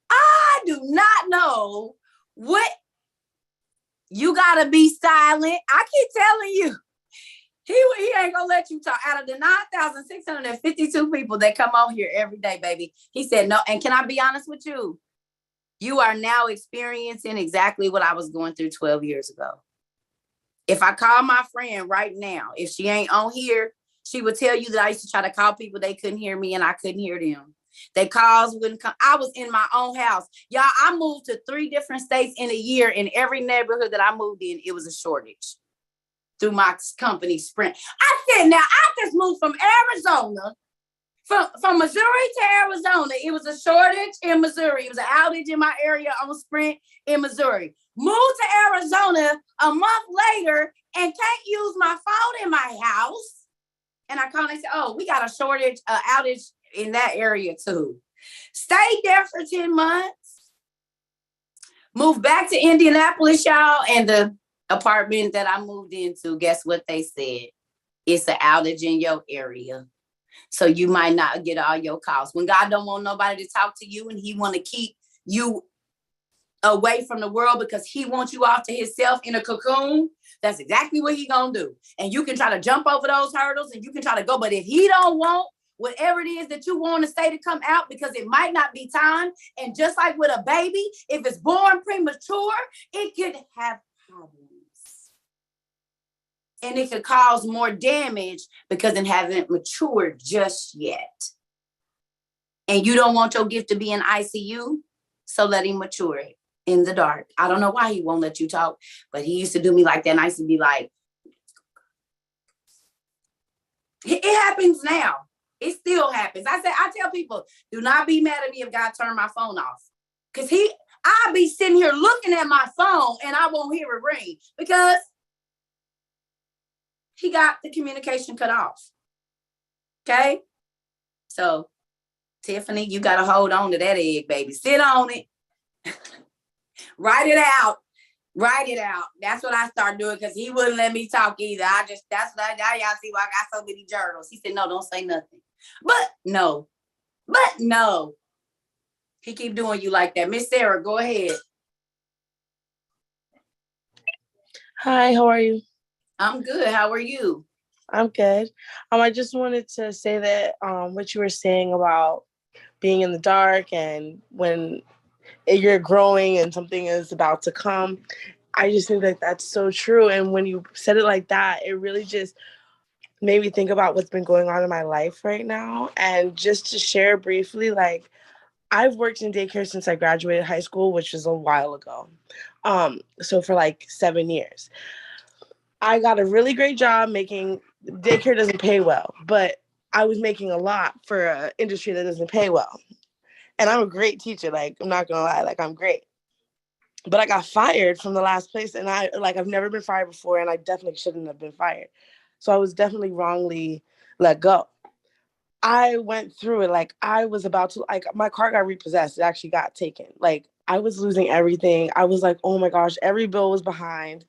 I do not know what you gotta be silent. I keep telling you, he ain't gonna let you talk. Out of the 9,652 people that come on here every day, baby, he said no. And can I be honest with you? You are now experiencing exactly what I was going through 12 years ago. If I call my friend right now, if she ain't on here, she would tell you that I used to try to call people, they couldn't hear me and I couldn't hear them. They calls wouldn't come. I was in my own house. Y'all, I moved to 3 different states in a year. In every neighborhood that I moved in, it was a shortage through my company, Sprint. I said, now I just moved from Arizona, from Missouri to Arizona. It was a shortage in Missouri. It was an outage in my area on Sprint in Missouri. Moved to Arizona a month later and can't use my phone in my house. And I called and said, oh, we got a shortage, outage in that area too. Stayed there for 10 months. Moved back to Indianapolis, y'all. And the apartment that I moved into, guess what they said? It's an outage in your area. So you might not get all your calls. When God don't want nobody to talk to you and he want to keep you away from the world because he wants you off to himself in a cocoon, that's exactly what he gonna do. And you can try to jump over those hurdles and you can try to go, but if he don't want whatever it is that you want to say to come out, because it might not be time, and just like with a baby, if it's born premature, it could have problems. And it could cause more damage because it hasn't matured just yet. And you don't want your gift to be in ICU, so let him mature it in the dark. I don't know why he won't let you talk, but he used to do me like that. And I used to be like, it happens now. It still happens. I tell people, do not be mad at me if God turned my phone off. Because I'll be sitting here looking at my phone and I won't hear it ring because he got the communication cut off. Okay? So, Tiffany, you got to hold on to that egg, baby. Sit on it. Write it out. Write it out. That's what I started doing because he wouldn't let me talk either. That's what y'all see why I got so many journals. He said, no, don't say nothing. But no. He keep doing you like that. Miss Sarah, go ahead. Hi, how are you? I'm good. How are you? I'm good. I just wanted to say that what you were saying about being in the dark and when you're growing and something is about to come, I just think that that's so true. And when you said it like that, it really just made me think about what's been going on in my life right now. And just to share briefly, like, I've worked in daycare since I graduated high school, which was a while ago. So for like 7 years. I got a really great job making, daycare doesn't pay well, but I was making a lot for an industry that doesn't pay well. And I'm a great teacher, like, I'm not gonna lie, like, I'm great. But I got fired from the last place, and I've never been fired before, and I definitely shouldn't have been fired. So I was definitely wrongly let go. I went through it, like, I was about to, like, my car got repossessed. It actually got taken. Like, I was losing everything. I was like, oh my gosh, every bill was behind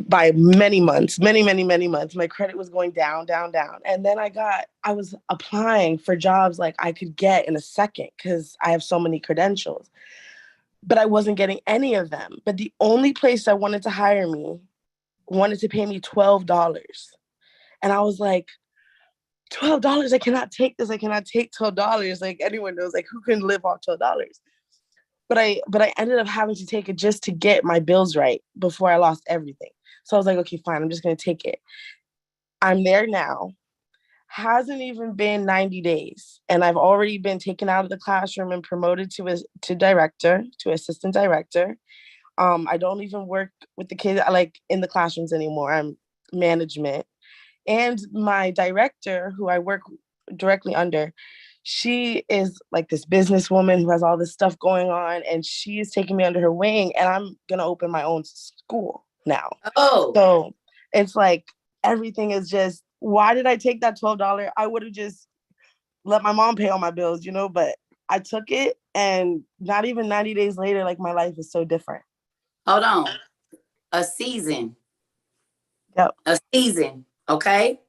by many months, many months. My credit was going down, down, down. And then I was applying for jobs like I could get in a second because I have so many credentials, but I wasn't getting any of them. But the only place that wanted to hire me wanted to pay me $12. And I was like, $12, I cannot take this. I cannot take $12. Like, anyone knows, like, who can live off $12? But I ended up having to take it just to get my bills right before I lost everything. So I was like, okay, fine, I'm just going to take it. I'm there now. Hasn't even been 90 days. And I've already been taken out of the classroom and promoted to director, to assistant director. I don't even work with the kids like in the classrooms anymore. I'm management. And my director, who I work directly under, she is like this businesswoman who has all this stuff going on, and she is taking me under her wing, and I'm gonna open my own school now. Oh, so it's like everything is just, why did I take that $12? I would have just let my mom pay all my bills, but I took it, and not even 90 days later, like my life is so different. Hold on. A season. Yep. A season. Okay.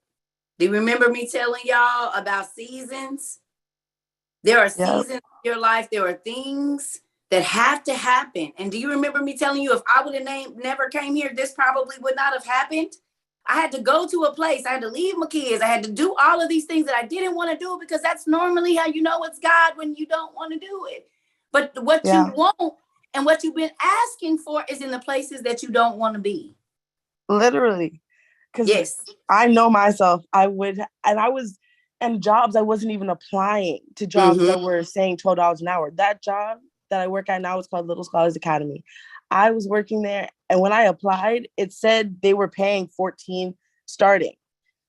Do you remember me telling y'all about seasons? There are seasons in your life. There are things that have to happen. And do you remember me telling you, if I would have never came here, this probably would not have happened? I had to go to a place. I had to leave my kids. I had to do all of these things that I didn't want to do, because that's normally how you know it's God, when you don't want to do it. But what you want and what you've been asking for is in the places that you don't want to be. Literally. Because I know myself. I was in jobs, I wasn't even applying to jobs that were saying $12 an hour. That job that I work at now is called Little Scholars Academy. I was working there, and when I applied, it said they were paying $14 starting.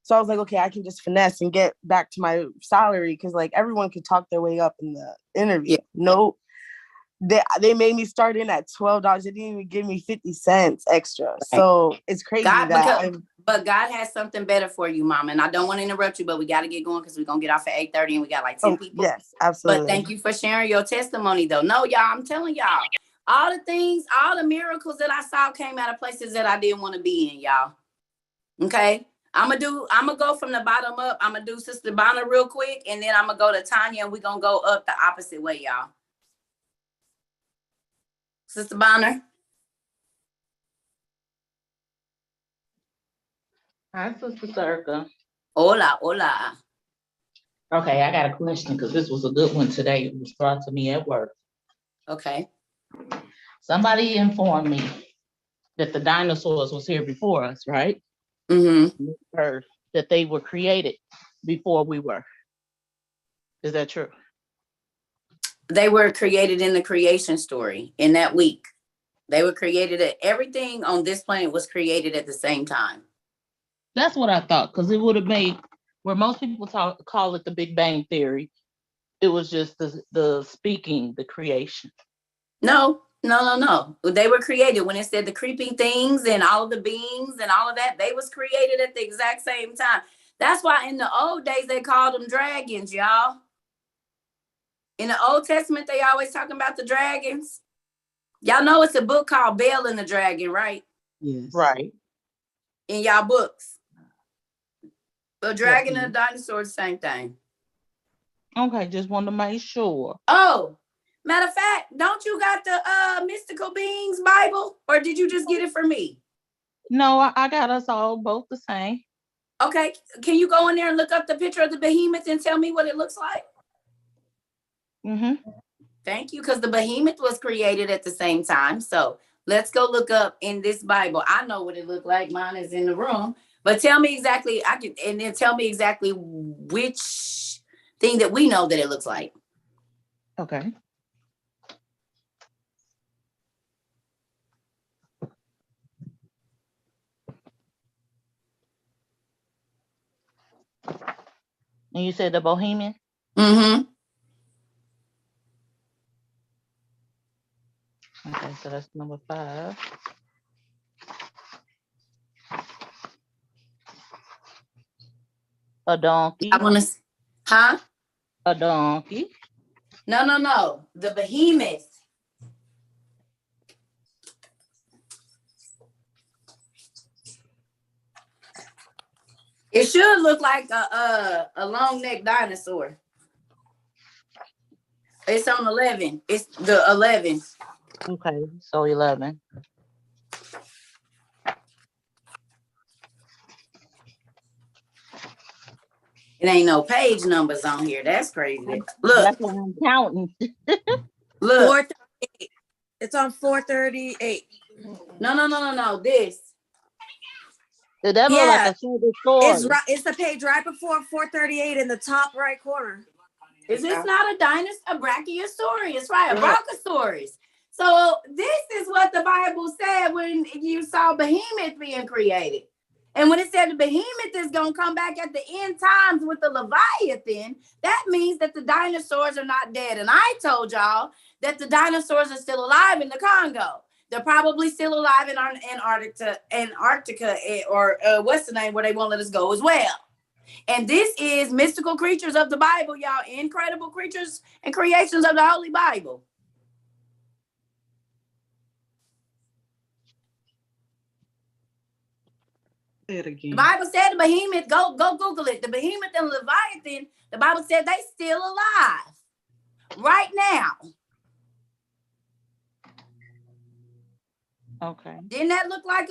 So I was like, okay, I can just finesse and get back to my salary, because like everyone could talk their way up in the interview. No, they made me start in at $12. They didn't even give me 50 cents extra. Right. So it's crazy but God has something better for you, Mama. And I don't want to interrupt you, but we got to get going, because we're going to get off at 8:30 and we got like 10 people. Yes, absolutely. But thank you for sharing your testimony, though. No, y'all, I'm telling y'all, all the things, all the miracles that I saw came out of places that I didn't want to be in, y'all. Okay? I'm going to go from the bottom up. I'm going to do Sister Bonner real quick, and then I'm going to go to Tanya, and we're going to go up the opposite way, y'all. Sister Bonner. Hi, Sister Cerca. Hola, hola. Okay, I got a question, because this was a good one today. It was brought to me at work. Okay. Somebody informed me that the dinosaurs was here before us, right? Earth, that they were created before we were. Is that true? They were created in the creation story in that week. They were created everything on this planet was created at the same time. That's what I thought, because it would have made, where most people call it the Big Bang Theory, it was just the speaking, the creation. No. They were created when it said the creeping things and all of the beings and all of that. They was created at the exact same time. That's why in the old days they called them dragons, y'all. In the Old Testament, they always talking about the dragons. Y'all know it's a book called Bel and the Dragon, right? Yes. Right. In y'all books. The dragon and the dinosaur, the same thing. Okay, just want to make sure. Oh, matter of fact, don't you got the Mystical Beings Bible? Or did you just get it for me? No, I got us all both the same. Okay, can you go in there and look up the picture of the behemoth and tell me what it looks like? Thank you, because the behemoth was created at the same time. So let's go look up in this Bible. I know what it looked like. Mine is in the room. But tell me exactly, and then tell me exactly which thing that we know that it looks like. Okay. And you said the Bohemian? Mm-hmm. Okay, so that's number 5. A donkey. I want to, huh? A donkey. No. The behemoth. It should look like a long neck dinosaur. It's on 11. It's the 11. Okay, so 11. It ain't no page numbers on here. That's crazy. Look. That's what I'm counting. Look. 438. It's on 438. No. This. Did that look like a silver story? It's the page right before 438 in the top right corner. Is this not a dinosaur, a brachiosaurus? It's right, a brontosaurus. So this is what the Bible said when you saw behemoth being created. And when it said the behemoth is going to come back at the end times with the Leviathan, that means that the dinosaurs are not dead. And I told y'all that the dinosaurs are still alive in the Congo. They're probably still alive in Antarctica, or what's the name, where they won't let us go as well. And this is mystical creatures of the Bible, y'all. Incredible creatures and creations of the Holy Bible. Say it again. The Bible said the behemoth, go Google it. The behemoth and Leviathan, the Bible said they still alive right now. Okay. Didn't that look like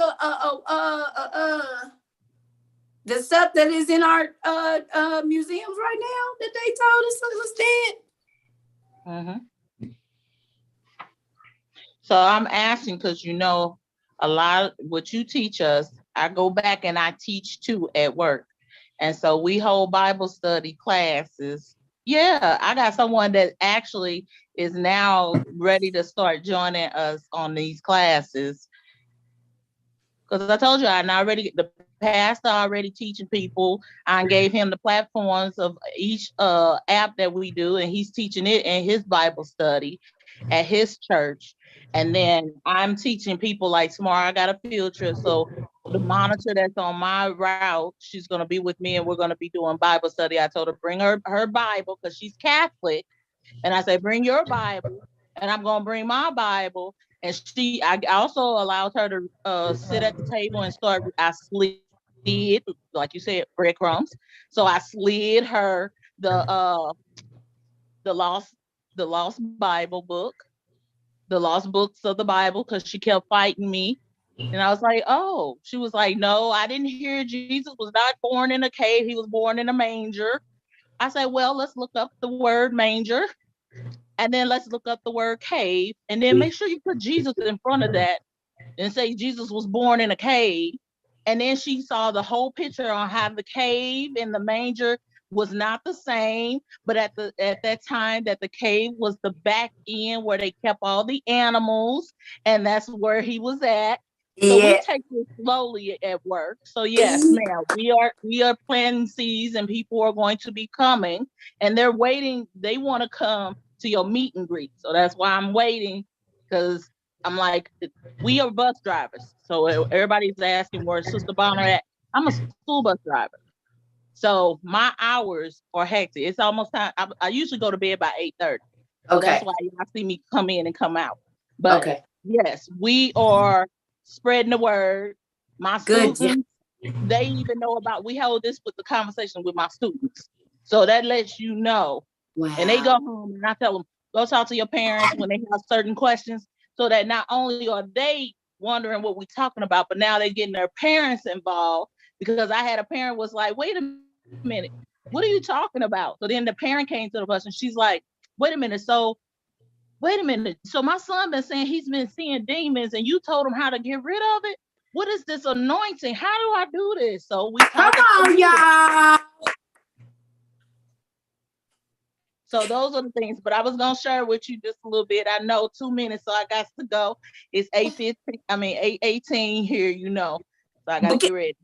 the stuff that is in our museums right now that they told us was dead? Mm-hmm. So I'm asking because you know a lot of what you teach us, I go back and I teach too at work. And so we hold Bible study classes. Yeah, I got someone that actually is now ready to start joining us on these classes. Because I told you, the pastor already teaching people. I gave him the platforms of each app that we do, and he's teaching it in his Bible study at his church. And then I'm teaching people like tomorrow I got a field trip. So the monitor that's on my route, she's going to be with me and we're going to be doing Bible study. I told her bring her Bible because she's Catholic. And I say, bring your Bible and I'm going to bring my Bible. And I also allowed her to sit at the table and I slid, like you said, breadcrumbs. So I slid her the lost Bible book, the lost books of the Bible, because she kept fighting me. And I was like, oh, she was like, no, I didn't hear Jesus was not born in a cave. He was born in a manger. I said, well, let's look up the word manger. And then let's look up the word cave. And then make sure you put Jesus in front of that and say Jesus was born in a cave. And then she saw the whole picture on how the cave and the manger was not the same, but at that time that the cave was the back end where they kept all the animals, and that's where he was at. So we take this slowly at work. So yes, ma'am, we are planting seeds, and people are going to be coming, and they're waiting. They want to come to your meet and greet. So that's why I'm waiting, because I'm like, we are bus drivers. So everybody's asking where Sister Bonner at. I'm a school bus driver. So my hours are hectic. It's almost time. I usually go to bed by 8:30. So that's why y'all see me come in and come out. But yes, we are spreading the word. My students, they even know about, we hold this with the conversation with my students. So that lets you know. Wow. And they go home and I tell them, go talk to your parents when they have certain questions, so that not only are they wondering what we're talking about, but now they're getting their parents involved. Because I had a parent was like, wait a minute, what are you talking about? So then the parent came to the bus and she's like, wait a minute, so my son been saying he's been seeing demons and you told him how to get rid of it? What is this anointing? How do I do this? So we talk. Come on, y'all. So those are the things, but I was gonna share with you just a little bit. I know 2 minutes, so I got to go. It's 8:18 here, you know. So I gotta get ready.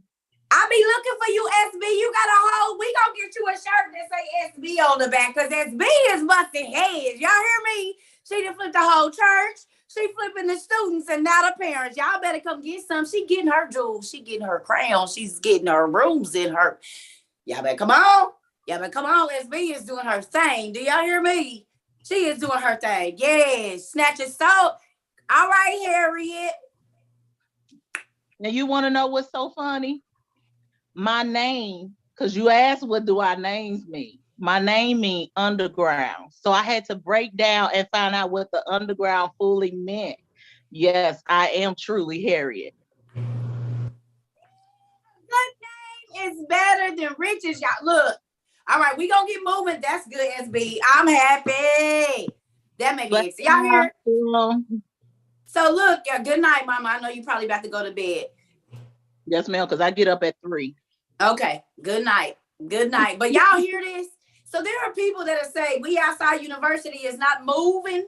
I be looking for you, SB. You got a whole, we gonna get you a shirt that say SB on the back, because SB is busting heads. Y'all hear me? She done flipped the whole church. She flipping the students and not the parents. Y'all better come get some. She getting her jewels. She getting her crowns. She's getting her rooms in her. Y'all better come on. Y'all better come on. SB is doing her thing. Do y'all hear me? She is doing her thing. Yes. Snatch it. So, all right, Harriet. Now you want to know what's so funny? My name, because you asked what do our names mean. My name means underground. So I had to break down and find out what the underground fully meant. Yes, I am truly Harriet. Good name is better than riches, y'all. Look, all right, we gonna get moving. That's good, SB. I'm happy. That makes me excited. Y'all hear? So look, good night, Mama. I know you probably about to go to bed. Yes, ma'am, because I get up at 3. Okay, good night. Good night. But y'all hear this? So there are people that say we outside university is not moving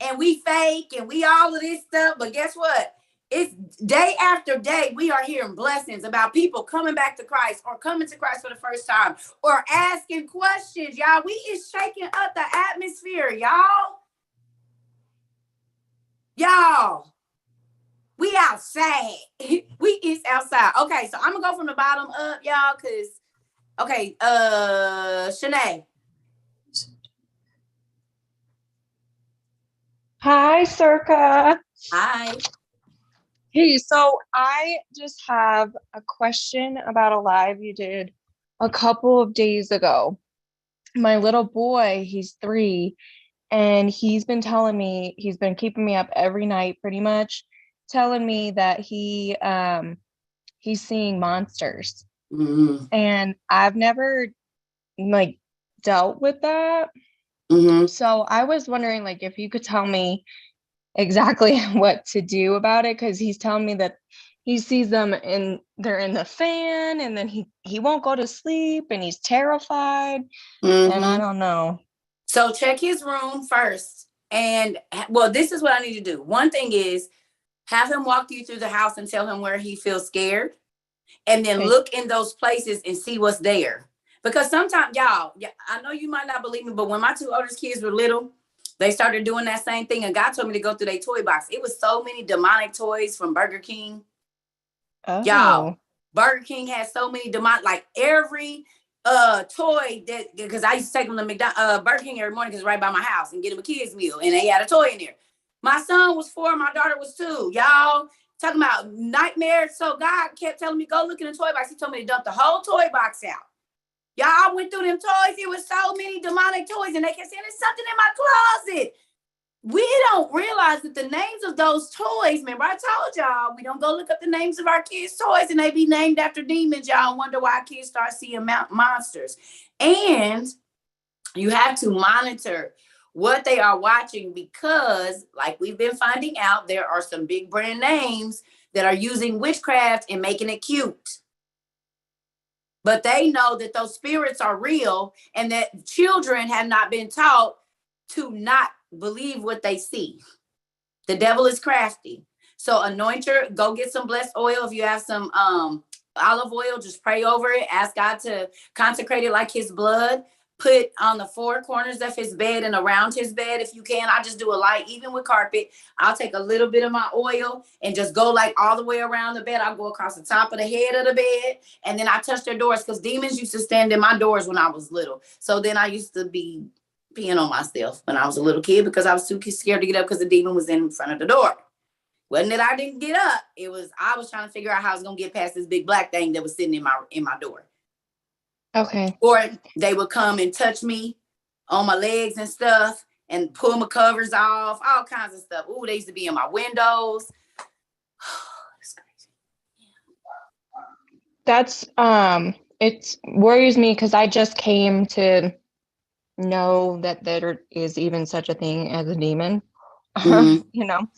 and we fake and we all of this stuff. But guess what? It's day after day, we are hearing blessings about people coming back to Christ or coming to Christ for the first time or asking questions. Y'all, we is shaking up the atmosphere, y'all. Y'all, we outside. We is outside. Okay, so I'm gonna go from the bottom up, y'all, because okay, Shanae. Hi, Cerca. Hi. Hey, so I just have a question about a live you did a couple of days ago. My little boy, he's 3, and he's been telling me, he's been keeping me up every night pretty much, telling me that he's seeing monsters. Mm-hmm. And I've never like dealt with that. Mm-hmm. So I was wondering like if you could tell me exactly what to do about it, because he's telling me that he sees them and they're in the fan, and then he won't go to sleep and he's terrified. And I don't know. So check his room first. And well, this is what I need to do. One thing is have him walk you through the house and tell him where he feels scared. And then look in those places and see what's there. Because sometimes, y'all, I know you might not believe me, but when my 2 oldest kids were little, they started doing that same thing. And God told me to go through their toy box. It was so many demonic toys from Burger King. Oh. Y'all, Burger King had so many demonic, like every toy that, because I used to take them to Burger King every morning because it's right by my house and get them a kids meal. And they had a toy in there. My son was 4, my daughter was 2. Y'all talking about nightmares. So God kept telling me, go look in the toy box. He told me to dump the whole toy box out. Y'all, I went through them toys. It was so many demonic toys. And they kept saying, there's something in my closet. We don't realize that the names of those toys, remember I told y'all, we don't go look up the names of our kids' toys and they be named after demons, y'all, and wonder why kids start seeing monsters. And you have to monitor what they are watching because, like we've been finding out, there are some big brand names that are using witchcraft and making it cute. But they know that those spirits are real and that children have not been taught to not believe what they see. The devil is crafty. So anoint go get some blessed oil. If you have some olive oil, just pray over it. Ask God to consecrate it like his blood. Put on the 4 corners of his bed and around his bed if you can. I just do a light, even with carpet. I'll take a little bit of my oil and just go like all the way around the bed. I'll go across the top of the head of the bed. And then I touch their doors because demons used to stand in my doors when I was little. So then I used to be peeing on myself when I was a little kid because I was too scared to get up because the demon was in front of the door. Wasn't that I didn't get up. It was I was trying to figure out how I was going to get past this big black thing that was sitting in my door. Okay. Or they would come and touch me on my legs and stuff and pull my covers off, all kinds of stuff. Ooh, they used to be in my windows. That's it worries me because I just came to know that there is even such a thing as a demon. You know.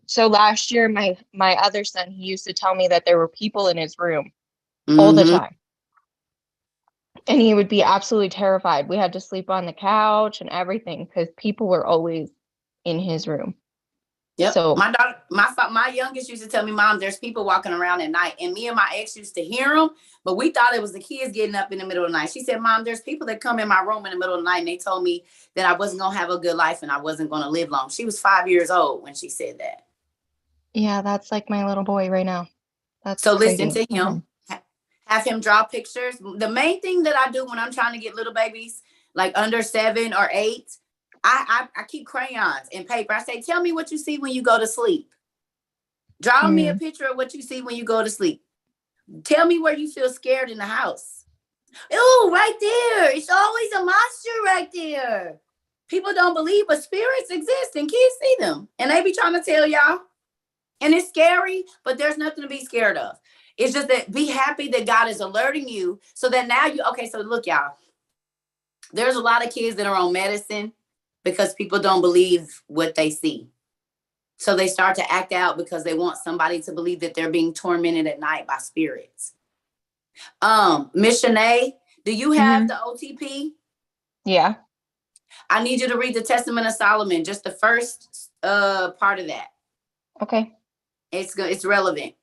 So last year my other son, he used to tell me that there were people in his room all the time. And he would be absolutely terrified. We had to sleep on the couch and everything because people were always in his room. Yep. So my daughter, my youngest used to tell me, Mom, there's people walking around at night. And me and my ex used to hear them, but we thought it was the kids getting up in the middle of the night. She said, Mom, there's people that come in my room in the middle of the night and they told me that I wasn't going to have a good life and I wasn't going to live long. She was 5 years old when she said that. yeah, that's like my little boy right now. That's so crazy. Listen to him. Have him draw pictures. The main thing that I do when I'm trying to get little babies, like under 7 or 8, I keep crayons and paper. I say, tell me what you see when you go to sleep. Draw me a picture of what you see when you go to sleep. Tell me where you feel scared in the house. Oh, right there. It's always a monster right there. People don't believe, but spirits exist and kids see them. And they be trying to tell y'all. And it's scary, but there's nothing to be scared of. It's just that be happy that God is alerting you so that now okay, so look, y'all. There's a lot of kids that are on medicine because people don't believe what they see. So they start to act out because they want somebody to believe that they're being tormented at night by spirits. Miss Shanae, do you have the OTP? Yeah. I need you to read the Testament of Solomon, just the first part of that. Okay. It's good. It's relevant.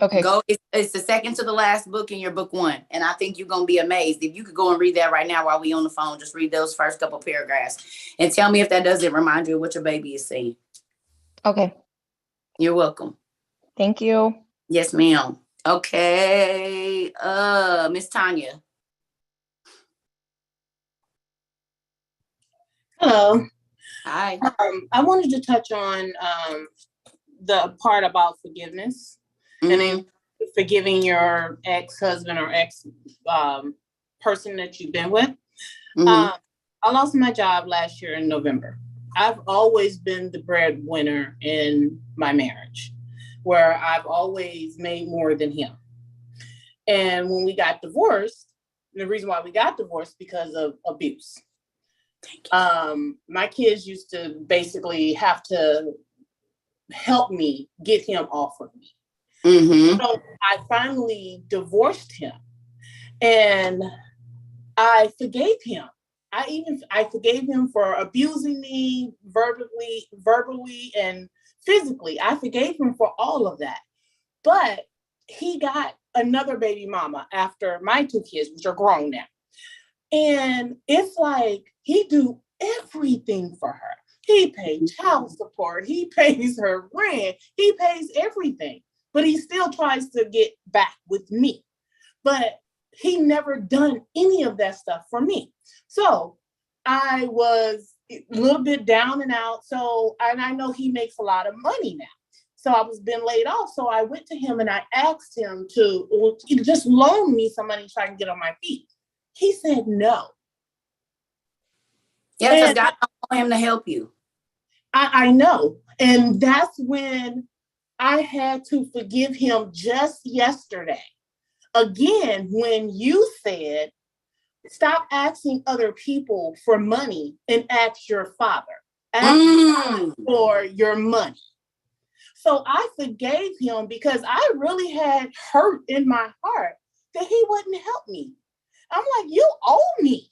Okay. Go. It's the second to the last book in your book 1. And I think you're going to be amazed. If you could go and read that right now while we on the phone, just read those first couple paragraphs and tell me if that doesn't remind you of what your baby is saying. Okay. You're welcome. Thank you. Yes, ma'am. Okay. Miss Tanya. Hello. Hi. I wanted to touch on the part about forgiveness and then forgiving your ex-husband or ex person that you've been with. I lost my job last year in November. I've always been the breadwinner in my marriage, where I've always made more than him. And when we got divorced, the reason why we got divorced because of abuse. My kids used to basically have to help me get him off of me. So I finally divorced him and I forgave him. I forgave him for abusing me verbally and physically. I forgave him for all of that. But he got another baby mama after my 2 kids, which are grown now. And it's like he do everything for her. He pays child support. He pays her rent. He pays everything. But he still tries to get back with me. But he never done any of that stuff for me. So I was a little bit down and out. And I know he makes a lot of money now. So I was been laid off. So I went to him and I asked him to just loan me some money so I can get on my feet. He said no. Yeah, because God don't want him to help you. I know. And that's when I had to forgive him just yesterday. Again, when you said, stop asking other people for money and ask your father. Ask for your money. So I forgave him because I really had hurt in my heart that he wouldn't help me. I'm like, you owe me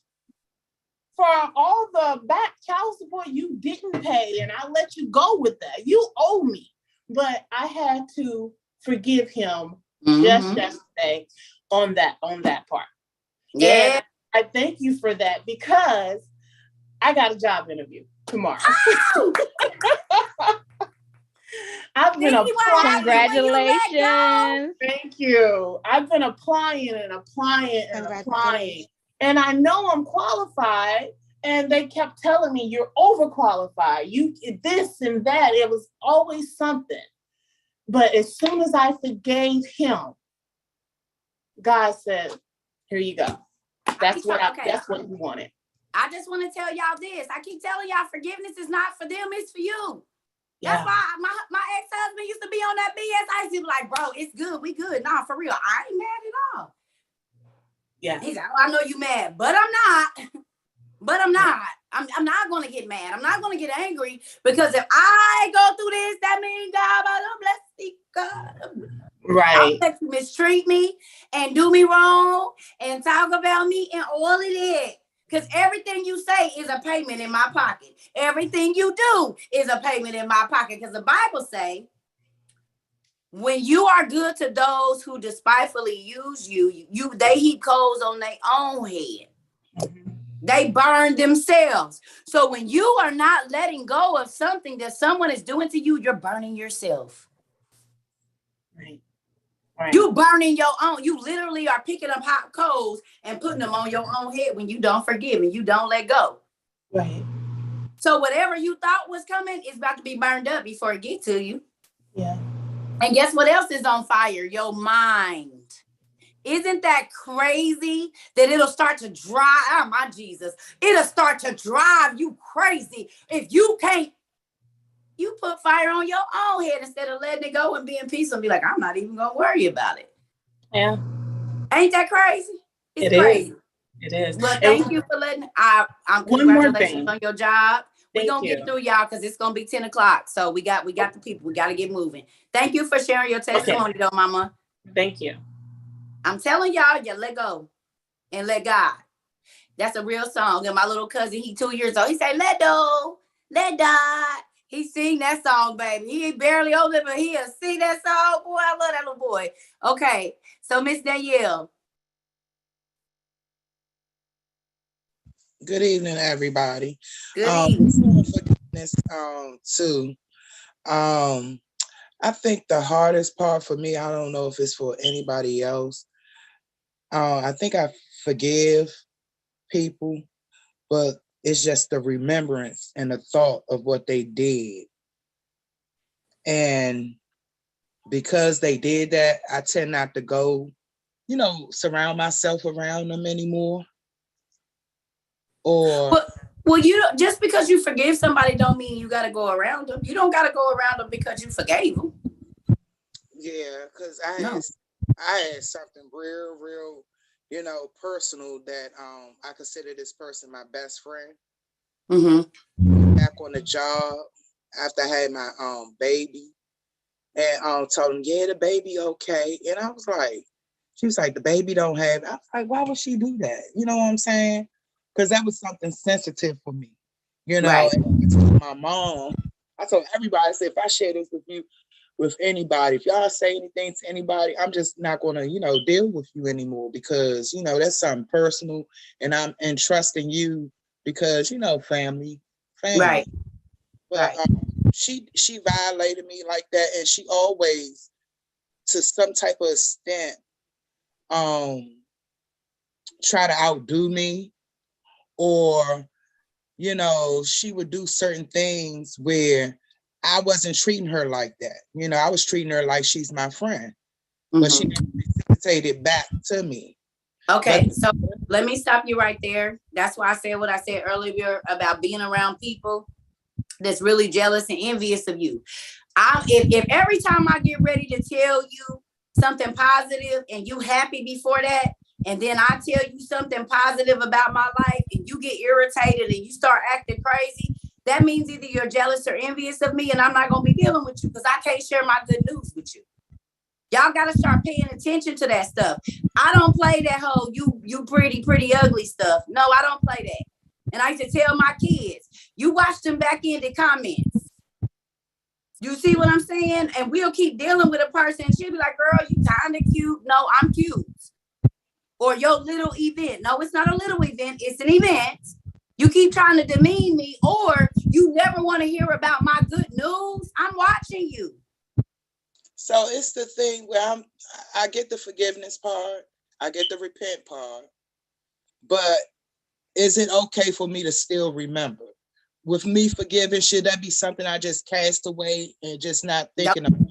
for all the back child support you didn't pay, and I let you go with that. You owe me. But I had to forgive him just yesterday on that part. Yeah. And I thank you for that because I got a job interview tomorrow. I've been applying. Congratulations. Thank you. I've been applying and applying and applying. And I know I'm qualified. And they kept telling me, you're overqualified. You this and that. It was always something. But as soon as I forgave him, God said, here you go. That's what you wanted. I just want to tell y'all this. I keep telling y'all forgiveness is not for them, it's for you. Yeah. That's why my ex-husband used to be on that BS. I used to be like, bro, it's good. We good. Nah, for real. I ain't mad at all. Yeah. He's like, oh, I know you mad, but I'm not. But I'm not. I'm not going to get mad. I'm not going to get angry because if I go through this, that means God, bless me, God. Right. I'll let you mistreat me and do me wrong and talk about me and all of that. Because everything you say is a payment in my pocket. Everything you do is a payment in my pocket. Because the Bible say, when you are good to those who despitefully use you, they heap coals on their own head. They burn themselves. So when you are not letting go of something that someone is doing to you, you're burning yourself. Right. You burning your own. You literally are picking up hot coals and putting them on your own head when you don't forgive and you don't let go. Right. So whatever you thought was coming is about to be burned up before it gets to you. Yeah. And guess what else is on fire? Your mind. Isn't that crazy that it'll start to drive? Oh, my Jesus. It'll start to drive you crazy. If you can't, you put fire on your own head instead of letting it go and being peaceful and be like, I'm not even going to worry about it. Yeah. Ain't that crazy? It's It crazy. Is. It is. Well, thank you for letting, congratulations on your job. We're going to get through y'all because it's going to be 10 o'clock. So we got the people. We got to get moving. Thank you for sharing your testimony though, Mama. Thank you. I'm telling y'all, you let go and let God. That's a real song. And my little cousin, he 2 years old. He said, let go, let God. He sing that song, baby. He ain't barely older, but he'll sing that song. Boy, I love that little boy. Okay, so Miss Danielle. Good evening, everybody. Good evening. Forgiveness, too. I think the hardest part for me, I don't know if it's for anybody else. I think I forgive people, but it's just the remembrance and the thought of what they did. And because they did that, I tend not to go, surround myself around them anymore. Or well, you don't, just because you forgive somebody don't mean you got to go around them. You don't got to go around them because you forgave them. Yeah, because I had something real, personal that I consider this person my best friend. Mm-hmm. Back on the job after I had my baby, and told him, yeah, the baby okay. And I was like, she was like, the baby don't have. I was like, why would she do that? You know what I'm saying? Because that was something sensitive for me. Right. And I told my mom, I told everybody, I said, if I share this with anybody, if y'all say anything to anybody, I'm just not going to, deal with you anymore because, that's something personal and I'm entrusting you because, family. Right. But she violated me like that, and she always, to some type of extent, try to outdo me, or she would do certain things where I wasn't treating her like that. I was treating her like she's my friend, but she never reciprocated back to me. Okay, so let me stop you right there. That's why I said what I said earlier about being around people that's really jealous and envious of you. If every time I get ready to tell you something positive and you happy before that, and then I tell you something positive about my life and you get irritated and you start acting crazy, that means either you're jealous or envious of me, and I'm not going to be dealing with you because I can't share my good news with you. Y'all got to start paying attention to that stuff. I don't play that whole you pretty ugly stuff. No, I don't play that. And I used to tell my kids, you watch them back in the comments. You see what I'm saying? And we'll keep dealing with a person. She'll be like, girl, you kind of cute. No, I'm cute. Or your little event. No, it's not a little event. It's an event. You keep trying to demean me, or you never want to hear about my good news. I'm watching you. So it's the thing where I get the forgiveness part, I get the repent part, but is it okay for me to still remember? With me forgiving, should that be something I just cast away and just not thinking about?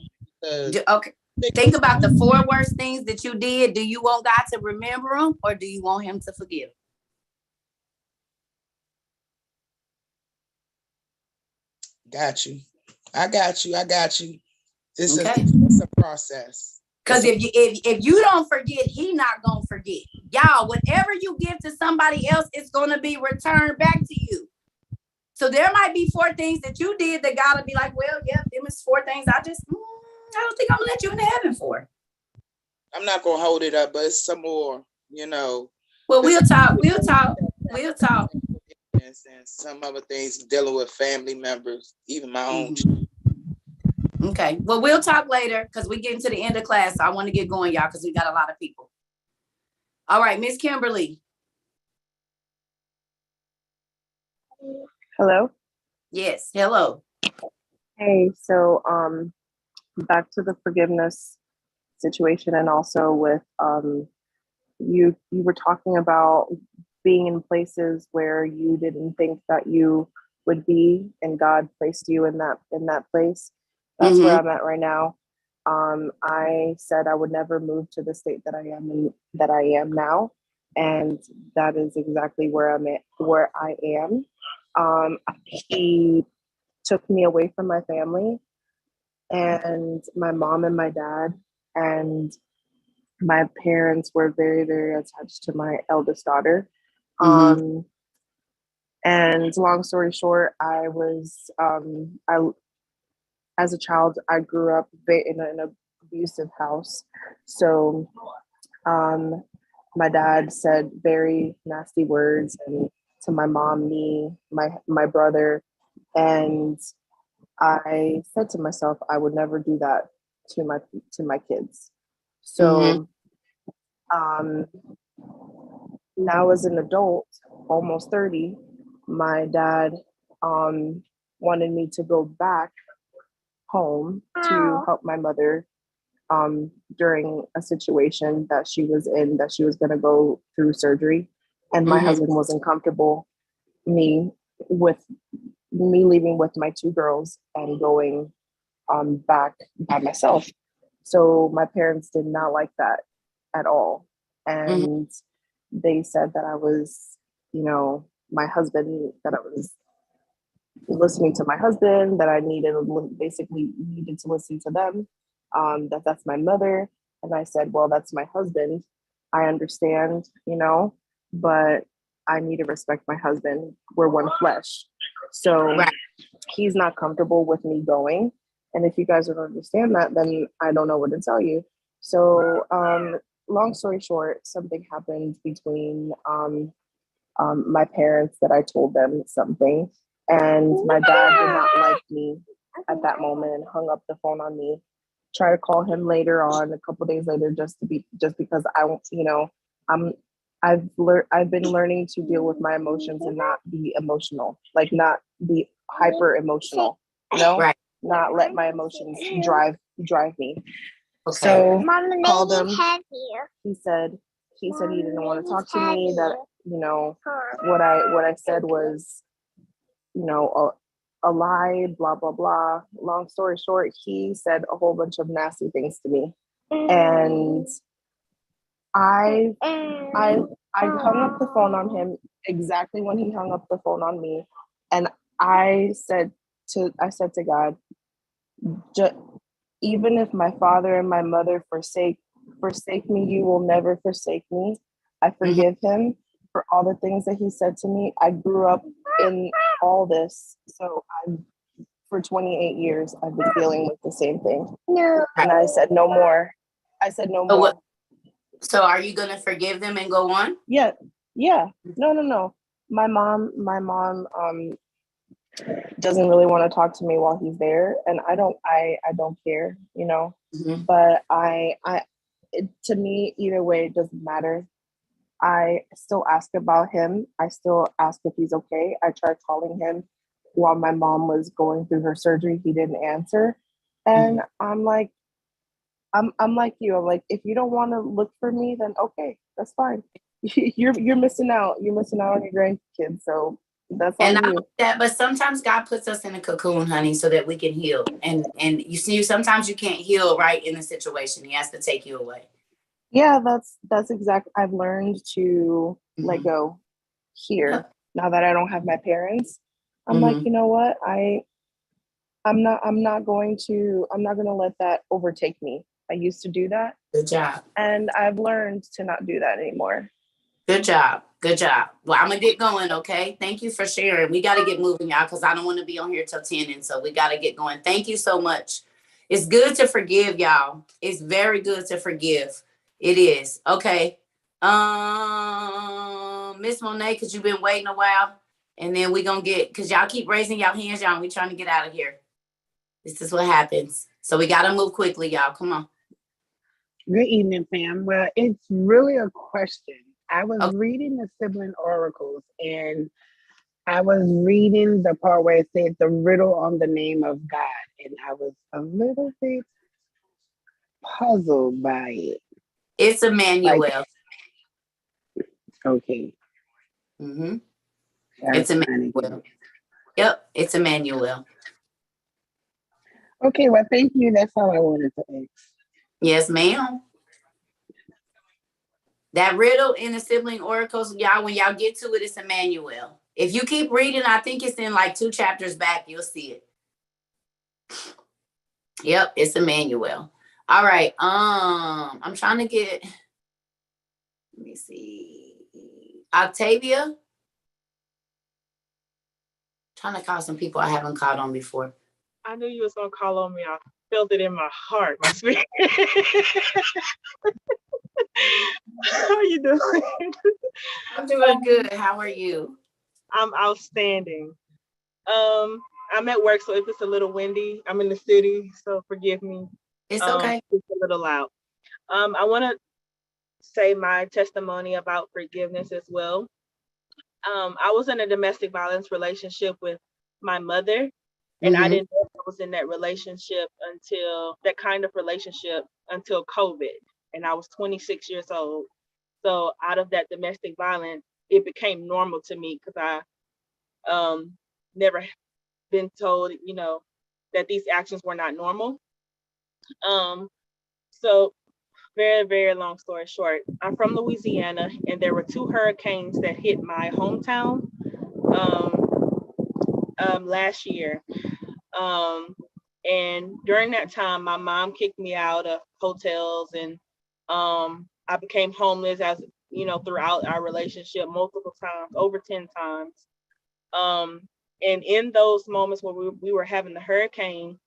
Okay. Think about the 4 worst things that you did. Do you want God to remember them, or do you want him to forgive? Got you. I got you. It's okay. It's a process. Because if you don't forget, he not gonna forget. Y'all, whatever you give to somebody else, it's gonna be returned back to you. So there might be 4 things that you did that God will be like, well, yeah, them is 4 things I don't think I'm gonna let you into heaven for. I'm not gonna hold it up, but it's some more, Well, we'll talk. And some other things dealing with family members, even my own. Okay. Well, we'll talk later because we're getting to the end of class. So I want to get going, y'all, because we got a lot of people. All right, Miss Kimberly. Hello? Yes, hello. Hey, so back to the forgiveness situation, and also with you were talking about being in places where you didn't think that you would be, and God placed you in that place. That's where I'm at right now. I said I would never move to the state that I am now, and that is exactly where I am. He took me away from my family and my mom and my dad, and my parents were very, very attached to my eldest daughter. And long story short, as a child, I grew up in an abusive house. So my dad said very nasty words to my mom, me, my brother, and I said to myself, I would never do that to my kids. So now as an adult, almost 30, my dad wanted me to go back home to help my mother during a situation that she was in, that she was going to go through surgery. And my husband wasn't comfortable with me leaving with my two girls and going back by myself. So my parents did not like that at all. And they said that I was, my husband, that I was listening to my husband, that I basically needed to listen to them, that's my mother. And I said, well, that's my husband. I understand, but I need to respect my husband. We're one flesh. So he's not comfortable with me going. And if you guys don't understand that, then I don't know what to tell you. So long story short, something happened between my parents, that I told them something. And my dad did not like me at that moment and hung up the phone on me. Try to call him later on, a couple days later, just because I've been learning to deal with my emotions and not be emotional, like not be hyper emotional, not let my emotions drive me. Okay. So called him. He said he didn't want to talk to me. That what I said was a lie. Blah blah blah. Long story short, he said a whole bunch of nasty things to me, and I hung up the phone on him exactly when he hung up the phone on me, and I said to God, even if my father and my mother forsake me, you will never forsake me. I forgive him for all the things that he said to me. I grew up in all this, so for 28 years I've been dealing with the same thing. No. And I said no more. More. So are you gonna forgive them and go on? Yeah. No. My mom doesn't really want to talk to me while he's there, and I don't care, but to me, either way, it doesn't matter. I still ask about him. I still ask if he's okay. I tried calling him while my mom was going through her surgery. He didn't answer. And I'm like you. I'm like, if you don't want to look for me, then okay, that's fine. You're missing out. You're missing out on your grandkids. So that's on you. But sometimes God puts us in a cocoon, honey, so that we can heal. And you see, sometimes you can't heal right in the situation. He has to take you away. Yeah, that's exact. I've learned to let go here now that I don't have my parents. I'm like, you know what? I'm not going to let that overtake me. I used to do that. Good job. And I've learned to not do that anymore. Good job. Well, I'm gonna get going, okay? Thank you for sharing. We got to get moving, y'all, because I don't want to be on here till 10, and so we got to get going. Thank you so much. It's good to forgive, y'all. It's very good to forgive. It is. Okay. Miss Monet, because you've been waiting a while, and then we gonna get, because y'all keep raising y'all hands, y'all. We trying to get out of here. This is what happens. So we got to move quickly, y'all. Come on. Good evening, fam. Well, it's really a question. I was reading the sibling oracles, and I was reading the part where it said the riddle on the name of God, and I was a little bit puzzled by it. It's Emmanuel. Okay. It's Emmanuel. Yep, it's Emmanuel. Okay, well, thank you. That's all I wanted to ask. Yes, ma'am. That riddle in the sibling oracles, y'all, when y'all get to it, it's Emmanuel. If you keep reading, I think it's in like 2 chapters back, you'll see it. Yep, it's Emmanuel. All right. I'm trying to get, let me see. Octavia. Trying to call some people I haven't called on before. I knew you was gonna call on me. I felt it in my heart, my spirit. How are you doing? I'm doing good. How are you? I'm outstanding. I I'm at work, so if it's a little windy, I'm in the city, so forgive me. It's okay. It's a little loud. I want to say my testimony about forgiveness as well. I was in a domestic violence relationship with my mother, and I didn't know I was in that relationship until COVID, and I was 26 years old. So out of that domestic violence, it became normal to me because I never been told, that these actions were not normal. So very, very long story short, I'm from Louisiana, and there were 2 hurricanes that hit my hometown last year. And during that time, my mom kicked me out of hotels, and I became homeless throughout our relationship multiple times, over 10 times. And in those moments when we were having the hurricane,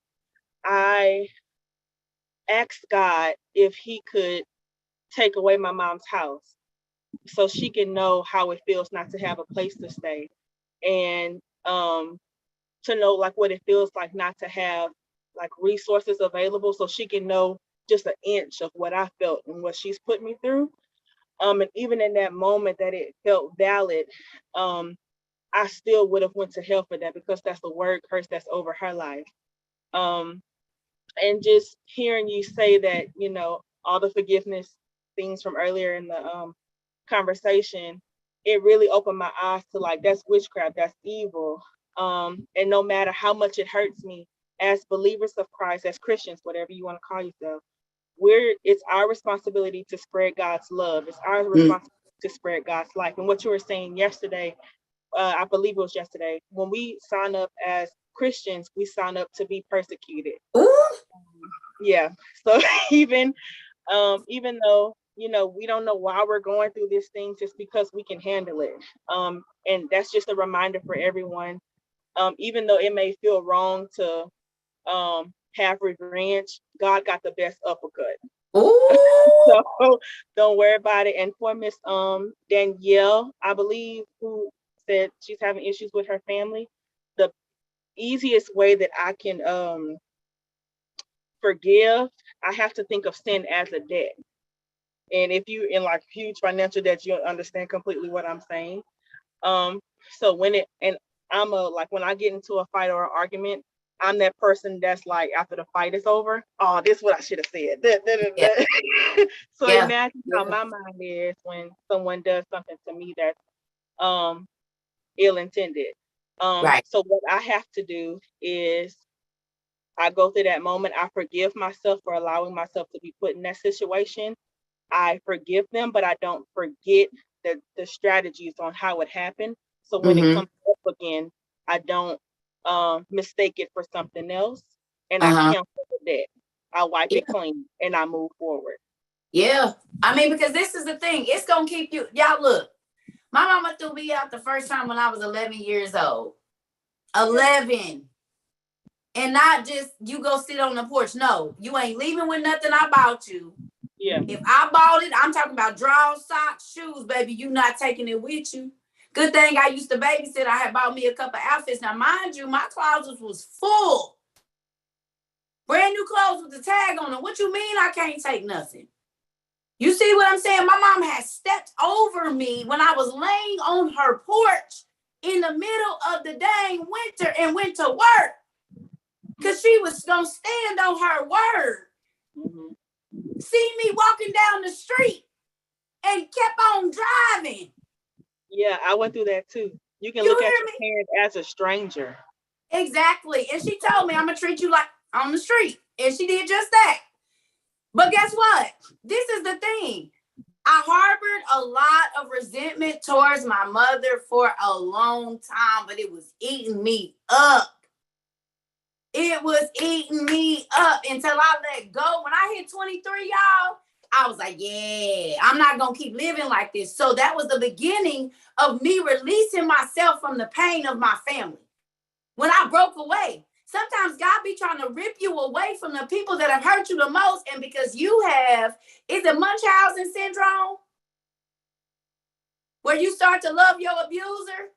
I asked God if he could take away my mom's house so she can know how it feels not to have a place to stay, and to know like what it feels like not to have like resources available, so she can know just an inch of what I felt and what she's put me through. And even in that moment that it felt valid, I still would have went to hell for that, because that's the word curse that's over her life. And just hearing you say that, all the forgiveness things from earlier in the conversation, it really opened my eyes to like, that's witchcraft, that's evil. And no matter how much it hurts me, as believers of Christ, as Christians, whatever you want to call yourself, it's our responsibility to spread God's love. It's our responsibility to spread God's life. And what you were saying yesterday, I believe it was yesterday, when we sign up as Christians, we sign up to be persecuted. Yeah. So even though, we don't know why we're going through this thing, just because we can handle it. And that's just a reminder for everyone. Even though it may feel wrong to have revenge, God got the best uppercut. So don't worry about it. And for Miss Danielle, I believe, who said she's having issues with her family, the easiest way that I can forgive, I have to think of sin as a debt. And if you in like huge financial debt, you'll understand completely what I'm saying. So when I get into a fight or an argument, I'm that person that's like, after the fight is over, oh, this is what I should have said. So imagine how my mind is when someone does something to me that's ill-intended. So what I have to do is I go through that moment. I forgive myself for allowing myself to be put in that situation. I forgive them, but I don't forget the strategies on how it happened. So when it comes up again, I don't mistake it for something else, and I cancel the debt. I wipe it clean and I move forward. Yeah. I mean, because this is the thing. It's going to keep you. Y'all, look, my mama threw me out the first time when I was 11 years old. 11. And not just you go sit on the porch. No, you ain't leaving with nothing I bought you. Yeah. If I bought it, I'm talking about drawers, socks, shoes, baby. You not taking it with you. Good thing I used to babysit. I had bought me a couple outfits. Now, mind you, my closet was full. Brand new clothes with the tag on them. What you mean I can't take nothing? You see what I'm saying? My mom had stepped over me when I was laying on her porch in the middle of the dang winter and went to work. Because she was going to stand on her word. See me walking down the street and kept on driving. Yeah, I went through that too. You can look at your parents as a stranger. Exactly. And she told me, I'm going to treat you like on the street. And she did just that. But guess what? This is the thing. I harbored a lot of resentment towards my mother for a long time, but it was eating me up. It was eating me up until I let go. When I hit 23, y'all, I was like, yeah, I'm not going to keep living like this. So that was the beginning of me releasing myself from the pain of my family. When I broke away, sometimes God be trying to rip you away from the people that have hurt you the most. And because you have, is it Munchausen syndrome? Where you start to love your abuser?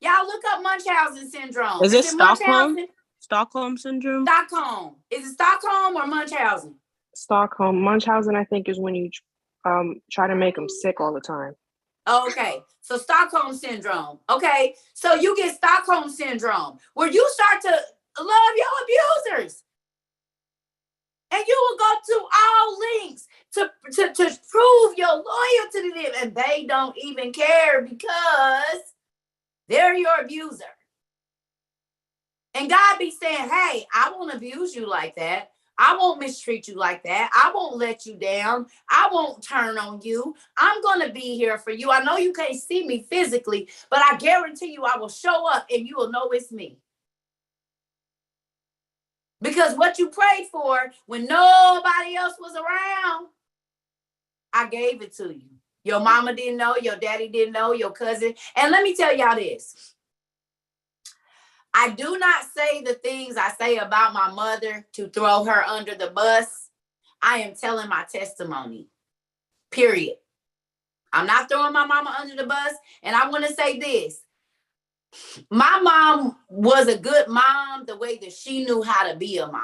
Y'all look up Munchausen syndrome. Is it Stockholm? Munchausen? Stockholm syndrome? Stockholm. Is it Stockholm or Munchausen? Stockholm. Munchausen, I think, is when you try to make them sick all the time. Okay, so Stockholm syndrome. Okay, so you get Stockholm syndrome where you start to love your abusers. And you will go to all links to prove your loyalty to them. And they don't even care because they're your abuser. And God be saying, hey, I won't abuse you like that. I won't mistreat you like that. I won't let you down. I won't turn on you. I'm going to be here for you. I know you can't see me physically, but I guarantee you I will show up and you will know it's me. Because what you prayed for when nobody else was around, I gave it to you. Your mama didn't know, your daddy didn't know, your cousin. And let me tell y'all this. I do not say the things I say about my mother to throw her under the bus. I am telling my testimony, period. I'm not throwing my mama under the bus. And I want to say this. My mom was a good mom the way that she knew how to be a mom.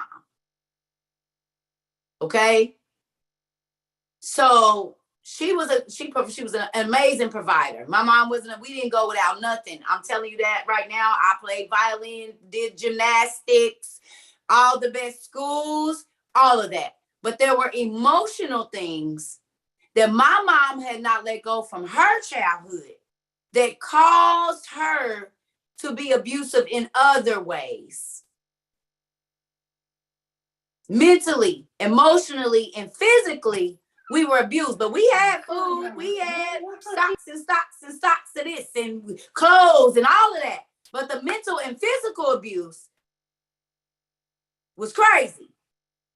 Okay? So she was an amazing provider. My mom we didn't go without nothing. I'm telling you that right now. I played violin, did gymnastics, all the best schools, all of that. But there were emotional things that my mom had not let go from her childhood that caused her to be abusive in other ways. Mentally, emotionally, and physically, we were abused, but we had food, we had stocks and stocks and stocks of this and clothes and all of that. But the mental and physical abuse was crazy.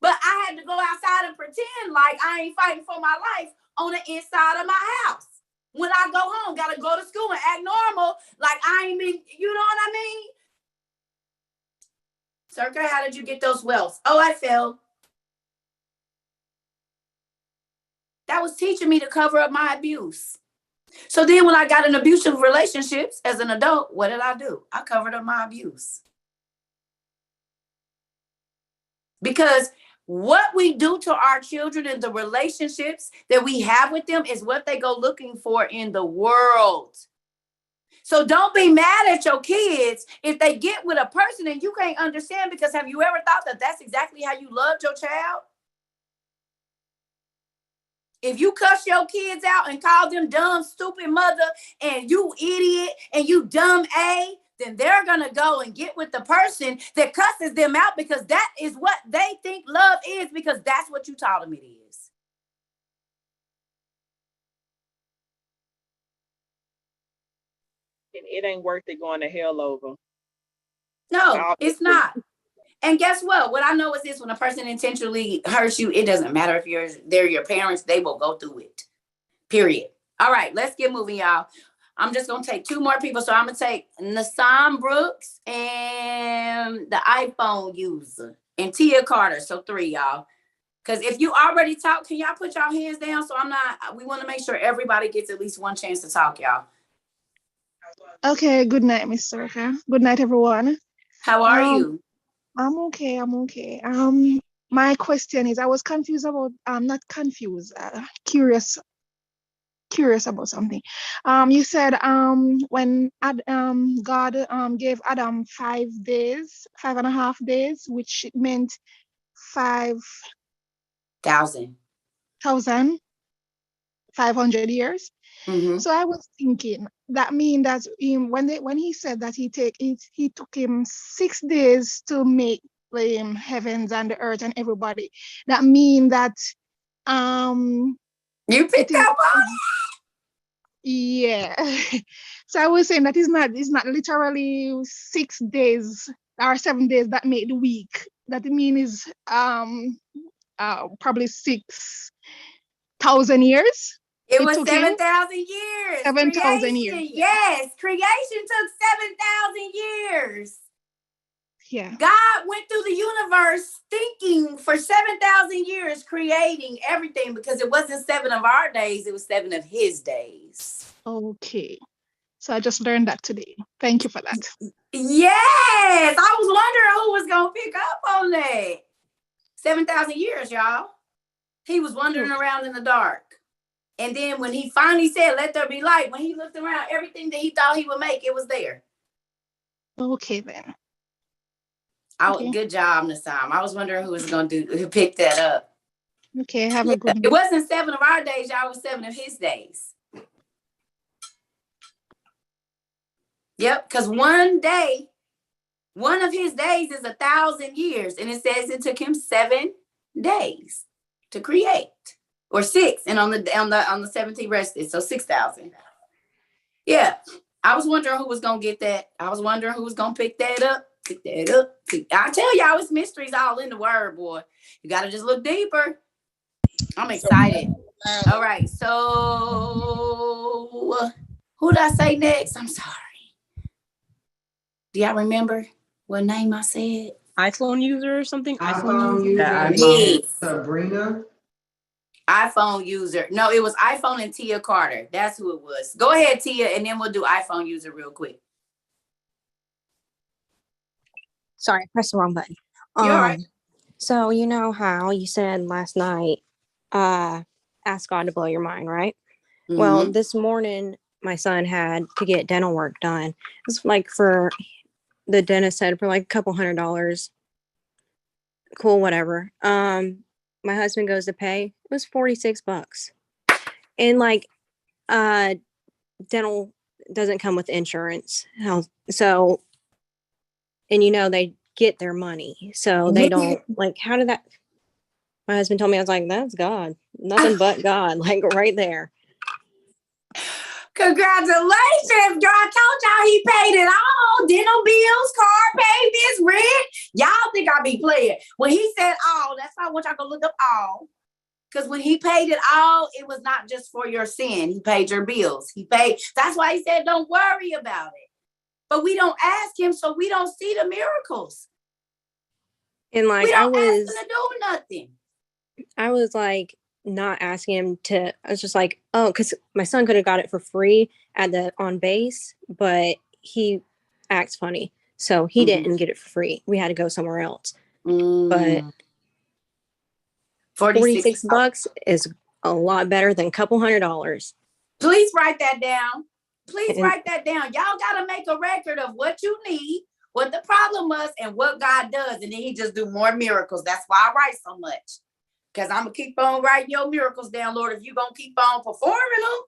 But I had to go outside and pretend like I ain't fighting for my life on the inside of my house. When I go home, gotta go to school and act normal, like I ain't been, you know what I mean? Cerca, how did you get those welts? Oh, I fell. That was teaching me to cover up my abuse. So then when I got in abusive relationships as an adult, what did I do? I covered up my abuse. Because what we do to our children and the relationships that we have with them is what they go looking for in the world. So don't be mad at your kids if they get with a person and you can't understand, because have you ever thought that that's exactly how you loved your child? If you cuss your kids out and call them dumb, stupid mother and you idiot and you dumb A, then they're going to go and get with the person that cusses them out because that is what they think love is, because that's what you taught them it is. And it ain't worth it going to hell over. No, it's not. And guess what? What I know is this: when a person intentionally hurts you, it doesn't matter if they're your parents, they will go through it. Period. All right, let's get moving, y'all. I'm just going to take two more people. So I'm going to take Nasam Brooks and the iPhone user and Tia Carter. So 3, y'all. Because if you already talked, can y'all put y'all hands down? So we want to make sure everybody gets at least one chance to talk, y'all. Okay, good night, Miss Cerca. Good night, everyone. How are you? I'm okay. My question is, I was confused about, not confused, curious about something. You said when God gave Adam 5 days, 5.5 days, which meant 5,500 years. Mm-hmm. So I was thinking that means that when he said that he took him 6 days to make heavens and the earth and everybody. That means that you picked up on it. Yeah. So I was saying that it's not literally 6 days or 7 days that make the week. That means is probably 6,000 years. It was 7,000 years. 7,000 years. Yes, creation took 7,000 years. Yeah. God went through the universe thinking for 7,000 years, creating everything, because it wasn't 7 of our days, it was 7 of his days. Okay. So I just learned that today. Thank you for that. Yes, I was wondering who was gonna pick up on that. 7,000 years, y'all. He was wandering around in the dark. And then when he finally said, let there be light, when he looked around, everything that he thought he would make, it was there. Okay, then. Good job, Nasam. I was wondering who was going to who picked that up. Okay, have a good one. It wasn't 7 of our days, y'all. It was 7 of his days. Yep, because one of his days is 1,000 years. And it says it took him 7 days to create. Or 6, and on the 7th he rested, so 6,000. Yeah, I was wondering who was gonna get that. I was wondering who was gonna pick that up. I tell y'all, it's mysteries all in the word, boy. You gotta just look deeper. I'm excited. All right, so who did I say next? I'm sorry. Do y'all remember what name I said? iPhone user or something? iPhone user. Yes. Sabrina. iPhone user. No, it was iPhone and Tia Carter. That's who it was. Go ahead, Tia, and then we'll do iPhone user real quick. Sorry, I pressed the wrong button. You're all right. So you know how you said last night, ask God to blow your mind, right? Mm-hmm. Well, this morning my son had to get dental work done. It's like for the dentist said for like a couple $100. Cool, whatever. My husband goes to pay. It was $46. And like dental doesn't come with insurance. So and you know they get their money. So they don't like how did that my husband told me, I was like, that's God. Nothing but God, like right there. Congratulations, girl. I told y'all he paid it all. Dental bills, car payments, rent. Y'all think I be playing. When he said all, that's why I want y'all to look up all. Because when he paid it all, it was not just for your sin. He paid your bills. That's why he said, don't worry about it. But we don't ask him, so we don't see the miracles. And like we don't ask him to do nothing. I was like not asking him to, I was just like, oh, because my son could have got it for free on base, but he acts funny. So he didn't get it for free. We had to go somewhere else. But $46 is a lot better than a couple $100. Please write that down. Please write that down. Y'all got to make a record of what you need, what the problem was, and what God does. And then he just do more miracles. That's why I write so much. Because I'm going to keep on writing your miracles down, Lord. If you're going to keep on performing them,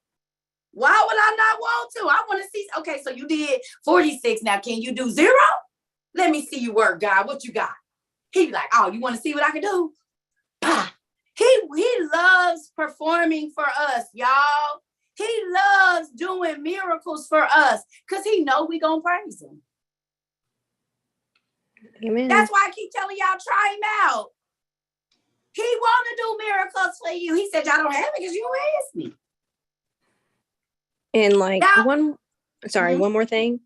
why would I not want to? I want to see. Okay, so you did 46. Now, can you do 0? Let me see you work, God. What you got? He be like, oh, you want to see what I can do? He loves performing for us, y'all. He loves doing miracles for us because he know we going to praise him. Amen. That's why I keep telling y'all, try him out. He want to do miracles for you. He said, y'all don't have it because you asked me. And like one more thing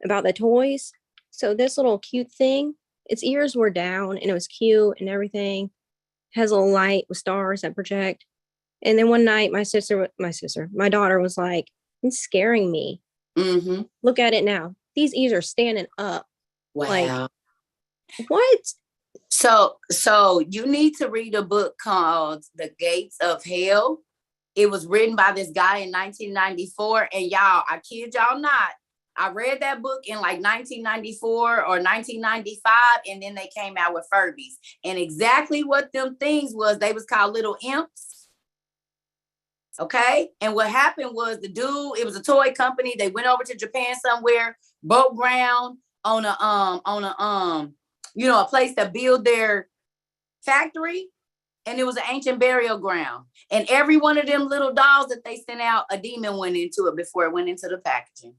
about the toys. So this little cute thing, its ears were down and it was cute and everything. It has a little light with stars that project. And then one night my daughter was like, it's scaring me. Mm-hmm. Look at it now. These ears are standing up. Wow. Like, what? So you need to read a book called The Gates of Hell. It was written by this guy in 1994. And y'all, I kid y'all not, I read that book in like 1994 or 1995. And then they came out with Furbies. And exactly what them things was, they was called little imps. Okay. And what happened was it was a toy company. They went over to Japan somewhere, broke ground on a place to build their factory. And it was an ancient burial ground. And every one of them little dolls that they sent out, a demon went into it before it went into the packaging.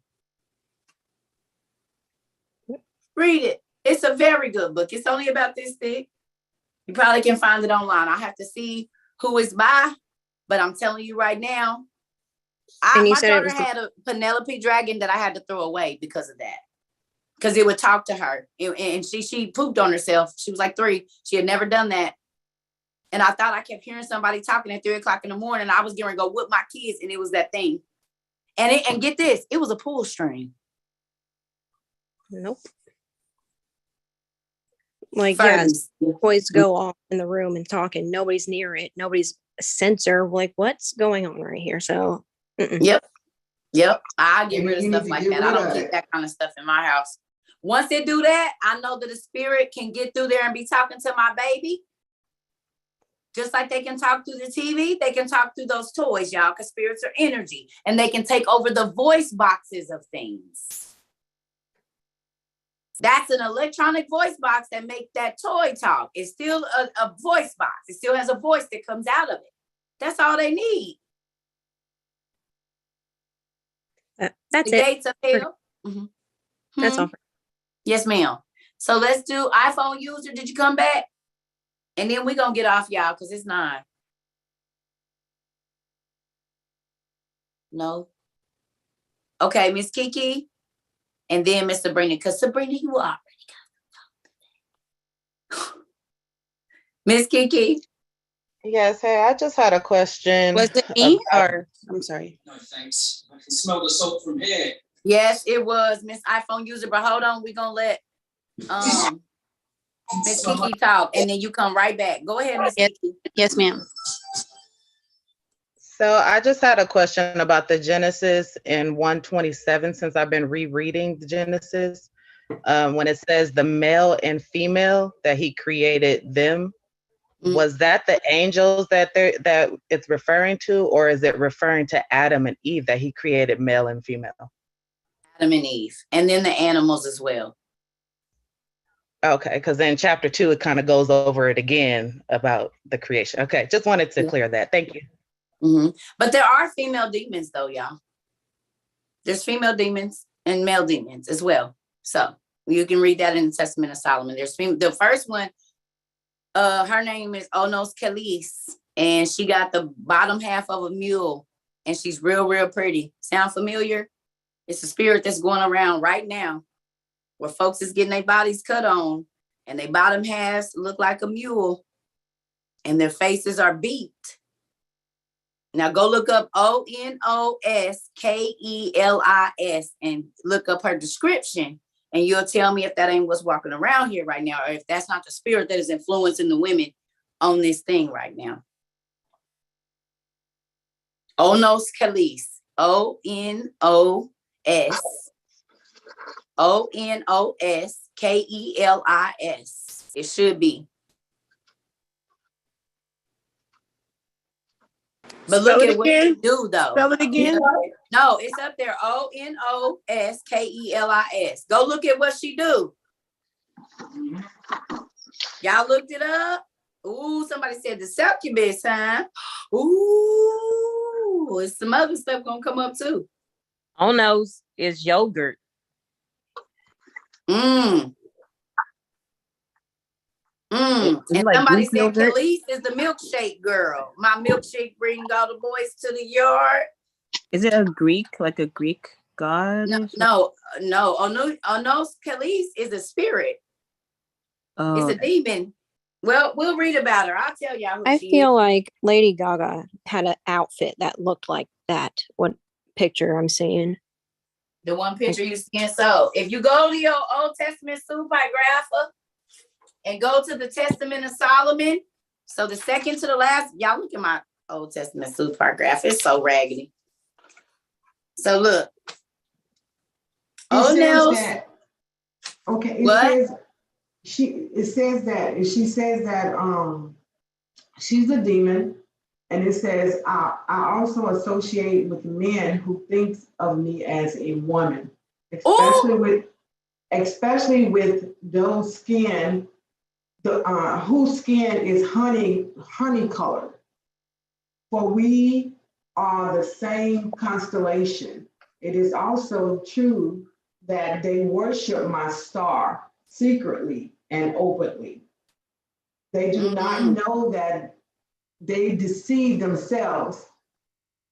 Read it. It's a very good book. It's only about this thick. You probably can find it online. I have to see who it's by, but I'm telling you right now, my daughter had a Penelope dragon that I had to throw away because of that. Because it would talk to her. And she pooped on herself. She was like 3. She had never done that. And I thought I kept hearing somebody talking at 3 o'clock in the morning. I was getting ready to go whip my kids, and it was that thing. And get this, it was a pull string. Nope. Like, Furnace. yes, toys go off in the room and talking. Nobody's near it. Nobody's a sensor. Like, what's going on right here? So, Yep. I get rid of You stuff need to like get that. I rid don't of keep it. that kind of stuff in my house. Once they do that, I know that the spirit can get through there and be talking to my baby. Just like they can talk through the TV, they can talk through those toys, y'all, because spirits are energy. And they can take over the voice boxes of things. That's an electronic voice box that make that toy talk. It's still a voice box. It still has a voice that comes out of it. That's all they need. That's the it. gates of hell. Mm-hmm. That's all. Yes, ma'am. So let's do iPhone user. Did you come back? And then we're going to get off, y'all, because it's 9. No. Okay, Miss Kiki. And then Miss Sabrina, because Sabrina, you already got Miss Kiki. Yes, hey, I just had a question. Was it me or I'm sorry. No, thanks. I can smell the soap from here. Yes, it was Miss iPhone user, but hold on, we're gonna let Miss Kiki talk, and then you come right back. Go ahead, Miss Kiki. Yes, ma'am. So I just had a question about the Genesis in 127, since I've been rereading the Genesis. When it says the male and female that he created them, was that the angels that it's referring to, or is it referring to Adam and Eve that he created male and female? Adam and Eve, and then the animals as well. Okay, because in chapter 2, it kind of goes over it again about the creation. Okay, just wanted to clear that. Thank you. Mm-hmm. But there are female demons, though, y'all. There's female demons and male demons as well. So you can read that in the Testament of Solomon. There's the first one. Her name is Onos Khalees, and she got the bottom half of a mule, and she's real, real pretty. Sound familiar? It's a spirit that's going around right now, where folks is getting their bodies cut on, and their bottom halves look like a mule, and their faces are beat. Now go look up Onos Kelis and look up her description, and you'll tell me if that ain't what's walking around here right now, or if that's not the spirit that is influencing the women on this thing right now. Onos Khalees, Onos Kelis. It should be. But look at what they do, though. Spell it again. No, it's up there. Onos Kelis. Go look at what she do. Y'all looked it up? Ooh, somebody said the succubus, huh? Ooh, it's some other stuff gonna come up too. Onos is yogurt. And like somebody Greek said yogurt? Khalees is the milkshake girl. My milkshake bring all the boys to the yard. Is it a Greek, like a Greek god? No. Onos Khalees is a spirit. Oh, It's a demon. Well, we'll read about her. I'll tell y'all who I she feel is. like Lady Gaga had an outfit that looked like that. What picture I'm seeing? The one picture you seen. So if you go to your Old Testament supergrapher and go to the Testament of Solomon, so the second to the last, y'all look at my Old Testament supergraph. It's so raggedy. So look. Okay, what? She says that she's a demon, and it says I also associate with men who thinks of me as a woman, especially with those skin, whose skin is honey colored. For we are the same constellation. It is also true that they worship my star secretly and openly. They do not know that they deceive themselves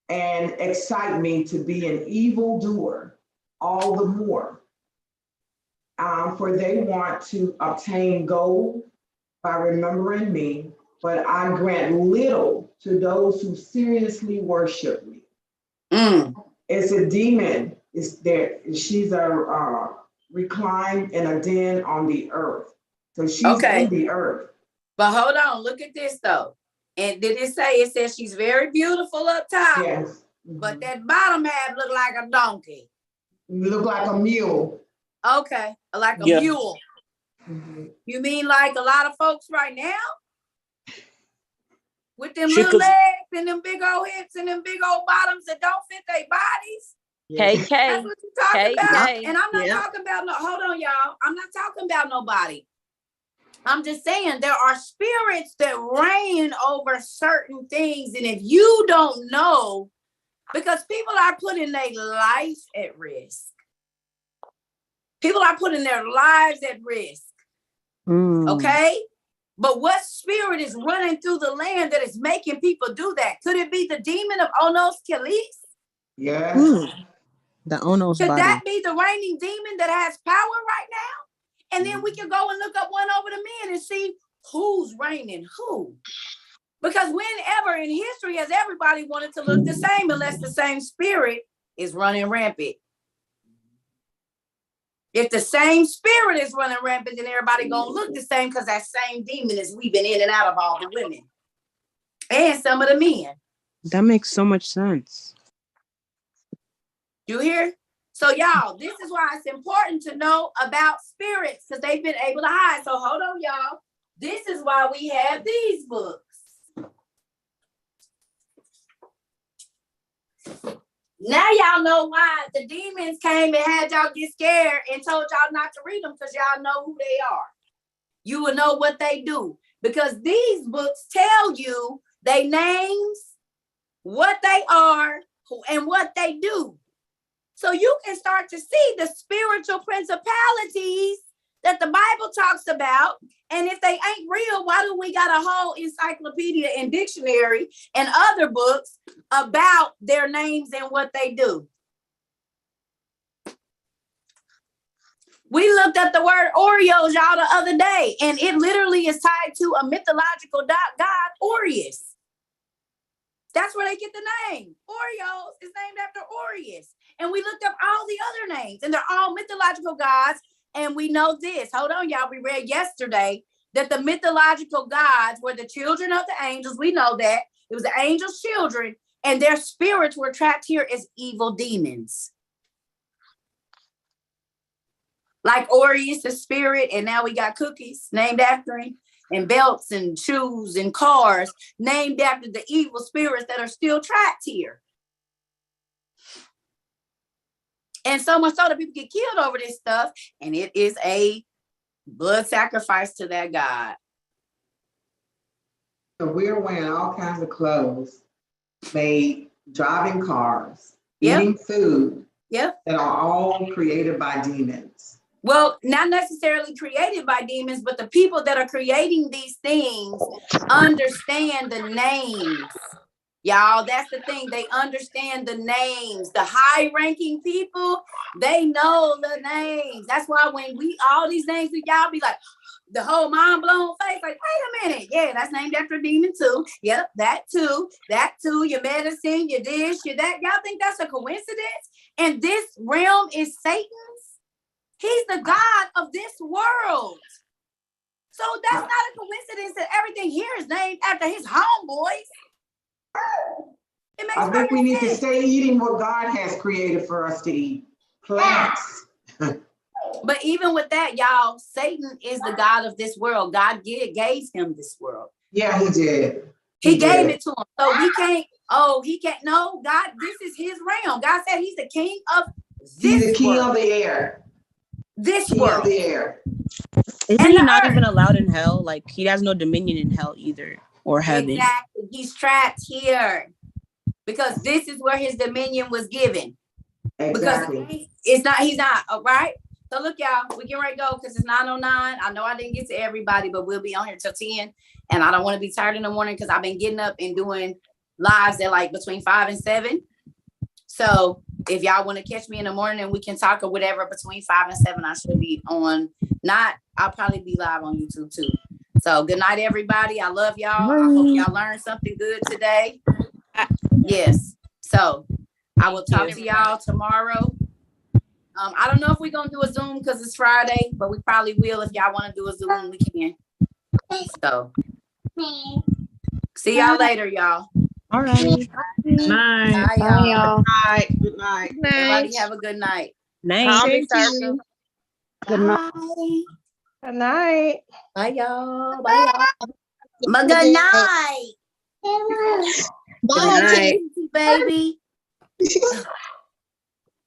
and excite me to be an evildoer all the more. For they want to obtain gold by remembering me, but I grant little to those who seriously worship me. It's a demon. It's there. She's a reclined in a den on the earth. So she's in the earth. But hold on, look at this though. And did it say, it says she's very beautiful up top? Yes. But that bottom half look like a donkey. Look like a mule. Okay, like a mule. You mean like a lot of folks right now? With them little legs and them big old hips and them big old bottoms that don't fit their bodies? KK. That's what you're talking about. KK. And I'm not talking about no, hold on, y'all. I'm not talking about nobody. I'm just saying there are spirits that reign over certain things. And if you don't know, because people are putting their life at risk. People are putting their lives at risk. Okay? But what spirit is running through the land that is making people do that? Could it be the demon of Onos Kalis? Yes. The Onos Could body. that be the reigning demon that has power right now? And then we can go and look up one over the men and see who's reigning who. Because whenever in history has everybody wanted to look the same unless the same spirit is running rampant. If the same spirit is running rampant, then everybody gonna look the same because that same demon is weaving in and out of all the women. And some of the men. That makes so much sense. You hear? So y'all, this is why it's important to know about spirits because they've been able to hide. So hold on, y'all. This is why we have these books. Now y'all know why the demons came and had y'all get scared and told y'all not to read them because y'all know who they are. You will know what they do because these books tell you their names, what they are, and what they do. So you can start to see the spiritual principalities that the Bible talks about. And if they ain't real, why do we got a whole encyclopedia and dictionary and other books about their names and what they do? We looked up the word Oreos, y'all, the other day, and it literally is tied to a mythological god, Orius. That's where they get the name. Oreos is named after Orius. And we looked up all the other names, and they're all mythological gods. And we know this. Hold on, y'all. We read yesterday that the mythological gods were the children of the angels. We know that. It was the angels' children, and their spirits were trapped here as evil demons. Like Orius' spirit, and now we got cookies named after him, and belts and shoes and cars named after the evil spirits that are still trapped here. And so much so that people get killed over this stuff, and it is a blood sacrifice to that God. So we're wearing all kinds of clothes, driving cars, eating food that are all created by demons. Well, not necessarily created by demons, but the people that are creating these things understand the names. Y'all, that's the thing. They understand the names. The high-ranking people, they know the names. That's why when all these names, y'all be like, the whole mind-blown face, like, wait a minute. Yeah, that's named after a demon too. Yep, that too, your medicine, your this, your that. Y'all think that's a coincidence? And this realm is Satan's? He's the God of this world. So that's not a coincidence that everything here is named after his homeboys. I think we need to stay eating what God has created for us to eat. Plants. But even with that, y'all, Satan is the God of this world. God gave him this world. Yeah, he did. He gave it to him. So he can't, no, God, this is his realm. God said he's the king of this He's the king world. of the air. This king world. of the air. Isn't he not even allowed in hell? Like, he has no dominion in hell either, or heaven. Exactly. He's trapped here because this is where his dominion was given. Exactly. Because he's not, all right? So look, y'all, we get ready to go because it's 9:09. I know I didn't get to everybody, but we'll be on here till 10. And I don't want to be tired in the morning because I've been getting up and doing lives at like between 5 and 7. So if y'all want to catch me in the morning and we can talk or whatever between 5 and 7, I should be on. I'll probably be live on YouTube too. So good night, everybody. I love y'all. I hope y'all learned something good today. Yes. So I will talk to y'all tomorrow. I don't know if we're gonna do a Zoom because it's Friday, but we probably will. If y'all want to do a Zoom, we can. So see y'all later, y'all. All right. Night. Bye, Bye, y'all. y'all. Night. Good night. Everybody have a good night. Night. Same to Cerca. you. Good night. Bye. Good night. Bye, y'all. Bye, y'all. But good night. Good night. Baby.